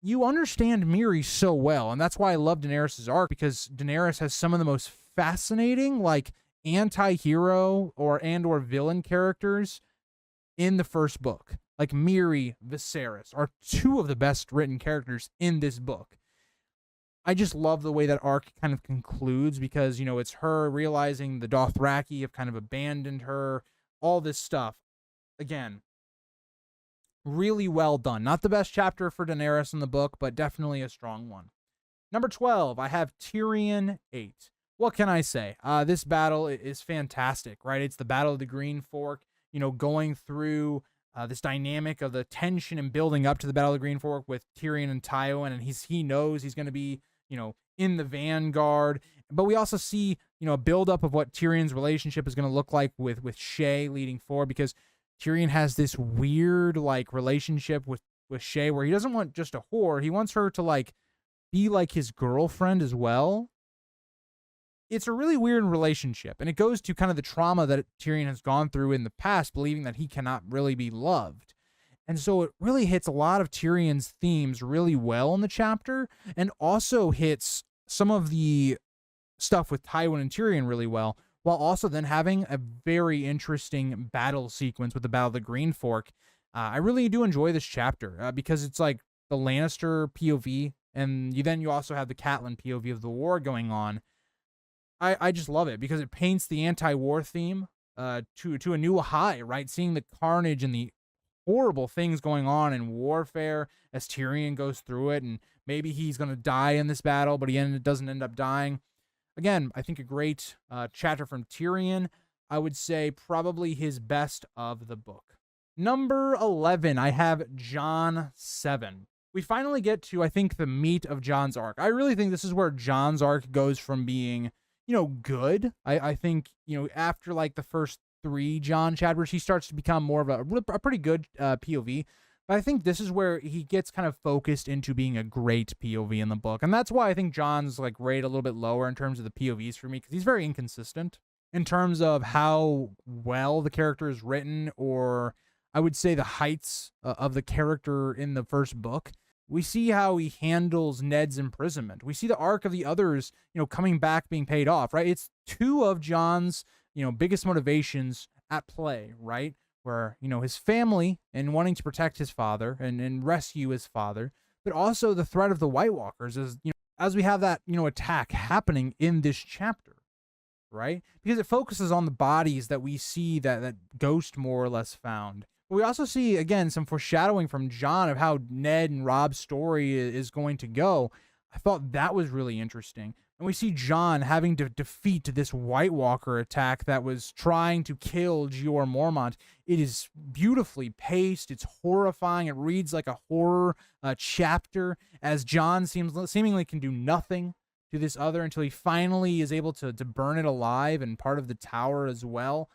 You understand Miri so well, and that's why I love Daenerys' arc, because Daenerys has some of the most fascinating, like, anti-hero or villain characters in the first book. Like, Miri, Viserys are two of the best written characters in this book. I just love the way that arc kind of concludes because, it's her realizing the Dothraki have kind of abandoned her, all this stuff. Again, really well done. Not the best chapter for Daenerys in the book, but definitely a strong one. Number 12, I have Tyrion 8. What can I say? This battle is fantastic, right? It's the Battle of the Green Fork, going through this dynamic of the tension and building up to the Battle of the Green Fork with Tyrion and Tywin, and he knows he's going to be, in the vanguard. But we also see, a buildup of what Tyrion's relationship is going to look like with Shae leading forward, because Tyrion has this weird, like, relationship with Shae where he doesn't want just a whore. He wants her to, like, be like his girlfriend as well. It's a really weird relationship, and it goes to kind of the trauma that Tyrion has gone through in the past, believing that he cannot really be loved. And so it really hits a lot of Tyrion's themes really well in the chapter, and also hits some of the stuff with Tywin and Tyrion really well, while also then having a very interesting battle sequence with the Battle of the Green Fork. I really do enjoy this chapter because it's like the Lannister POV, and you also have the Catelyn POV of the war going on. I just love it because it paints the anti-war theme to a new high, right? Seeing the carnage and the horrible things going on in warfare as Tyrion goes through it, and maybe he's going to die in this battle, but he doesn't end up dying. Again, I think a great chapter from Tyrion. I would say probably his best of the book. Number 11, I have Jon 7. We finally get to, I think, the meat of Jon's arc. I really think this is where Jon's arc goes from being, good. I think, after like the first 3 Jon chapters, he starts to become more of a pretty good POV. But I think this is where he gets kind of focused into being a great POV in the book. And that's why I think Jon's like rated a little bit lower in terms of the POVs for me, because he's very inconsistent in terms of how well the character is written, or I would say the heights of the character in the first book. We see how he handles Ned's imprisonment. We see the arc of the others, coming back, being paid off, right? It's 2 of Jon's, biggest motivations at play, right? Where, his family and wanting to protect his father and rescue his father, but also the threat of the White Walkers as we have that, attack happening in this chapter, right? Because it focuses on the bodies that we see that Ghost more or less found. But we also see, again, some foreshadowing from Jon of how Ned and Rob's story is going to go. I thought that was really interesting. And we see Jon having to defeat this White Walker attack that was trying to kill Jeor Mormont. It is beautifully paced. It's horrifying. It reads like a horror chapter, as Jon seemingly can do nothing to this other until he finally is able to burn it alive and part of the tower as well.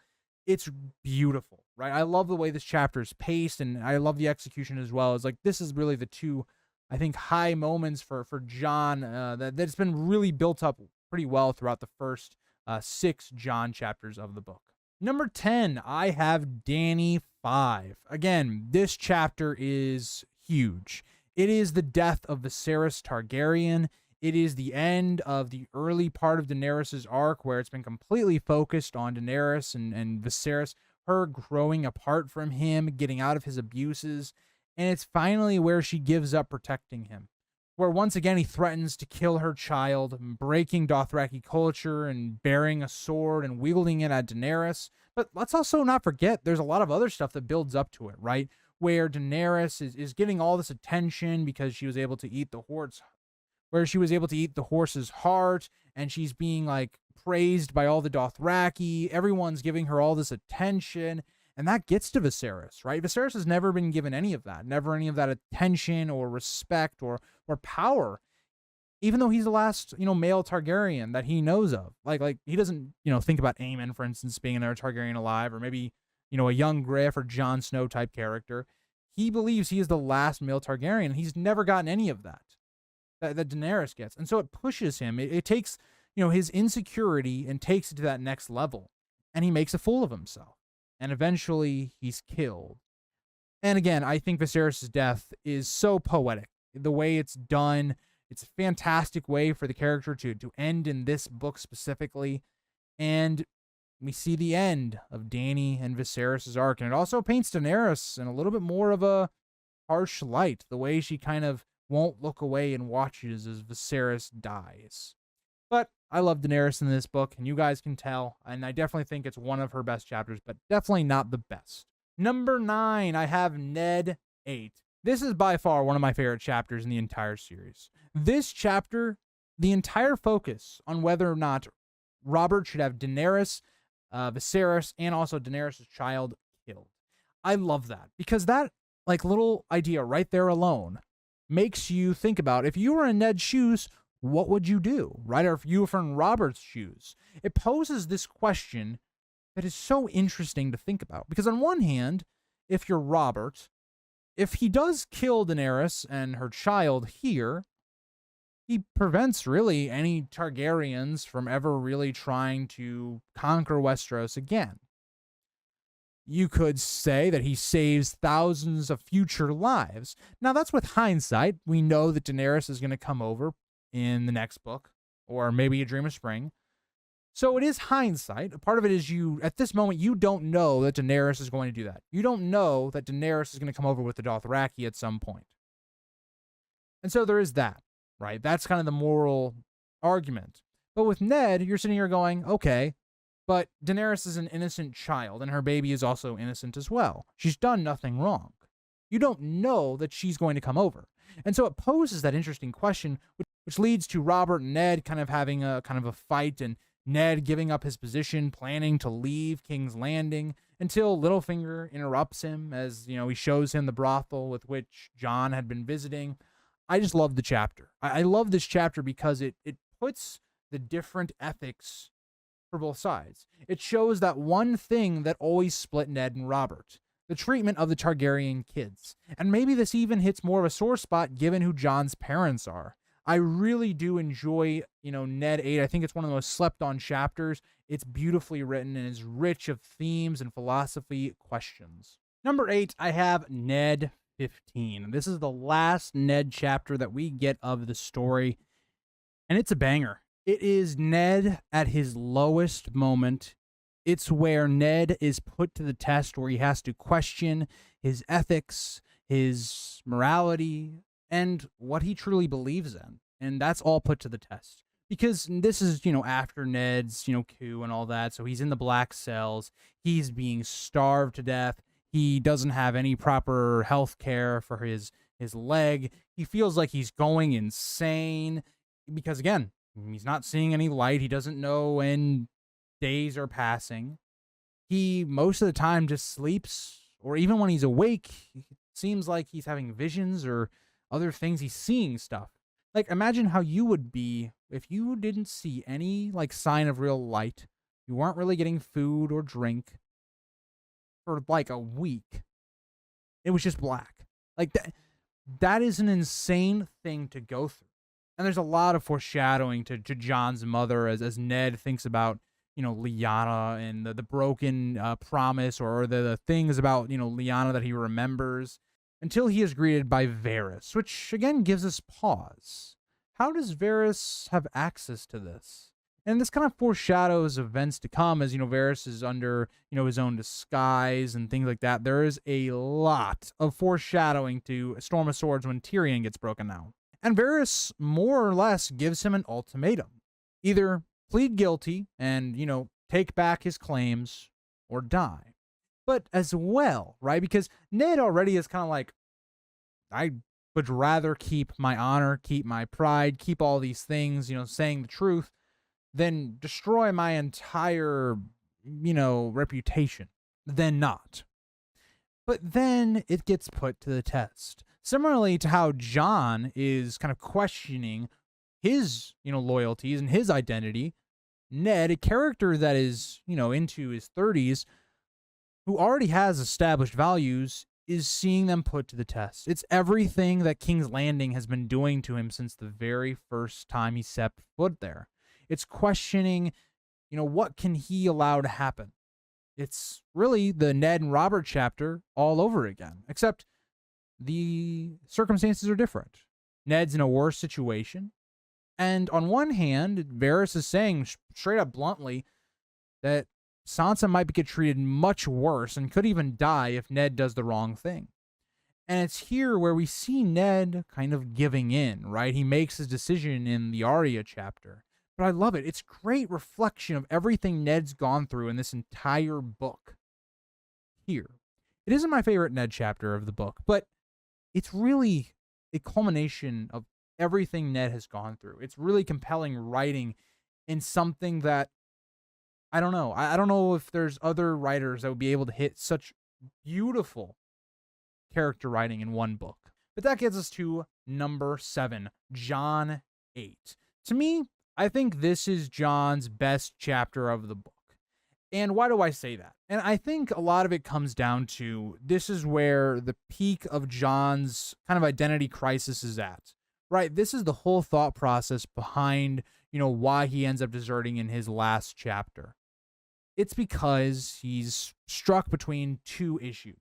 It's beautiful, right? I love the way this chapter is paced, and I love the execution as well. It's like, this is really the two, I think, high moments for John that's been really built up pretty well throughout the first 6 John chapters of the book. Number 10, I have Dany 5. Again, this chapter is huge. It is the death of Viserys Targaryen. It is the end of the early part of Daenerys' arc, where it's been completely focused on Daenerys and Viserys, her growing apart from him, getting out of his abuses, and it's finally where she gives up protecting him, where once again he threatens to kill her child, breaking Dothraki culture and bearing a sword and wielding it at Daenerys. But let's also not forget there's a lot of other stuff that builds up to it, right? Where Daenerys is getting all this attention because she was able to eat the horse's heart, and she's being like praised by all the Dothraki. Everyone's giving her all this attention, and that gets to Viserys, right? Viserys has never been given any of that, never any of that attention or respect or power, even though he's the last, male Targaryen that he knows of. Like he doesn't, think about Aemon, for instance, being another Targaryen alive, or maybe, a young Griff or Jon Snow type character. He believes he is the last male Targaryen, and he's never gotten any of that Daenerys gets. And so it pushes him. It takes, his insecurity and takes it to that next level. And he makes a fool of himself. And eventually he's killed. And again, I think Viserys' death is so poetic. The way it's done, it's a fantastic way for the character to end in this book specifically. And we see the end of Dany and Viserys' arc. And it also paints Daenerys in a little bit more of a harsh light. The way she kind of won't look away and watches as Viserys dies. But I love Daenerys in this book, and you guys can tell, and I definitely think it's one of her best chapters, but definitely not the best. Number 9, I have Ned 8. This is by far one of my favorite chapters in the entire series. This chapter, the entire focus on whether or not Robert should have Daenerys, Viserys, and also Daenerys' child killed. I love that, because that little idea right there alone makes you think about, if you were in Ned's shoes, what would you do, right? Or if you were in Robert's shoes. It poses this question that is so interesting to think about. Because on one hand, if you're Robert, if he does kill Daenerys and her child here, he prevents really any Targaryens from ever really trying to conquer Westeros again. You could say that he saves thousands of future lives. Now, that's with hindsight. We know that Daenerys is going to come over in the next book, or maybe A Dream of Spring. So it is hindsight. A part of it is at this moment, you don't know that Daenerys is going to do that. You don't know that Daenerys is going to come over with the Dothraki at some point. And so there is that, right? That's kind of the moral argument. But with Ned, you're sitting here going, okay, but Daenerys is an innocent child, and her baby is also innocent as well. She's done nothing wrong. You don't know that she's going to come over. And so it poses that interesting question, which leads to Robert and Ned kind of having a fight, and Ned giving up his position, planning to leave King's Landing, until Littlefinger interrupts him as, he shows him the brothel with which Jon had been visiting. I just love the chapter. I love this chapter because it puts the different ethics for both sides. It shows that one thing that always split Ned and Robert: the treatment of the Targaryen kids. And maybe this even hits more of a sore spot given who Jon's parents are. I really do enjoy, Ned 8. I think it's one of the most slept on chapters. It's beautifully written and is rich of themes and philosophy questions. Number 8, I have Ned 15. This is the last Ned chapter that we get of the story, and it's a banger. It is Ned at his lowest moment. It's where Ned is put to the test, where he has to question his ethics, his morality, and what he truly believes in. And that's all put to the test. Because this is, after Ned's, coup and all that. So he's in the black cells. He's being starved to death. He doesn't have any proper health care for his leg. He feels like he's going insane because, again, he's not seeing any light. He doesn't know when days are passing. He, most of the time, just sleeps, or even when he's awake, it seems like he's having visions or other things. He's seeing stuff. Like, imagine how you would be if you didn't see any, like, sign of real light. You weren't really getting food or drink for, like, a week. It was just black. Like, that is an insane thing to go through. And there's a lot of foreshadowing to John's mother as Ned thinks about, Lyanna and the broken promise, or the things about, Lyanna that he remembers, until he is greeted by Varys, which again gives us pause. How does Varys have access to this? And this kind of foreshadows events to come, as, Varys is under, his own disguise and things like that. There is a lot of foreshadowing to A Storm of Swords when Tyrion gets broken down. And Varys more or less gives him an ultimatum. Either plead guilty and, take back his claims, or die. But as well, right? Because Ned already is kind of like, I would rather keep my honor, keep my pride, keep all these things, saying the truth, than destroy my entire, reputation, than not. But then it gets put to the test. Similarly to how Jon is kind of questioning his, loyalties and his identity, Ned, a character that is, into his 30s, who already has established values, is seeing them put to the test. It's everything that King's Landing has been doing to him since the very first time he set foot there. It's questioning, what can he allow to happen? It's really the Ned and Robert chapter all over again, except the circumstances are different. Ned's in a worse situation. And on one hand, Varys is saying straight up bluntly that Sansa might get treated much worse and could even die if Ned does the wrong thing. And it's here where we see Ned kind of giving in, right? He makes his decision in the Arya chapter. But I love it. It's great reflection of everything Ned's gone through in this entire book. Here. It isn't my favorite Ned chapter of the book, but it's really a culmination of everything Ned has gone through. It's really compelling writing in something that, I don't know. I don't know if there's other writers that would be able to hit such beautiful character writing in one book. But that gets us to number 7, Jon 8. To me, I think this is Jon's best chapter of the book. And why do I say that? And I think a lot of it comes down to, this is where the peak of Jon's kind of identity crisis is at, right? This is the whole thought process behind, why he ends up deserting in his last chapter. It's because he's struck between two issues,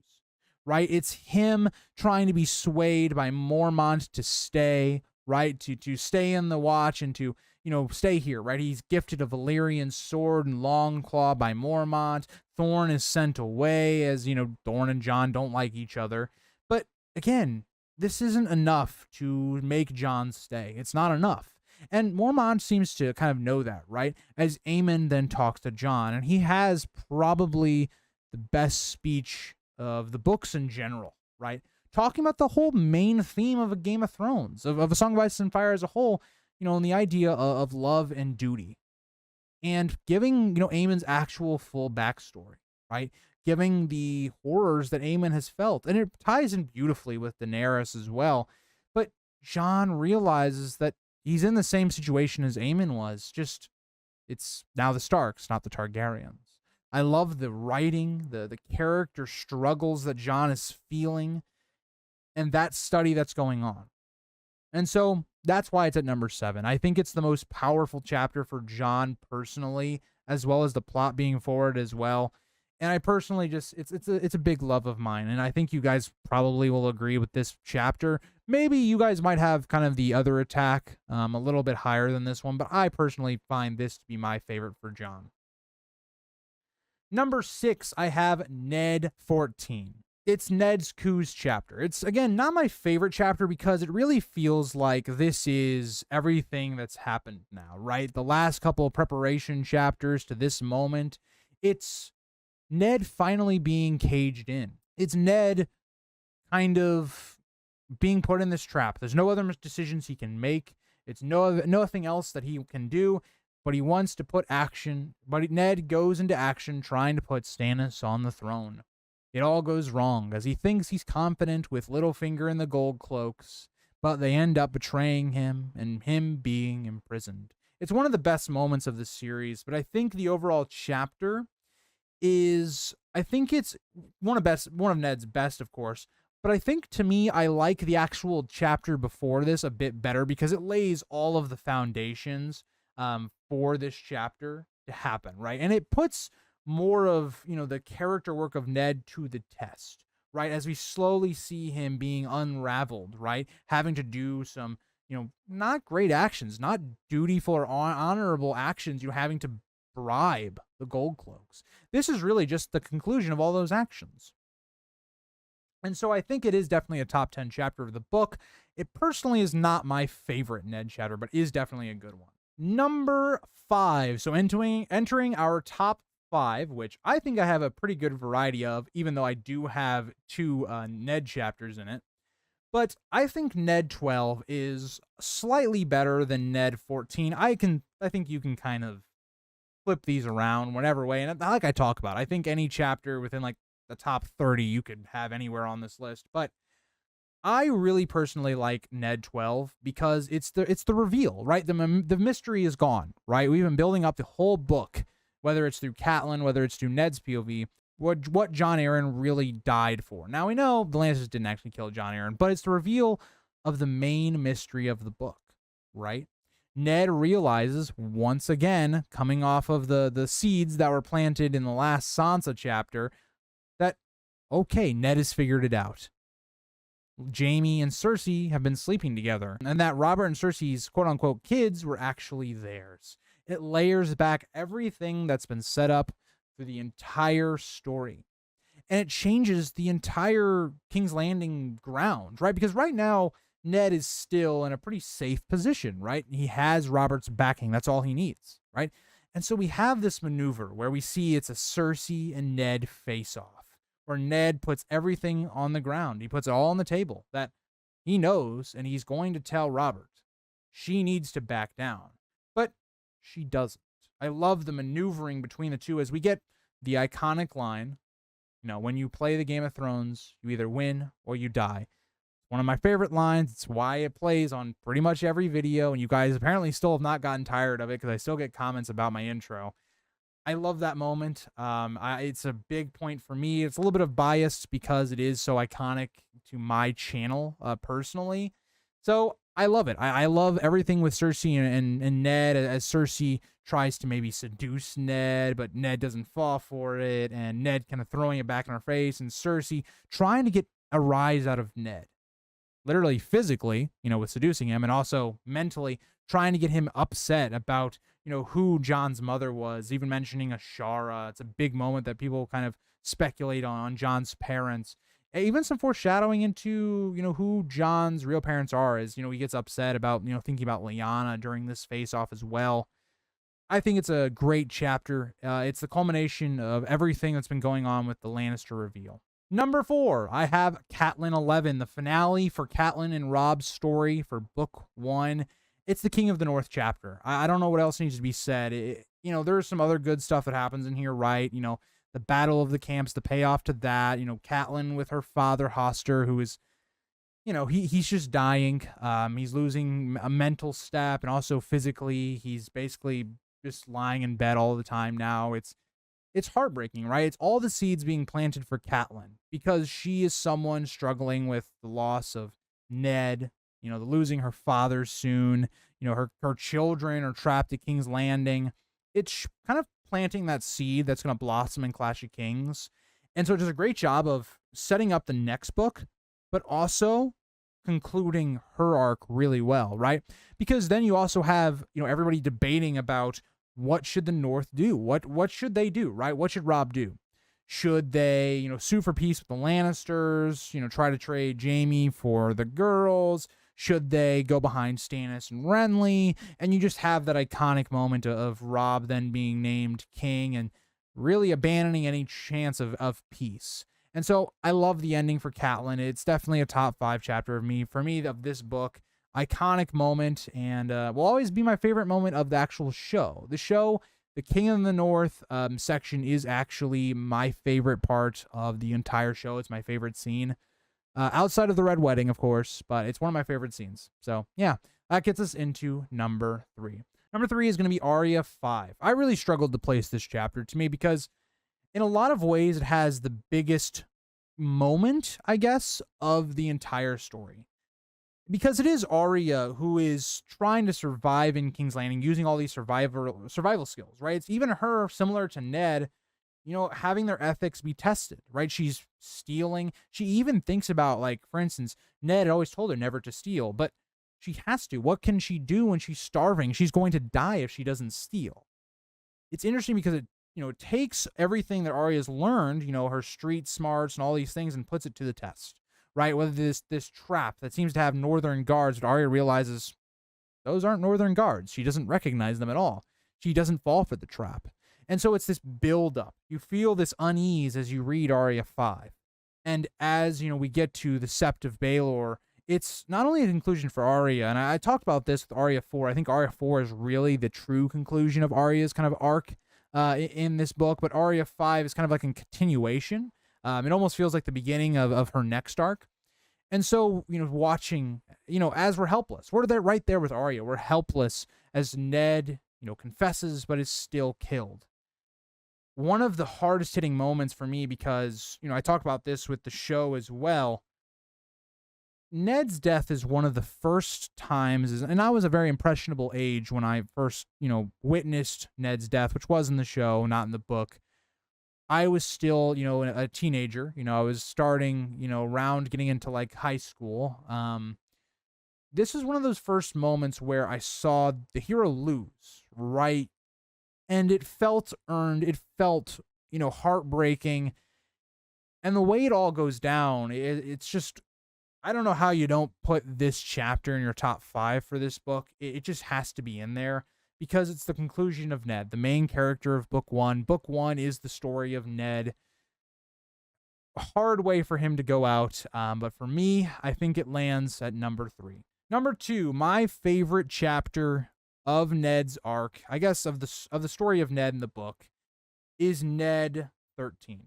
right? It's him trying to be swayed by Mormont to stay, right? To stay in the watch and to, stay here, right? He's gifted a Valyrian sword and long claw by Mormont. Thorne is sent away as, Thorne and Jon don't like each other. But again, this isn't enough to make Jon stay. It's not enough. And Mormont seems to kind of know that, right? As Aemon then talks to Jon, and he has probably the best speech of the books in general, right? Talking about the whole main theme of A Game of Thrones, of A Song of Ice and Fire as a whole, and the idea of love and duty. And giving, Aemon's actual full backstory, right? Giving the horrors that Aemon has felt. And it ties in beautifully with Daenerys as well. But Jon realizes that he's in the same situation as Aemon was, just it's now the Starks, not the Targaryens. I love the writing, the character struggles that Jon is feeling, and that study that's going on. And so that's why it's at number 7. I think it's the most powerful chapter for Jon personally, as well as the plot being forward as well. And I personally just, it's a big love of mine. And I think you guys probably will agree with this chapter. Maybe you guys might have kind of the other attack a little bit higher than this one, but I personally find this to be my favorite for Jon. Number 6, I have Ned 14. It's Ned's coups chapter. It's, again, not my favorite chapter because it really feels like this is everything that's happened now, right? The last couple of preparation chapters to this moment, it's Ned finally being caged in. It's Ned kind of being put in this trap. There's no other decisions he can make. It's nothing else that he can do, but he wants to put action. But Ned goes into action trying to put Stannis on the throne. It all goes wrong as he thinks he's confident with Littlefinger and the Gold Cloaks, but they end up betraying him and him being imprisoned. It's one of the best moments of the series, but I think the overall chapter is, I think it's one of Ned's best, of course, but I think to me, I like the actual chapter before this a bit better because it lays all of the foundations for this chapter to happen, right? And it puts more of, the character work of Ned to the test, right? As we slowly see him being unraveled, right? Having to do some, not great actions, not dutiful or honorable actions, having to bribe the Gold Cloaks. This is really just the conclusion of all those actions. And so I think it is definitely a top 10 chapter of the book. It personally is not my favorite Ned chapter, but is definitely a good one. Number 5. So entering our top 5, which I think I have a pretty good variety of, even though I do have 2 Ned chapters in it. But I think Ned 12 is slightly better than Ned 14. I think you can kind of flip these around whatever way. And like I talk about, I think any chapter within like the top 30 you could have anywhere on this list. But I really personally like Ned 12 because it's the reveal, right? The mystery is gone, right? We've been building up the whole book, whether it's through Catelyn, whether it's through Ned's POV, what Jon Arryn really died for. Now we know the Lannisters didn't actually kill Jon Arryn, but it's the reveal of the main mystery of the book, right? Ned realizes once again, coming off of the seeds that were planted in the last Sansa chapter, that, okay, Ned has figured it out. Jaime and Cersei have been sleeping together, and that Robert and Cersei's quote-unquote kids were actually theirs. It layers back everything that's been set up through the entire story. And it changes the entire King's Landing ground, right? Because right now, Ned is still in a pretty safe position, right? He has Robert's backing. That's all he needs, right? And so we have this maneuver where we see it's a Cersei and Ned face-off, where Ned puts everything on the ground. He puts it all on the table that he knows, and he's going to tell Robert she needs to back down. But she doesn't. I love the maneuvering between the two as we get the iconic line, when you play the Game of Thrones, you either win or you die. One of my favorite lines. It's why it plays on pretty much every video, and you guys apparently still have not gotten tired of it because I still get comments about my intro. I love that moment. It's a big point for me. It's a little bit of bias because it is so iconic to my channel personally. So I love it. I love everything with Cersei and Ned as Cersei tries to maybe seduce Ned, but Ned doesn't fall for it, and Ned kind of throwing it back in her face, and Cersei trying to get a rise out of Ned. Literally physically, with seducing him, and also mentally trying to get him upset about, who Jon's mother was, even mentioning Ashara. It's a big moment that people kind of speculate on Jon's parents. Even some foreshadowing into, who Jon's real parents are as, he gets upset about, thinking about Lyanna during this face-off as well. I think it's a great chapter. It's the culmination of everything that's been going on with the Lannister reveal. Number 4, I have Catelyn 11, the finale for Catelyn and Robb's story for book 1. It's the King of the North chapter. I don't know what else needs to be said. There's some other good stuff that happens in here, right? The battle of the camps, the payoff to that, Catelyn with her father, Hoster, who is, he's just dying. He's losing a mental step, and also physically, he's basically just lying in bed all the time now. It's heartbreaking, right? It's all the seeds being planted for Catelyn because she is someone struggling with the loss of Ned, the losing her father soon, her children are trapped at King's Landing. It's kind of planting that seed that's going to blossom in Clash of Kings. And so it does a great job of setting up the next book, but also concluding her arc really well, right? Because then you also have, everybody debating about what should the North do? What should they do, right? What should Robb do? Should they, sue for peace with the Lannisters, try to trade Jaime for the girls? Should they go behind Stannis and Renly? And you just have that iconic moment of Robb then being named king and really abandoning any chance of peace. And so I love the ending for Catelyn. It's definitely a top 5 chapter for me of this book. Iconic moment, and will always be my favorite moment of the actual show. The show, the King of the North section, is actually my favorite part of the entire show. It's my favorite scene. outside of the Red Wedding, of course, but it's one of my favorite scenes. So yeah, that gets us into number 3. Number 3 is going to be Arya 5. I really struggled to place this chapter to me because in a lot of ways it has the biggest moment, I guess, of the entire story. Because it is Arya who is trying to survive in King's Landing using all these survival skills, right? It's even her, similar to Ned, having their ethics be tested, right? She's stealing. She even thinks about, like, for instance, Ned had always told her never to steal, but she has to. What can she do when she's starving? She's going to die if she doesn't steal. It's interesting because it takes everything that Arya's learned, her street smarts and all these things, and puts it to the test, right? Whether this trap that seems to have northern guards, but Arya realizes those aren't northern guards. She doesn't recognize them at all. She doesn't fall for the trap. And so it's this build-up. You feel this unease as you read Arya 5. And as, we get to the Sept of Baelor, it's not only a conclusion for Arya, and I talked about this with Arya 4. I think Arya 4 is really the true conclusion of Arya's kind of arc in this book, but Arya 5 is kind of like a continuation. It almost feels like the beginning of her next arc. And so, watching, as we're helpless, we're there right there with Arya. We're helpless as Ned, confesses, but is still killed. One of the hardest hitting moments for me, because, I talk about this with the show as well. Ned's death is one of the first times, and I was a very impressionable age when I first, witnessed Ned's death, which was in the show, not in the book. I was still, a teenager. I was starting, around getting into like high school. This is one of those first moments where I saw the hero lose, right? And it felt earned. It felt, heartbreaking. And the way it all goes down, it's just, I don't know how you don't put this chapter in your top 5 for this book. It just has to be in there because it's the conclusion of Ned, the main character of book 1. Book 1 is the story of Ned. A hard way for him to go out, but for me, I think it lands at number 3. Number 2, my favorite chapter of Ned's arc, I guess of the story of Ned in the book, is Ned 13.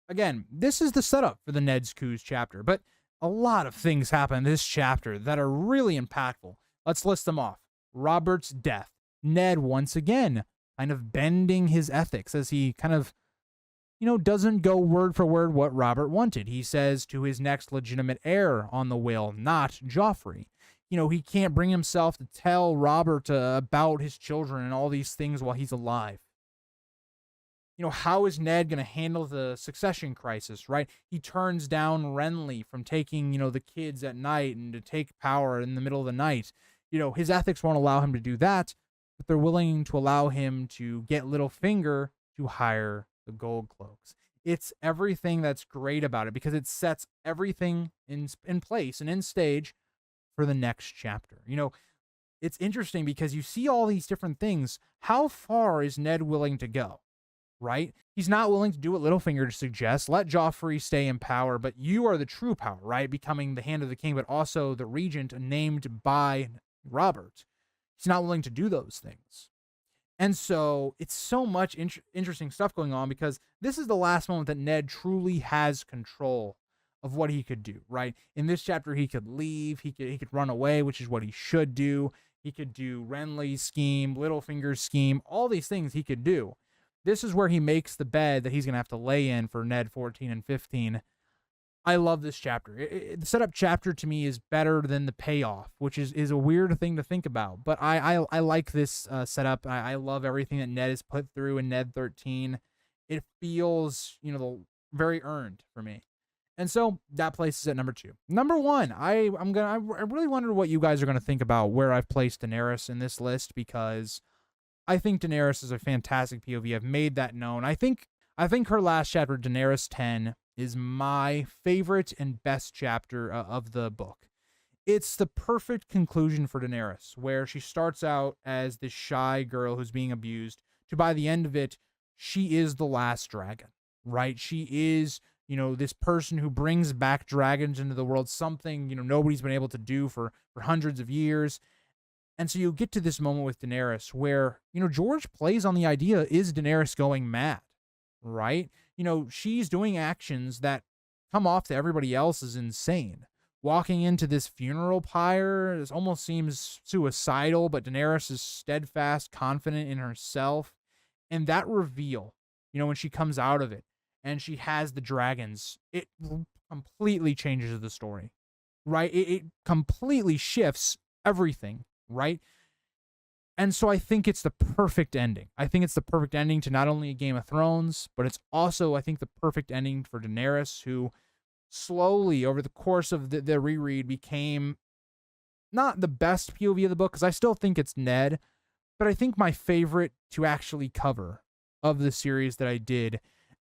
Again, this is the setup for the Ned's Coups chapter, but a lot of things happen in this chapter that are really impactful. Let's list them off. Robert's death. Ned, once again, kind of bending his ethics as he kind of, doesn't go word for word what Robert wanted. He says to his next legitimate heir on the will, not Joffrey. He can't bring himself to tell Robert about his children and all these things while he's alive. How is Ned going to handle the succession crisis, right? He turns down Renly from taking, the kids at night and to take power in the middle of the night. His ethics won't allow him to do that, but they're willing to allow him to get Littlefinger to hire the Gold Cloaks. It's everything that's great about it because it sets everything in place and in stage for the next chapter. It's interesting because you see all these different things. How far is Ned willing to go? Right? He's not willing to do what Littlefinger suggests. Let Joffrey stay in power, but you are the true power, right? Becoming the Hand of the King, but also the regent named by Robert. He's not willing to do those things. And so it's so much interesting stuff going on because this is the last moment that Ned truly has control of what he could do, right? In this chapter, he could leave, he could run away, which is what he should do. He could do Renly's scheme, Littlefinger's scheme, all these things he could do. This is where he makes the bed that he's going to have to lay in for Ned 14 and 15. I love this chapter. The setup chapter to me is better than the payoff, which is a weird thing to think about. But I like this setup. I love everything that Ned has put through in Ned 13. It feels, very earned for me. And so that places at number 2. Number 1, I really wonder what you guys are going to think about where I've placed Daenerys in this list because I think Daenerys is a fantastic POV. I've made that known. I think her last chapter, Daenerys 10, is my favorite and best chapter of the book. It's the perfect conclusion for Daenerys, where she starts out as this shy girl who's being abused, to by the end of it, she is the last dragon, right? She is, this person who brings back dragons into the world, something, nobody's been able to do for hundreds of years. And so you get to this moment with Daenerys where, George plays on the idea, is Daenerys going mad, right? She's doing actions that come off to everybody else as insane. Walking into this funeral pyre, this almost seems suicidal, but Daenerys is steadfast, confident in herself. And that reveal, when she comes out of it and she has the dragons, it completely changes the story, right? It completely shifts everything, right? And so I think it's the perfect ending. I think it's the perfect ending to not only Game of Thrones, but it's also, I think, the perfect ending for Daenerys, who slowly, over the course of the reread, became not the best POV of the book, because I still think it's Ned, but I think my favorite to actually cover of the series that I did.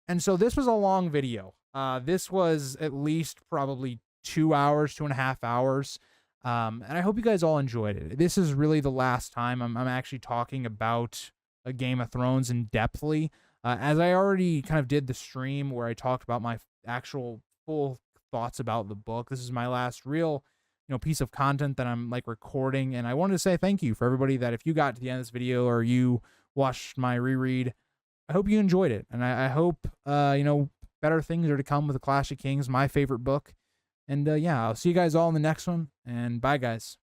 And so this was a long video. This was at least probably 2 hours, 2.5 hours. And I hope you guys all enjoyed it. This is really the last time I'm actually talking about a Game of Thrones in depthly. As I already kind of did the stream where I talked about my actual full thoughts about the book. This is my last real, piece of content that I'm recording. And I wanted to say thank you for everybody that if you got to the end of this video or you watched my reread, I hope you enjoyed it. And I hope, better things are to come with The Clash of Kings, my favorite book. And yeah, I'll see you guys all in the next one. And bye, guys.